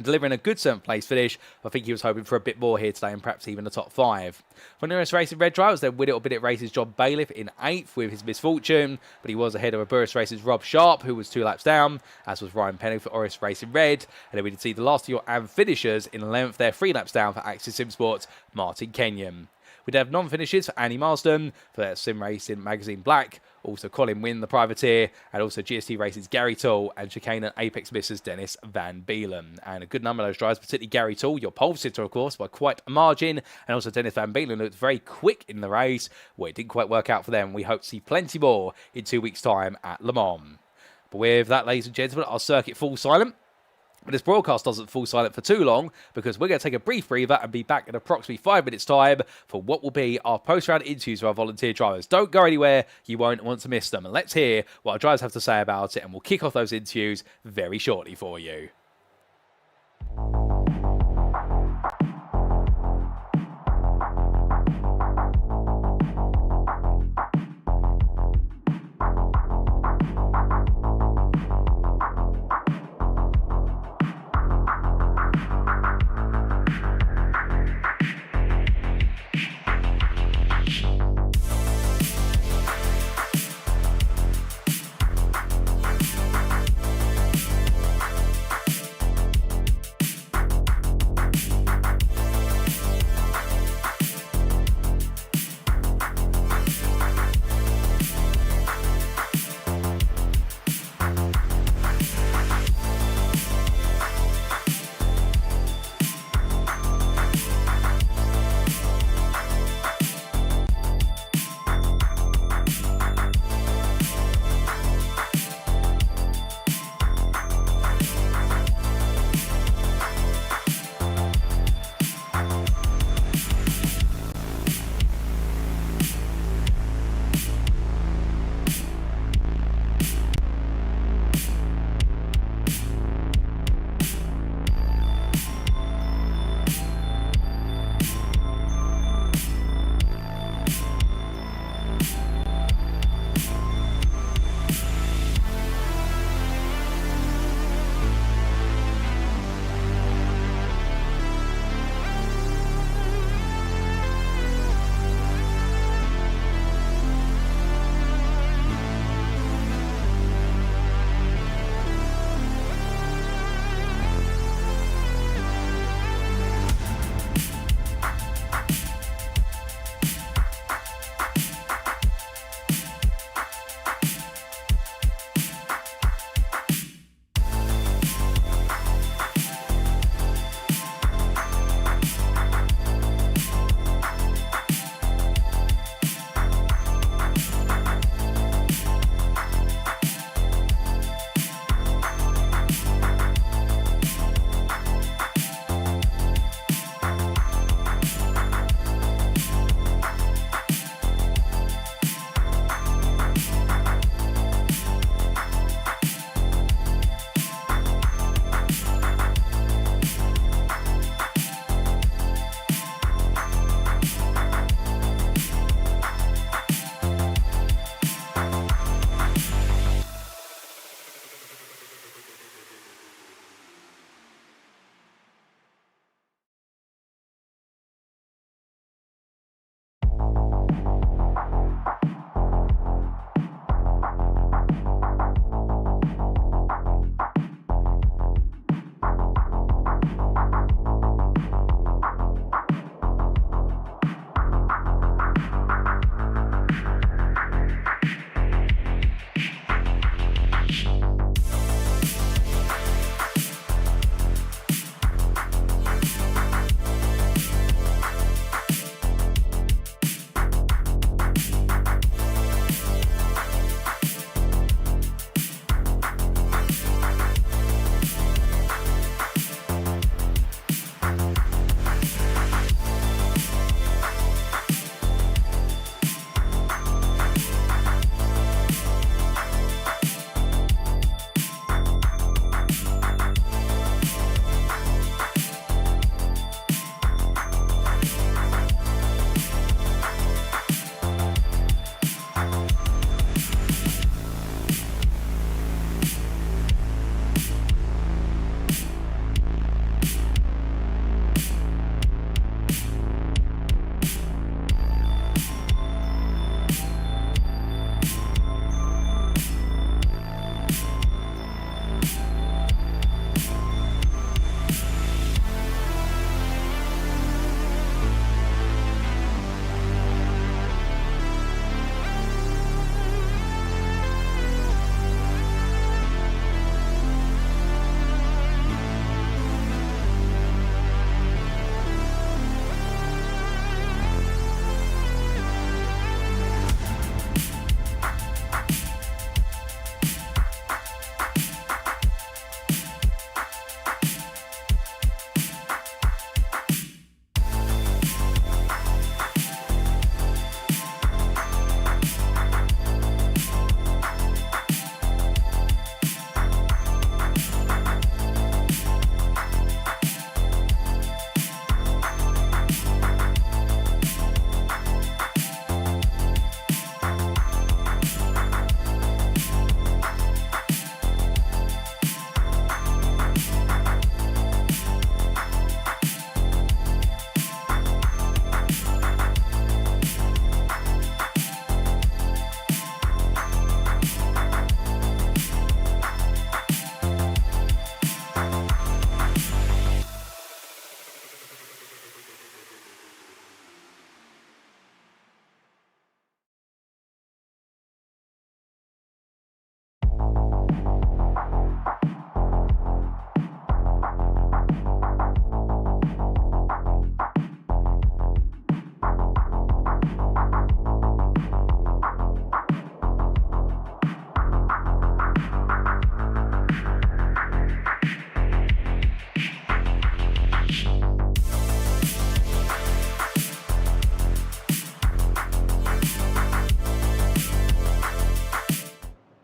delivering a good 7th place finish. I think he was hoping for a bit more here today and perhaps even the top 5. For Nearest Racing Red drivers, then Win It or Bin It Races John Bailiff in 8th with his misfortune, but he was ahead of a Burris Races Rob Sharp, who was 2 laps down, as was Ryan Penny for Oris Racing Red. And then we did see the last of your AM finishers in 11th there, 3 laps down for Axis Sim Sports, Martin Kenyon. We'd have non-finishes for Annie Marsden for that Sim Racing Magazine Black, also Colin Wynn, the privateer, and also GST Races Gary Toole, and Chicane and Apex Missers Dennis Van Beelen. And a good number of those drivers, particularly Gary Toole, your pole sitter, of course, by quite a margin, and also Dennis Van Beelen looked very quick in the race. Well, it didn't quite work out for them. We hope to see plenty more in 2 weeks' time at Le Mans. But with that, ladies and gentlemen, our circuit falls silent. But this broadcast doesn't fall silent for too long, because we're going to take a brief breather and be back in approximately 5 minutes' time for what will be our post-round interviews with our volunteer drivers. Don't go anywhere, you won't want to miss them. And let's hear what our drivers have to say about it, and we'll kick off those interviews very shortly for you.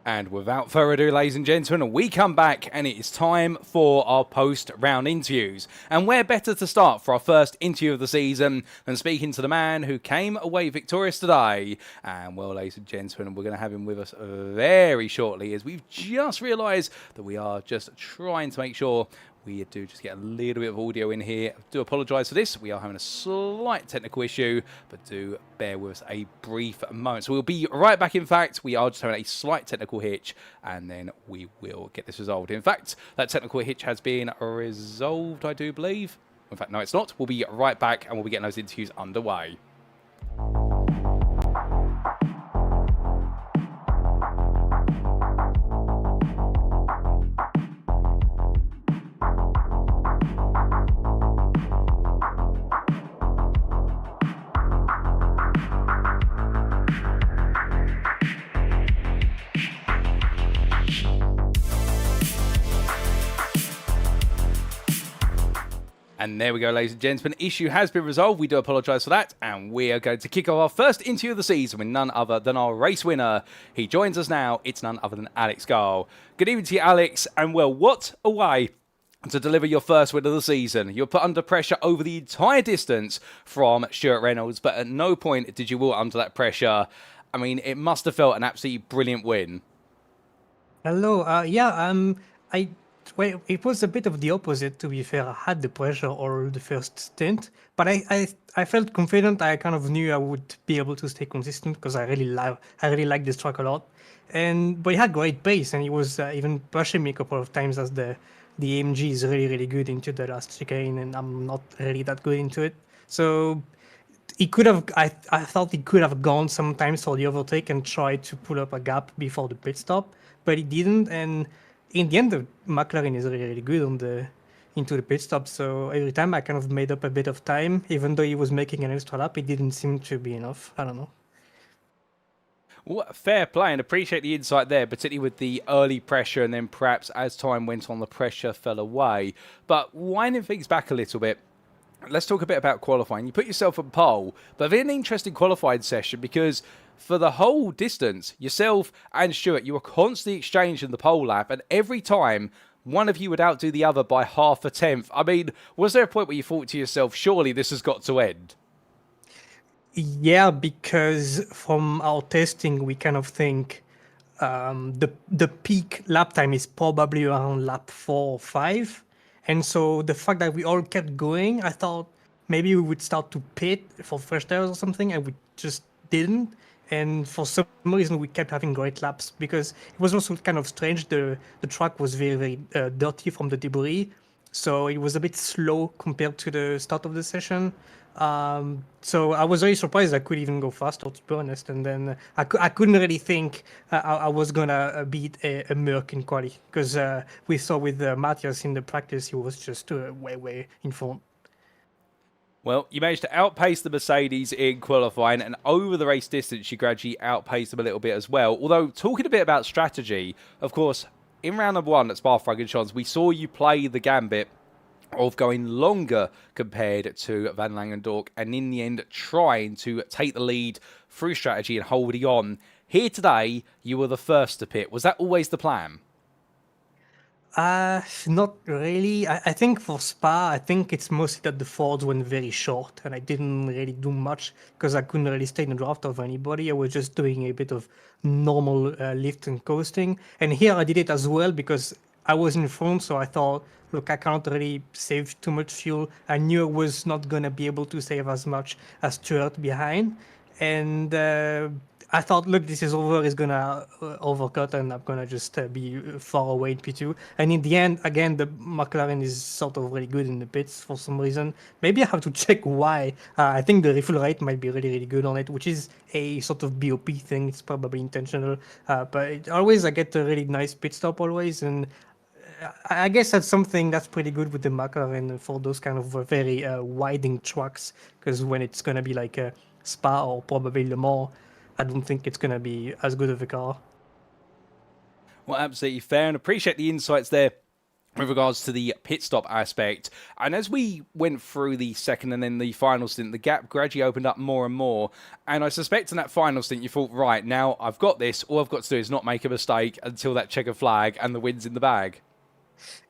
And without further ado, ladies and gentlemen, we come back and it is time for our post-round interviews. And where better to start for our first interview of the season than speaking to the man who came away victorious today. And well, ladies and gentlemen, we're going to have him with us very shortly, as we've just realised that we are just trying to make sure we do just get a little bit of audio in here. I do apologise for this. We are having a slight technical issue, but do bear with us a brief moment. So we'll be right back. In fact, we are just having a slight technical hitch, and then we will get this resolved. In fact, that technical hitch has been resolved, I do believe. In fact, no, it's not. We'll be right back, and we'll be getting those interviews underway. And there we go, ladies and gentlemen. Issue has been resolved. We do apologise for that. And we are going to kick off our first interview of the season with none other than our race winner. He joins us now. It's none other than Alex Gall. Good evening to you, Alex. And well, what a way to deliver your first win of the season. You're put under pressure over the entire distance from Stuart Reynolds, but at no point did you wilt under that pressure. I mean, it must have felt an absolutely brilliant win. Hello. Well, it was a bit of the opposite, to be fair. I had the pressure all the first stint, but I felt confident. I kind of knew I would be able to stay consistent because I really like this track a lot. But he had great pace, and he was even pushing me a couple of times, as the AMG is really good into the last chicane, and I'm not really that good into it. So he could have. I thought he could have gone sometimes for the overtake and tried to pull up a gap before the pit stop, but he didn't. And in the end, the McLaren is really good into the pit stop. So every time I kind of made up a bit of time, even though he was making an extra lap, it didn't seem to be enough. I don't know. Well, fair play, and appreciate the insight there, particularly with the early pressure, and then perhaps as time went on, the pressure fell away. But winding things back a little bit, let's talk a bit about qualifying. You put yourself on pole, but an interesting qualifying session, because for the whole distance, yourself and Stuart, you were constantly exchanging the pole lap, and every time one of you would outdo the other by half a tenth. I mean, was there a point where you thought to yourself, surely this has got to end? Yeah, because from our testing, we kind of think the peak lap time is probably around lap 4 or 5. And so the fact that we all kept going, I thought maybe we would start to pit for fresh tires or something, and we just didn't. And for some reason, we kept having great laps, because it was also kind of strange. The track was very dirty from the debris, so it was a bit slow compared to the start of the session. So I was very surprised I could even go faster, to be honest. And then I couldn't really think I was gonna beat a Merc in quali, because we saw with Matthias in the practice, he was just way in front. Well, you managed to outpace the Mercedes in qualifying, and over the race distance, you gradually outpaced them a little bit as well. Although, talking a bit about strategy, of course, in round number 1 at Spa-Francorchamps, we saw you play the gambit of going longer compared to Van Langendonck, and in the end, trying to take the lead through strategy and holding on. Here today, you were the first to pit. Was that always the plan? Not really. I think for Spa, I think it's mostly that the Fords went very short, and I didn't really do much because I couldn't really stay in the draft of anybody. I was just doing a bit of normal lift and coasting. And here I did it as well because I was in front, so I thought, look, I can't really save too much fuel. I knew I was not going to be able to save as much as Stuart behind. And I thought, look, this is over. It's going to overcut, and I'm going to just be far away in P2. And in the end, again, the McLaren is sort of really good in the pits for some reason. Maybe I have to check why. I think the refuel rate might be really good on it, which is a sort of BOP thing. It's probably intentional. But I get a really nice pit stop always. And I guess that's something that's pretty good with the McLaren for those kind of very winding tracks, because when it's going to be like a Spa or probably Le Mans, I don't think it's going to be as good of a car. Well, absolutely fair, and appreciate the insights there with regards to the pit stop aspect. And as we went through the second and then the final stint, the gap gradually opened up more and more. And I suspect in that final stint, you thought, right, now I've got this. All I've got to do is not make a mistake until that checkered flag and the win's in the bag.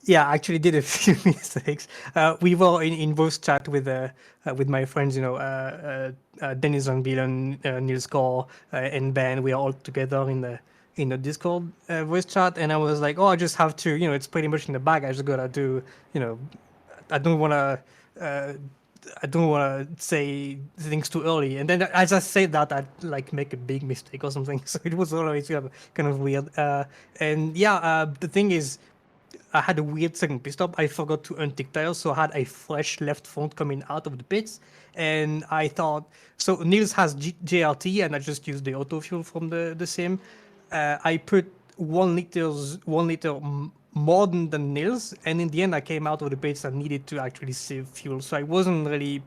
Yeah, I actually did a few mistakes. We were in voice chat with my friends, Dennis Van Bielen, Niels Gore, and Ben. We are all together in the Discord voice chat, and I was like, oh, I just have to, it's pretty much in the bag. I just gotta do, I don't wanna. I don't want to say things too early, and then as I say that, I'd like make a big mistake or something. So it was always kind of weird. The thing is, I had a weird second pit stop. I forgot to untick tires, so I had a fresh left front coming out of the pits. And I thought, so Niels has JRT, and I just used the auto fuel from the sim. I put 1 liter more than Niels, and in the end, I came out of the pits and needed to actually save fuel. So I wasn't really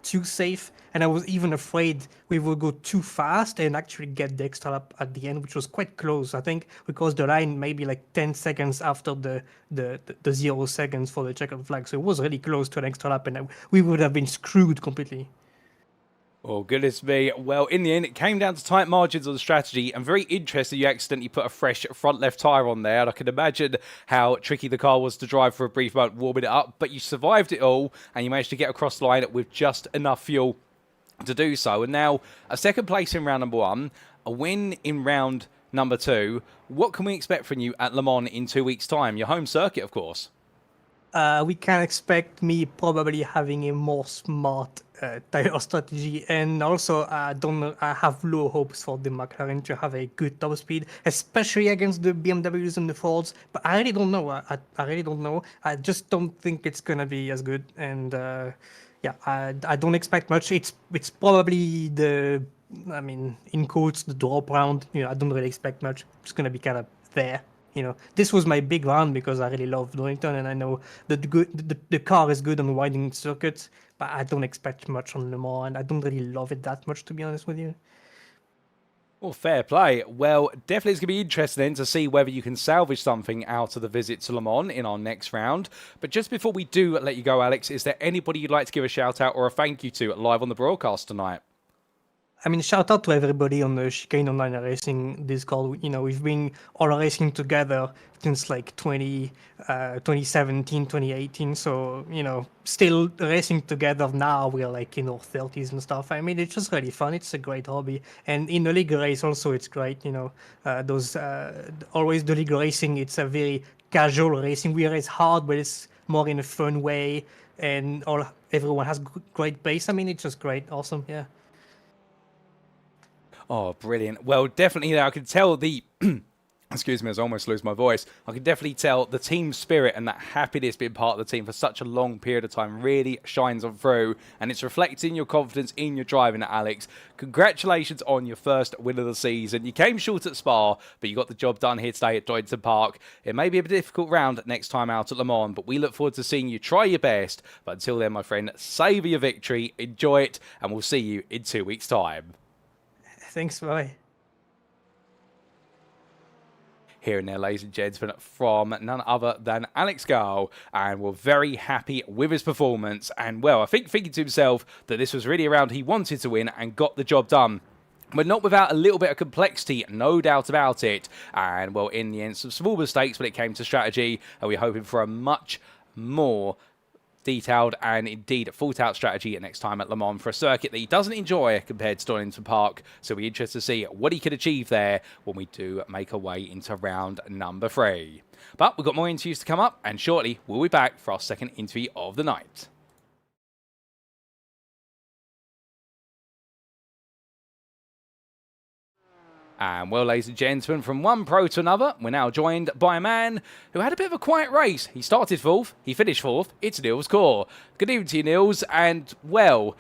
too safe, and I was even afraid we would go too fast and actually get the extra lap at the end, which was quite close. I think we crossed the line maybe like 10 seconds after the 0 seconds for the checkered flag, so it was really close to an extra lap, and we would have been screwed completely. Oh, goodness me. Well, in the end, it came down to tight margins on the strategy, and very interesting you accidentally put a fresh front left tyre on there, and I can imagine how tricky the car was to drive for a brief moment, warming it up, but you survived it all, and you managed to get across the line with just enough fuel to do so. And now, a second place in round number 1, a win in round number 2. What can we expect from you at Le Mans in 2 weeks' time? Your home circuit, of course. We can expect me probably having a more smart tire strategy, and also I have low hopes for the McLaren to have a good top speed, especially against the BMWs and the Fords. But I really don't know. I really don't know. I just don't think it's gonna be as good. And I don't expect much. It's probably in quotes, the drop round. I don't really expect much. It's gonna be kind of there. This was my big round because I really love Donington, and I know that the car is good on winding circuits, but I don't expect much on Le Mans, and I don't really love it that much, to be honest with you. Well, fair play. Well, definitely it's going to be interesting then to see whether you can salvage something out of the visit to Le Mans in our next round. But just before we do let you go, Alex, is there anybody you'd like to give a shout out or a thank you to live on the broadcast tonight? Shout out to everybody on the Chicane Online Racing Discord. We've been all racing together since like 2017, 2018. So, still racing together now. We're like in our 30s and stuff. It's just really fun. It's a great hobby. And in the league race also, it's great. Always the league racing, it's a very casual racing. We race hard, but it's more in a fun way. And everyone has great pace. It's just great. Awesome. Yeah. Oh, brilliant. Well, definitely, I can tell the... Excuse me, as I almost lose my voice. I can definitely tell the team spirit and that happiness being part of the team for such a long period of time really shines on through. And it's reflecting your confidence in your driving, Alex. Congratulations on your first win of the season. You came short at Spa, but you got the job done here today at Donington Park. It may be a difficult round next time out at Le Mans, but we look forward to seeing you try your best. But until then, my friend, savour your victory, enjoy it, and we'll see you in 2 weeks' time. Thanks, bye. Here and there, ladies and gentlemen, from none other than Alex Gall, and we're very happy with his performance. And, well, I think thinking to himself that this was really a round he wanted to win and got the job done. But not without a little bit of complexity, no doubt about it. And, well, in the end, some small mistakes when it came to strategy, and we're hoping for a much more detailed and indeed thought out strategy next time at Le Mans for a circuit that he doesn't enjoy compared to Donington Park. So we're interested to see what he can achieve there when we do make our way into round number 3. But we've got more interviews to come up, and shortly we'll be back for our second interview of the night. And, well, ladies and gentlemen, from one pro to another, we're now joined by a man who had a bit of a quiet race. He started 4th, he finished 4th. It's Niels Gore. Good evening to you, Niels. And, well,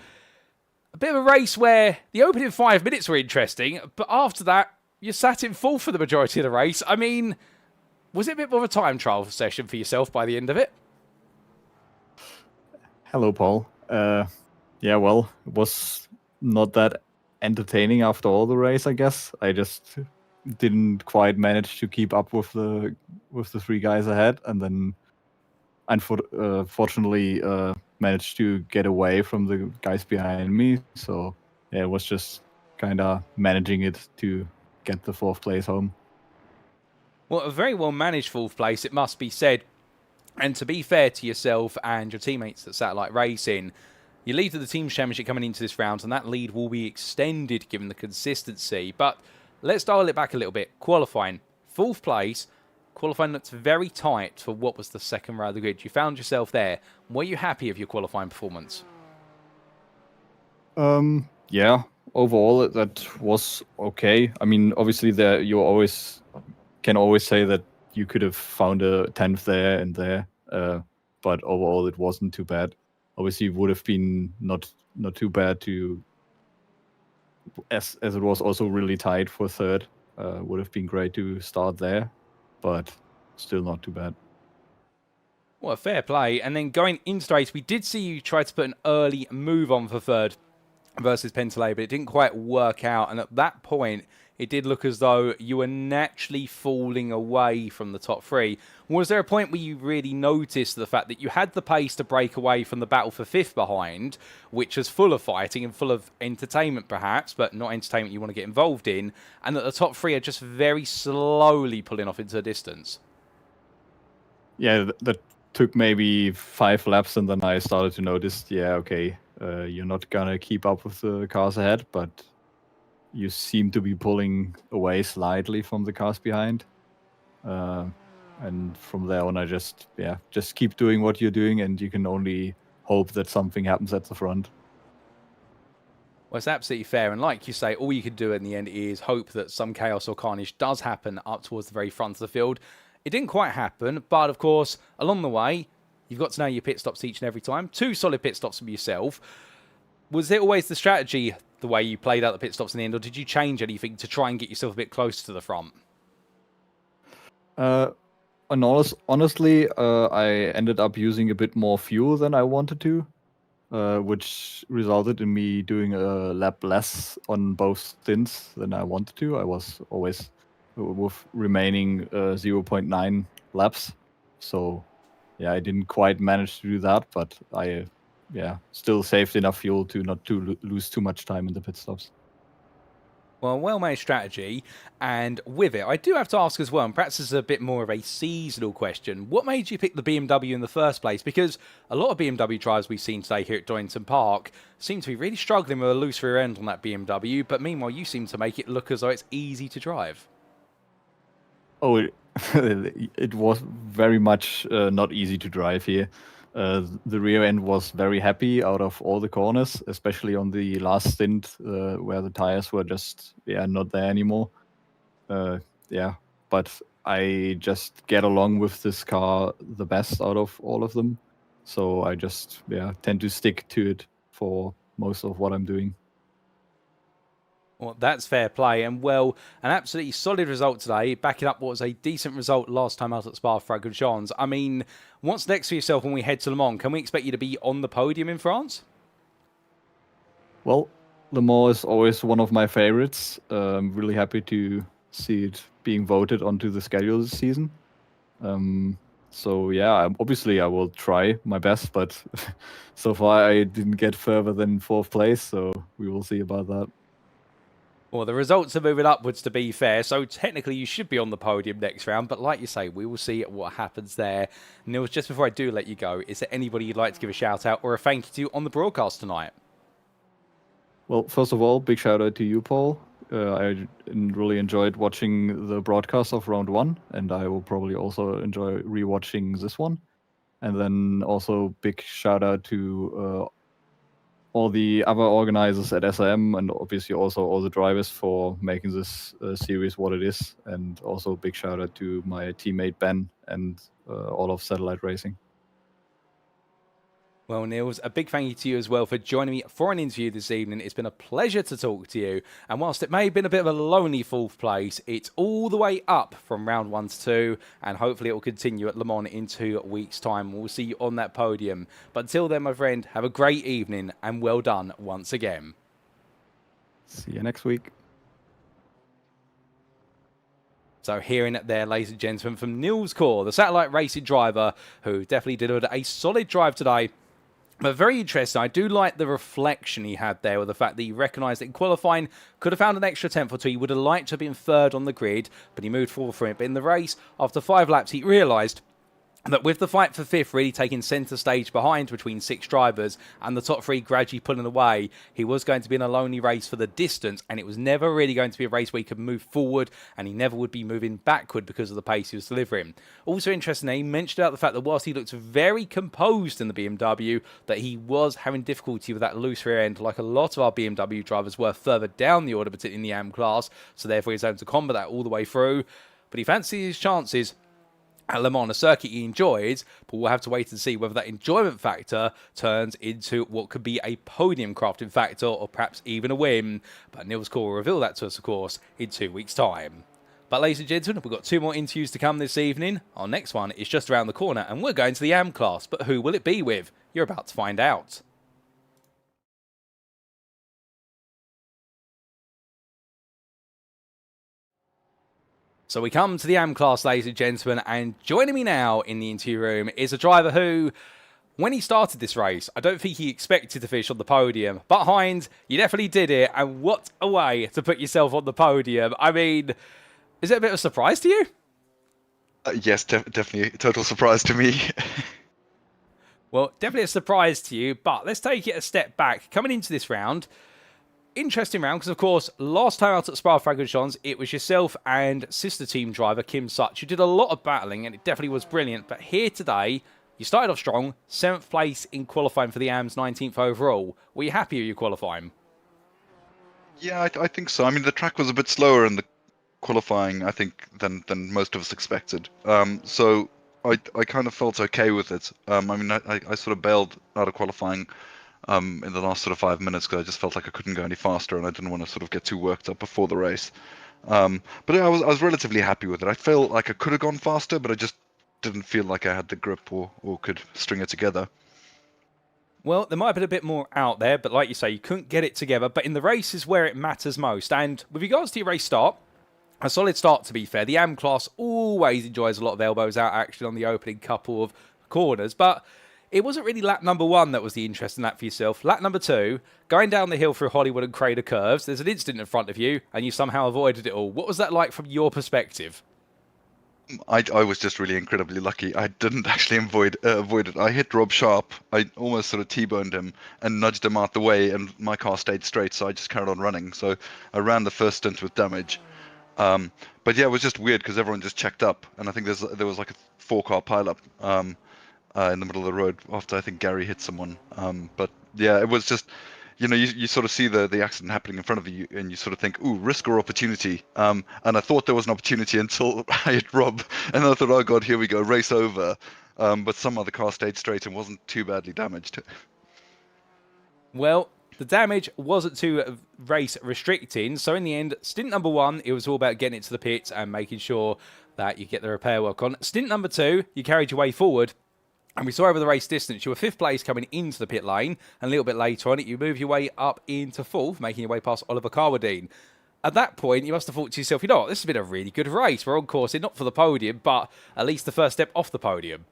a bit of a race where the opening 5 minutes were interesting, but after that, you sat in 4th for the majority of the race. Was it a bit more of a time trial session for yourself by the end of it? Hello, Paul. Yeah, well, it was not that entertaining after all the race, I guess. I just didn't quite manage to keep up with the 3 guys ahead, and then unfortunately managed to get away from the guys behind me. So yeah, it was just kind of managing it to get the 4th place home. Well, a very well managed 4th place, it must be said. And to be fair to yourself and your teammates at Satellite Racing, you lead to the Teams Championship coming into this round, and that lead will be extended given the consistency. But let's dial it back a little bit. Qualifying, 4th place. Qualifying looks very tight for what was the second row of the grid. You found yourself there. Were you happy with your qualifying performance? Yeah, overall that was okay. I mean, obviously there you can always say that you could have found a 10th there and there, but overall it wasn't too bad. Obviously, it would have been not too bad to, as it was also really tight for 3rd. Would have been great to start there, but still not too bad. Well, fair play. And then going into the race, we did see you try to put an early move on for 3rd versus Pentelay, but it didn't quite work out. And at that point, it did look as though you were naturally falling away from the top 3. Was there a point where you really noticed the fact that you had the pace to break away from the battle for 5th behind, which was full of fighting and full of entertainment perhaps, but not entertainment you want to get involved in, and that the top 3 are just very slowly pulling off into the distance? Yeah, that took maybe 5 laps, and then I started to notice, yeah, okay, you're not gonna keep up with the cars ahead, but you seem to be pulling away slightly from the cars behind. And from there on, I just keep doing what you're doing, and you can only hope that something happens at the front. Well, it's absolutely fair. And like you say, all you can do in the end is hope that some chaos or carnage does happen up towards the very front of the field. It didn't quite happen, but of course, along the way, you've got to know your pit stops each and every time. 2 solid pit stops from yourself. Was it always the strategy, the way you played out the pit stops in the end, or did you change anything to try and get yourself a bit closer to the front? Honestly, I ended up using a bit more fuel than I wanted to, which resulted in me doing a lap less on both stints than I wanted to. I was always with remaining 0.9 laps. So, yeah, I didn't quite manage to do that, but I still saved enough fuel to not to lose too much time in the pit stops. Well, well-managed strategy, and with it, I do have to ask as well, and perhaps this is a bit more of a seasonal question, what made you pick the BMW in the first place? Because a lot of BMW drivers we've seen today here at Donington Park seem to be really struggling with a loose rear end on that BMW, but meanwhile you seem to make it look as though it's easy to drive. Oh, it was very much not easy to drive here. The rear end was very happy out of all the corners, especially on the last stint where the tires were just not there anymore. But I just get along with this car the best out of all of them. So I just tend to stick to it for most of what I'm doing. Well, that's fair play, and well, an absolutely solid result today, backing up what was a decent result last time out at Spa-Francorchamps. I mean, what's next for yourself when we head to Le Mans? Can we expect you to be on the podium in France? Well, Le Mans is always one of my favorites. I'm really happy to see it being voted onto the schedule this season. So yeah, obviously I will try my best, but so far I didn't get further than 4th place, so we will see about that. Well, the results are moving upwards, to be fair, so technically you should be on the podium next round, but like you say, we will see what happens there. Nils, just before I do let you go, is there anybody you'd like to give a shout-out or a thank you to on the broadcast tonight? Well, first of all, big shout-out to you, Paul. I really enjoyed watching the broadcast of round 1, and I will probably also enjoy rewatching this one. And then also big shout-out to all the other organizers at SM, and obviously also all the drivers for making this series what it is. And also big shout out to my teammate Ben and all of Satellite Racing. Well, Nils, a big thank you to you as well for joining me for an interview this evening. It's been a pleasure to talk to you. And whilst it may have been a bit of a lonely 4th place, it's all the way up from round 1 to 2. And hopefully it will continue at Le Mans in 2 weeks' time. We'll see you on that podium. But until then, my friend, have a great evening and well done once again. See you next week. So hearing it there, ladies and gentlemen, from Niels Core, the satellite racing driver, who definitely delivered a solid drive today. But very interesting. I do like the reflection he had there with the fact that he recognised that in qualifying could have found an extra tenth or two. He would have liked to have been third on the grid, but he moved forward from it. But in the race, after 5 laps, he realised that with the fight for fifth really taking centre stage behind between 6 drivers and the top 3 gradually pulling away, he was going to be in a lonely race for the distance, and it was never really going to be a race where he could move forward, and he never would be moving backward because of the pace he was delivering. Also interesting, he mentioned about the fact that whilst he looked very composed in the BMW, that he was having difficulty with that loose rear end, like a lot of our BMW drivers were further down the order, particularly in the AM class, so therefore he's able to combat that all the way through. But he fancied his chances at Le Mans, a circuit he enjoyed, but we'll have to wait and see whether that enjoyment factor turns into what could be a podium crafting factor or perhaps even a win. But Niels Core will reveal that to us, of course, in 2 weeks' time. But ladies and gentlemen, we've got 2 more interviews to come this evening. Our next one is just around the corner, and we're going to the AM class. But who will it be with? You're about to find out. So we come to the AM class, ladies and gentlemen, and joining me now in the interview room is a driver who, when he started this race, I don't think he expected to finish on the podium. But Heinz, you definitely did it, and what a way to put yourself on the podium. I mean, is it a bit of a surprise to you? Yes, definitely a total surprise to me. Well, definitely a surprise to you, but let's take it a step back. Coming into this round, interesting round, because of course, last time out at Spa-Francorchamps, it was yourself and sister team driver Kim Such. You did a lot of battling, and it definitely was brilliant. But here today, you started off strong, 7th place in qualifying for the AM's 19th overall. Were you happy with your qualifying? Yeah, I think so. I mean, the track was a bit slower in the qualifying, I think, than most of us expected. So I kind of felt okay with it. I mean, I sort of bailed out of qualifying in the last sort of 5 minutes because I just felt like I couldn't go any faster, and I didn't want to sort of get too worked up before the race. But yeah, I was relatively happy with it. I felt like I could have gone faster, but I just didn't feel like I had the grip or could string it together. Well, there might have been a bit more out there, but like you say, you couldn't get it together. But in the race is where it matters most. And with regards to your race start, a solid start, to be fair. The AM class always enjoys a lot of elbows out action on the opening couple of corners, but it wasn't really lap number 1 that was the interesting lap for yourself. Lap number 2, going down the hill through Hollywood and Crater curves, there's an incident in front of you, and you somehow avoided it all. What was that like from your perspective? I was just really incredibly lucky. I didn't actually avoid it. I hit Rob Sharp. I almost sort of T-boned him and nudged him out the way, and my car stayed straight, so I just carried on running. So I ran the first stint with damage. But yeah, it was just weird because everyone just checked up, and I think there was like a 4-car pileup in the middle of the road after I think Gary hit someone. But yeah, it was just, you sort of see the accident happening in front of you, and you sort of think, ooh, risk or opportunity. And I thought there was an opportunity until I hit Rob, and I thought, oh god, here we go, race over. But some other car stayed straight and wasn't too badly damaged. Well, the damage wasn't too race restricting, so in the end, stint number 1, it was all about getting it to the pits and making sure that you get the repair work on. Stint number 2, you carried your way forward, and we saw over the race distance, you were 5th place coming into the pit lane, and a little bit later on it, you move your way up into 4th, making your way past Oliver Carwadine. At that point, you must have thought to yourself, you know what, this has been a really good race. We're on course, not for the podium, but at least the first step off the podium.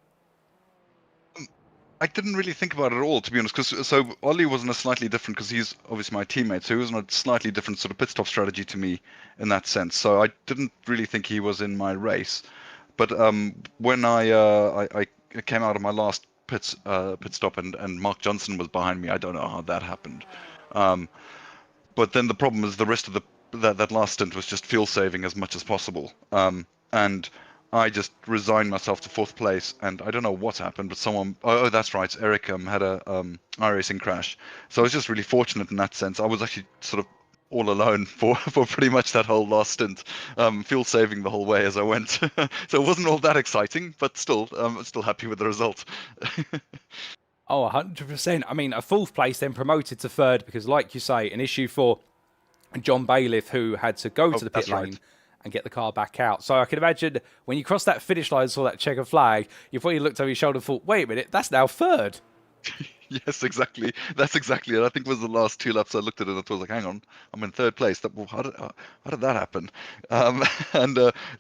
I didn't really think about it at all, to be honest, because so Ollie was in a slightly different, because he's obviously my teammate, so he was in a slightly different sort of pit stop strategy to me in that sense. So I didn't really think he was in my race. But when I came out of my last pit stop and Mark Johnson was behind me, I don't know how that happened. But then the problem is the rest of that last stint was just fuel saving as much as possible, and I just resigned myself to 4th place, and I don't know what happened, but someone, oh that's right, Eric had a iRacing crash. So I was just really fortunate in that sense. I was actually sort of all alone for pretty much that whole last stint, fuel saving the whole way as I went. So it wasn't all that exciting, but still, I'm still happy with the result. Oh, 100%. I mean, a 4th place then promoted to 3rd because, like you say, an issue for John Bailiff, who had to go to the pit lane. Right. And get the car back out. So I can imagine when you crossed that finish line and saw that checkered flag, you probably looked over your shoulder and thought, wait a minute, that's now 3rd. Yes, exactly. That's exactly it. I think it was the last 2 laps I looked at it and I was like, hang on, I'm in third place. Well, how did that happen? And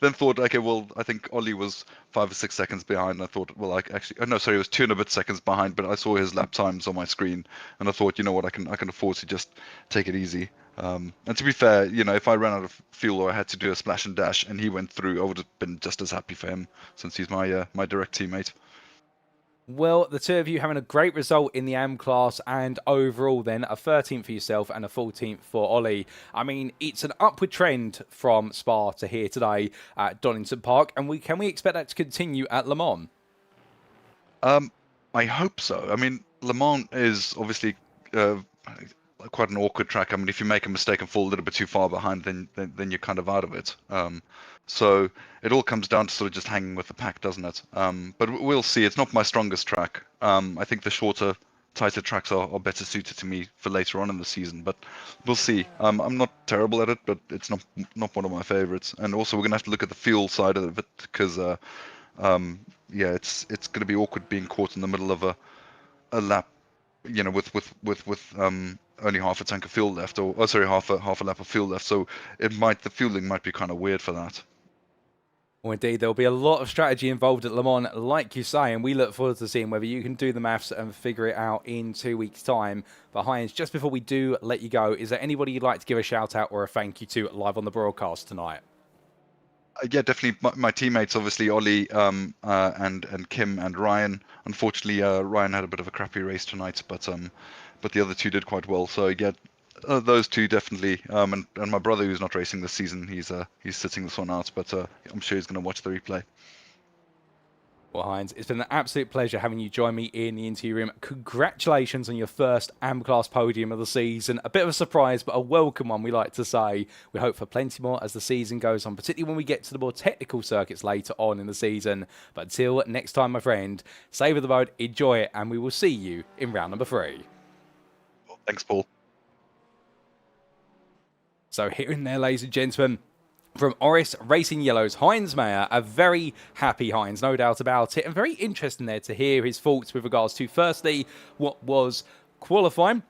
then thought, okay, well, I think Ollie was 5 or 6 seconds behind. And I thought, well, I actually, oh no, sorry, it was 2 and a bit seconds behind. But I saw his lap times on my screen, and I thought, you know what, I can afford to just take it easy. And to be fair, if I ran out of fuel or I had to do a splash and dash and he went through, I would have been just as happy for him since he's my direct teammate. Well, the two of you having a great result in the AM class, and overall then a 13th for yourself and a 14th for Ollie. I mean, it's an upward trend from Spa to here today at Donington Park, and can we expect that to continue at Le Mans? I hope so. I mean, Le Mans is obviously quite an awkward track. I mean, if you make a mistake and fall a little bit too far behind, then you're kind of out of it. So it all comes down to sort of just hanging with the pack, doesn't it? But we'll see. It's not my strongest track. I think the shorter, tighter tracks are better suited to me for later on in the season. But we'll see. I'm not terrible at it, but it's not one of my favorites. And also, we're gonna have to look at the fuel side of it because, yeah, it's gonna be awkward being caught in the middle of a lap, with only half a tank of fuel left, or sorry, half a lap of fuel left. So the fueling might be kind of weird for that. Well, indeed, there'll be a lot of strategy involved at Le Mans, like you say, and we look forward to seeing whether you can do the maths and figure it out in 2 weeks' time. But Heinz, just before we do let you go, is there anybody you'd like to give a shout out or a thank you to live on the broadcast tonight? Yeah, definitely my teammates, obviously Ollie, and Kim and Ryan. Unfortunately, Ryan had a bit of a crappy race tonight, but the other two did quite well. So yeah, those two definitely. And my brother, who's not racing this season, he's sitting this one out, but I'm sure he's going to watch the replay. Well, Heinz, it's been an absolute pleasure having you join me in the interview room. Congratulations on your first AM class podium of the season. A bit of a surprise, but a welcome one, we like to say. We hope for plenty more as the season goes on, particularly when we get to the more technical circuits later on in the season. But until next time, my friend, savour the road, enjoy it, and we will see you in round number 3. Well, thanks, Paul. So here and there, ladies and gentlemen, from Oris Racing Yellow's Heinz Mayer, a very happy Heinz, no doubt about it, and very interesting there to hear his thoughts with regards to, firstly, what was qualifying.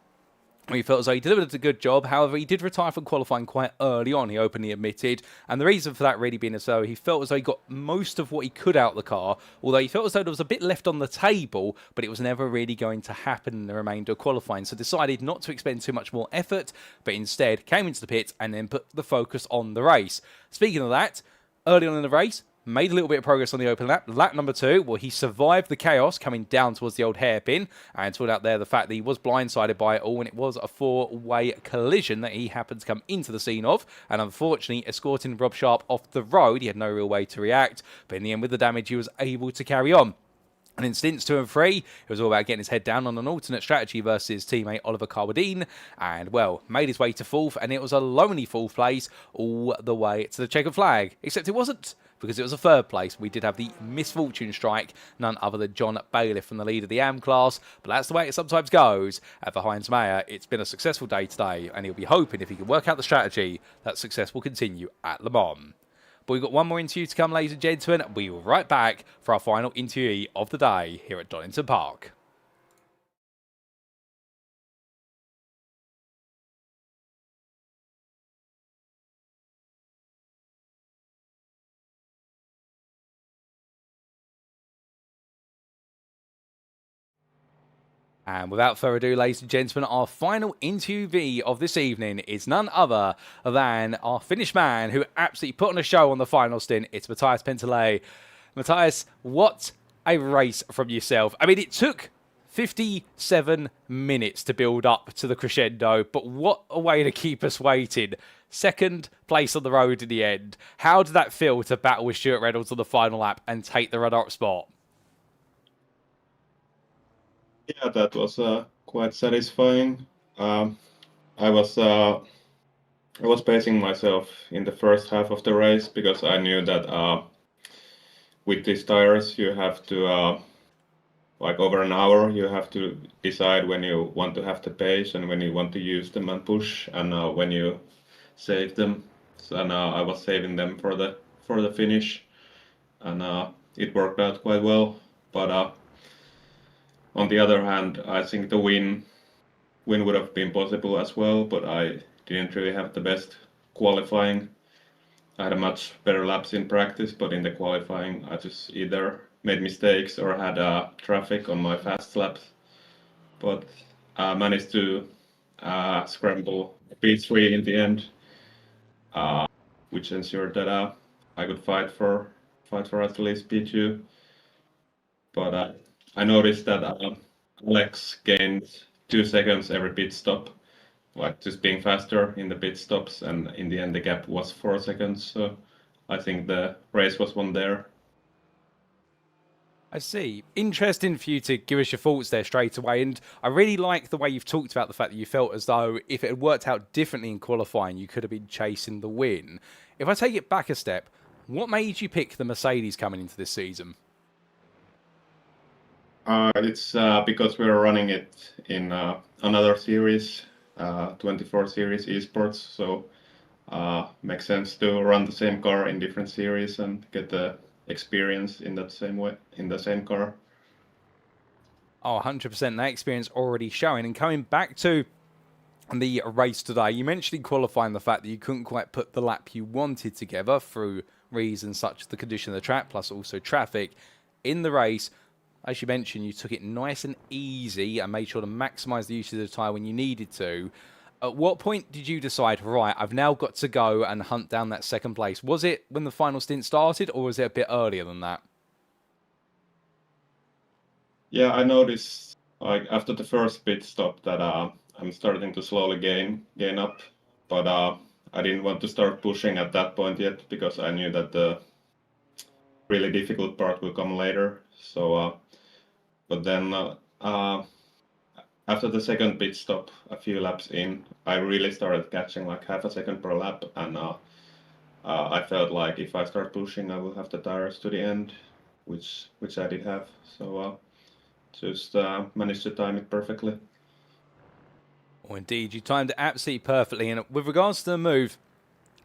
He felt as though he delivered a good job. However, he did retire from qualifying quite early on, he openly admitted. And the reason for that really being as though he felt as though he got most of what he could out of the car, although he felt as though there was a bit left on the table, but it was never really going to happen in the remainder of qualifying. So decided not to expend too much more effort, but instead came into the pit and then put the focus on the race. Speaking of that, early on in the race, made a little bit of progress on the open lap. Lap number 2, well, he survived the chaos coming down towards the old hairpin, and pulled out there the fact that he was blindsided by it all, and it was a 4-way collision that he happened to come into the scene of, and unfortunately escorting Rob Sharp off the road. He had no real way to react, but in the end, with the damage, he was able to carry on. And in stints 2 and 3, it was all about getting his head down on an alternate strategy versus teammate Oliver Carwadine. And, well, made his way to 4th, and it was a lonely 4th place all the way to the checkered flag. Except it wasn't, because it was a 3rd place. We did have the misfortune strike, none other than John Bailiff from the lead of the AM class. But that's the way it sometimes goes. And for Heinz Mayer, it's been a successful day today, and he'll be hoping if he can work out the strategy, that success will continue at Le Mans. But we've got one more interview to come, ladies and gentlemen. We will be right back for our final interviewee of the day here at Donington Park. And without further ado, ladies and gentlemen, our final interviewee of this evening is none other than our Finnish man who absolutely put on a show on the final stint. It's Matthias Pentelee. Matthias, what a race from yourself. I mean, it took 57 minutes to build up to the crescendo, but what a way to keep us waiting. 2nd place on the road in the end. How did that feel to battle with Stuart Reynolds on the final lap and take the runner-up spot? Yeah, that was quite satisfying. I was pacing myself in the first half of the race because I knew that with these tires you have to like over an hour you have to decide when you want to have the pace and when you want to use them and push, and when you save them. So I was saving them for the finish, and it worked out quite well. But on the other hand, I think the win would have been possible as well, but I didn't really have the best qualifying. I had a much better laps in practice, but in the qualifying, I just either made mistakes or had traffic on my fast laps. But I managed to scramble P3 in the end, which ensured that I could fight for at least P2. But I noticed that Alex gained 2 seconds every pit stop, like just being faster in the pit stops, and in the end the gap was 4 seconds. So I think the race was won there. I see. Interesting for you to give us your thoughts there straight away. And I really like the way you've talked about the fact that you felt as though if it had worked out differently in qualifying, you could have been chasing the win. If I take it back a step, what made you pick the Mercedes coming into this season? It's because we're running it in another series, 24 series esports. So makes sense to run the same car in different series and get the experience in that same way, in the same car. Oh, 100%. That experience already showing. And coming back to the race today, you mentioned in qualifying the fact that you couldn't quite put the lap you wanted together through reasons such as the condition of the track, plus also traffic. In the race, as you mentioned, you took it nice and easy and made sure to maximise the use of the tyre when you needed to. At what point did you decide, right, I've now got to go and hunt down that second place? Was it when the final stint started, or was it a bit earlier than that? Yeah, I noticed like after the first pit stop that I'm starting to slowly gain up, but I didn't want to start pushing at that point yet because I knew that the really difficult part will come later. So, but then after the second pit stop, a few laps in, I really started catching like half a second per lap, and I felt like if I start pushing, I will have the tires to the end, which I did have. So just managed to time it perfectly. Oh, indeed, you timed it absolutely perfectly. And with regards to the move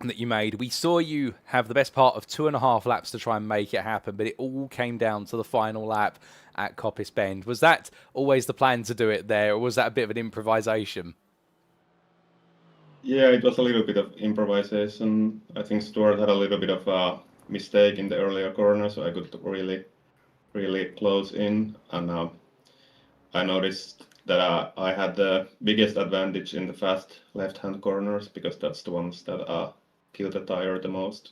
that you made, we saw you have the best part of 2.5 laps to try and make it happen, but it all came down to the final lap at Coppice Bend. Was that always the plan to do it there, or was that a bit of an improvisation? Yeah, it was a little bit of improvisation. I think Stuart had a little bit of a mistake in the earlier corner, so I could really close in, and I noticed that I had the biggest advantage in the fast left-hand corners because that's the ones that kill the tire the most.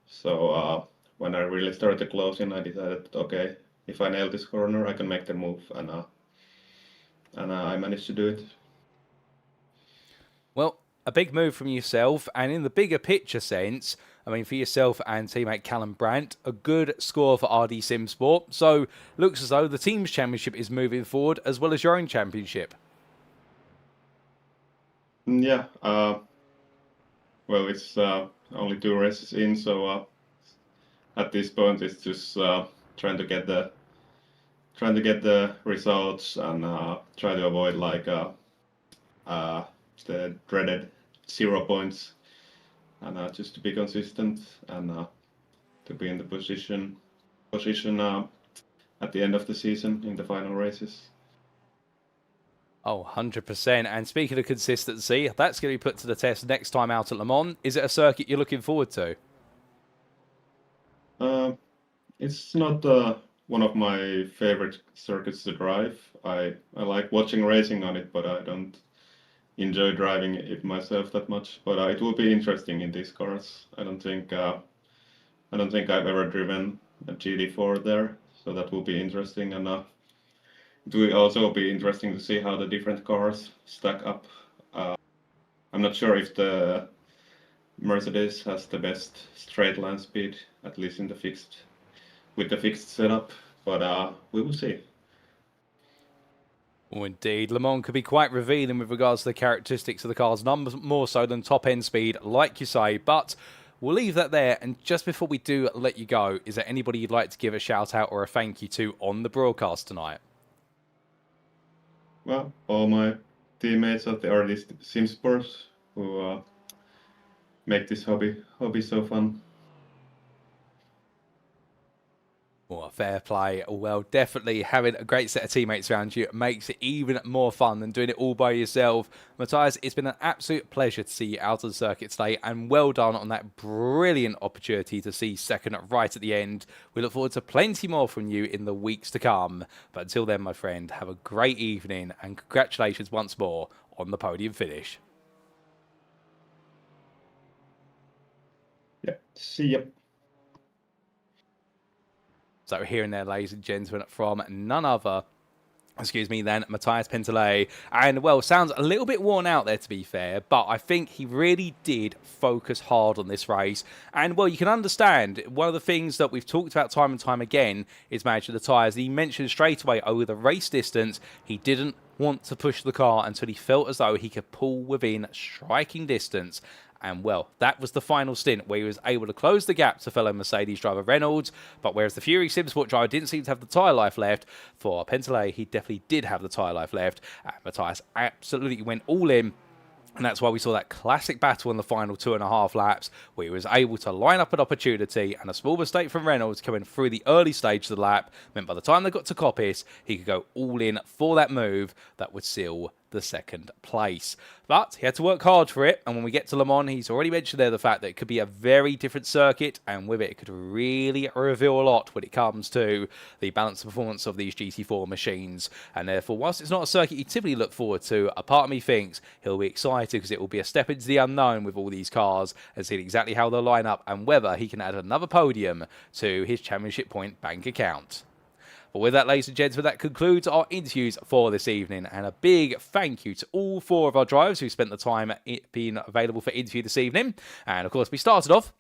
So when I really started to close in, I decided, okay, if I nail this corner, I can make the move, and I managed to do it. Well, a big move from yourself, and in the bigger picture sense, I mean, for yourself and teammate Callum Brandt, a good score for RD Sim Sport. So, looks as though the team's championship is moving forward, as well as your own championship. Yeah, well, it's only 2 races in, so at this point, it's just trying to get the results and try to avoid like the dreaded 0 points, and just to be consistent and to be in the position at the end of the season in the final races. Oh, 100%. And speaking of consistency, that's going to be put to the test next time out at Le Mans. Is it a circuit you're looking forward to? It's not one of my favorite circuits to drive. I like watching racing on it, but I don't enjoy driving it myself that much. But it will be interesting in these cars. I don't think I've ever driven a GT4 there, so that will be interesting. And it will also be interesting to see how the different cars stack up. I'm not sure if the Mercedes has the best straight line speed, at least in the fixed setup, but we will see. Oh, indeed. Le Mans could be quite revealing with regards to the characteristics of the cars, none more so than top-end speed, like you say. But we'll leave that there. And just before we do let you go, is there anybody you'd like to give a shout-out or a thank you to on the broadcast tonight? Well, all my teammates at the RD Sim Sports who make this hobby so fun. Well, fair play. Well, definitely having a great set of teammates around you makes it even more fun than doing it all by yourself. Matthias, it's been an absolute pleasure to see you out of the circuit today, and well done on that brilliant opportunity to see second right at the end. We look forward to plenty more from you in the weeks to come. But until then, my friend, have a great evening, and congratulations once more on the podium finish. Yeah, see ya. So hearing there, ladies and gentlemen, from none other, than Matthias Pentelet. And, well, sounds a little bit worn out there, to be fair, but I think he really did focus hard on this race. And, well, you can understand, one of the things that we've talked about time and time again is managing the tyres. He mentioned straight away over the race distance, he didn't want to push the car until he felt as though he could pull within striking distance. And, well, that was the final stint where he was able to close the gap to fellow Mercedes driver Reynolds. But whereas the Fury Simsport driver didn't seem to have the tyre life left, for Pentelet, he definitely did have the tyre life left. And Matthias absolutely went all in. And that's why we saw that classic battle in the final 2.5 laps, where he was able to line up an opportunity, and a small mistake from Reynolds coming through the early stage of the lap meant by the time they got to Coppice, he could go all in for that move that would seal the second place. But he had to work hard for it, and when we get to Le Mans, he's already mentioned there the fact that it could be a very different circuit, and with it, it could really reveal a lot when it comes to the balanced performance of these GT4 machines. And therefore, whilst it's not a circuit you typically look forward to, a part of me thinks he'll be excited because it will be a step into the unknown with all these cars and seeing exactly how they'll line up and whether he can add another podium to his championship point bank account. But with that, ladies and gentlemen, that concludes our interviews for this evening. And a big thank you to all 4 of our drivers who spent the time being available for interview this evening. And of course, we started off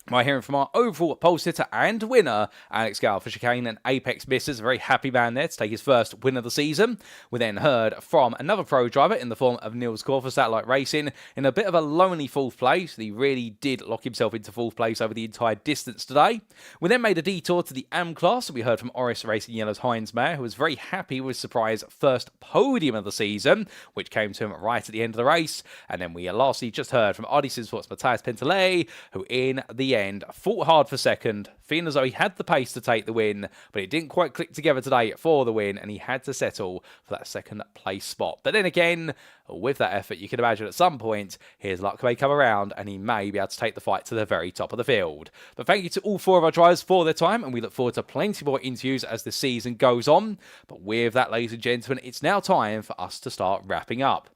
by hearing from our overall pole sitter and winner, Alex Gale for Chicane and Apex Misses. A very happy man there to take his first win of the season. We then heard from another pro driver in the form of Niels Kaur for Satellite Racing in a bit of a lonely 4th place. He really did lock himself into 4th place over the entire distance today. We then made a detour to the AM class. We heard from Oris Racing Yellow's Heinz Mayer, who was very happy with surprise first podium of the season, which came to him right at the end of the race. And then we lastly just heard from Odyssey Sports Matthias Pentelet, who in the end fought hard for second, feeling as though he had the pace to take the win, but it didn't quite click together today for the win, and he had to settle for that second place spot. But then again, with that effort, you can imagine at some point his luck may come around and he may be able to take the fight to the very top of the field. But thank you to all 4 of our drivers for their time, and we look forward to plenty more interviews as the season goes on. But with that, ladies and gentlemen, it's now time for us to start wrapping up.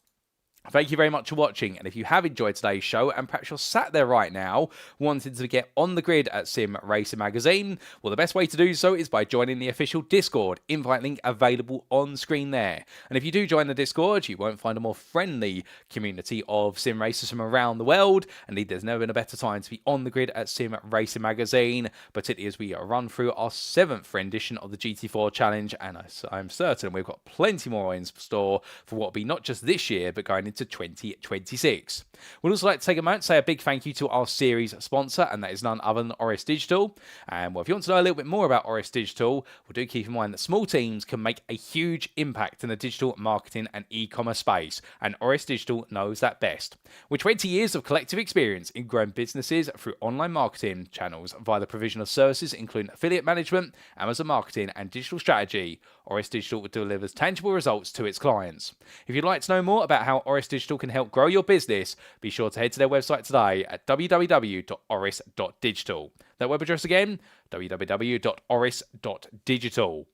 Thank you very much for watching, and if you have enjoyed today's show and perhaps you're sat there right now wanting to get on the grid at Sim Racing Magazine, well, the best way to do so is by joining the official Discord. Invite link available on screen there. And if you do join the Discord, you won't find a more friendly community of sim racers from around the world. Indeed, there's never been a better time to be on the grid at Sim Racing Magazine, particularly as we run through our 7th rendition of the GT4 Challenge, and I'm certain we've got plenty more in store for what will be not just this year, but going into 2026. We'd also like to take a moment to say a big thank you to our series sponsor, and that is none other than Oris Digital. And well, if you want to know a little bit more about Oris Digital, well, do keep in mind that small teams can make a huge impact in the digital marketing and e-commerce space, and Oris Digital knows that best. With 20 years of collective experience in growing businesses through online marketing channels via the provision of services including affiliate management, Amazon marketing, and digital strategy, Oris Digital delivers tangible results to its clients. If you'd like to know more about how Oris Digital can help grow your business, be sure to head to their website today at www.oris.digital. That web address again, www.oris.digital.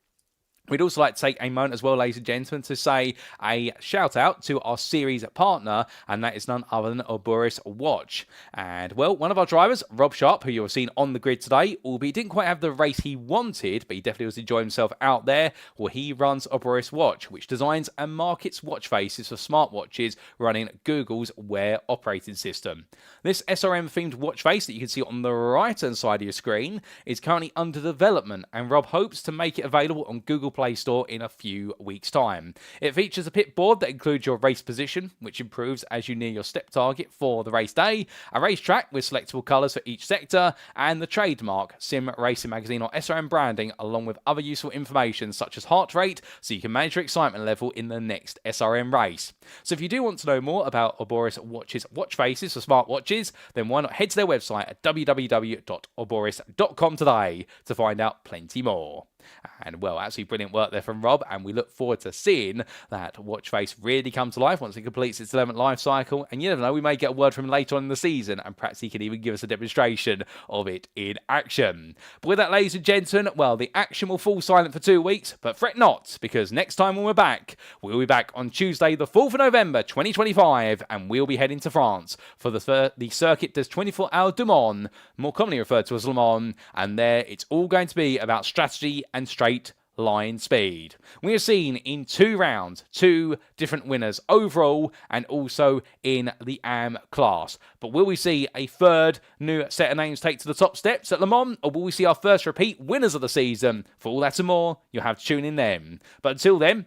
We'd also like to take a moment as well, ladies and gentlemen, to say a shout out to our series partner, and that is none other than Boris Watch. And well, one of our drivers, Rob Sharp, who you've seen on the grid today, albeit didn't quite have the race he wanted, but he definitely was enjoying himself out there. Well, he runs Boris Watch, which designs and markets watch faces for smartwatches running Google's Wear operating system. This SRM-themed watch face that you can see on the right-hand side of your screen is currently under development, and Rob hopes to make it available on Google Play Store in a few weeks' time. It features a pit board that includes your race position, which improves as you near your step target for the race day, a racetrack with selectable colours for each sector, and the trademark Sim Racing Magazine or SRM branding, along with other useful information such as heart rate, so you can manage your excitement level in the next SRM race. So if you do want to know more about Oboris Watches watch faces for smartwatches, then why not head to their website at www.oboris.com today to find out plenty more. And well, absolutely brilliant work there from Rob, and we look forward to seeing that watch face really come to life once it completes its 11th life cycle. And you never know, we may get a word from him later on in the season, and perhaps he can even give us a demonstration of it in action. But with that, ladies and gentlemen, well, the action will fall silent for 2 weeks, but fret not, because next time when we're back, we'll be back on Tuesday the 4th of November 2025, and we'll be heading to France for the Circuit des 24 Hours du Mans, more commonly referred to as Le Mans, and there it's all going to be about strategy and straight line speed. We have seen in 2 rounds 2 different winners overall and also in the AM class. But will we see a third new set of names take to the top steps at Le Mans, or will we see our first repeat winners of the season? For all that and more, you'll have to tune in then. But until then,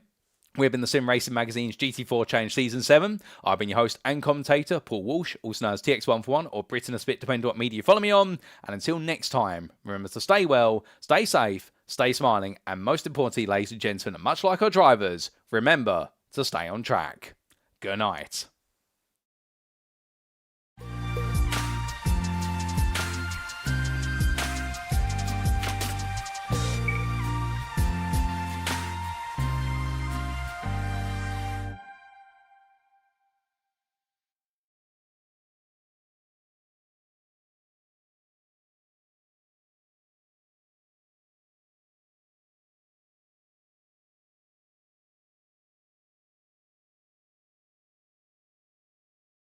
we've been the Sim Racing Magazine's GT4 Challenge Season 7. I've been your host and commentator, Paul Walsh, also known as TX141 or Britain a Spit, depending on what media you follow me on. And until next time, remember to stay well, stay safe, stay smiling, and most importantly, ladies and gentlemen, much like our drivers, remember to stay on track. Good night.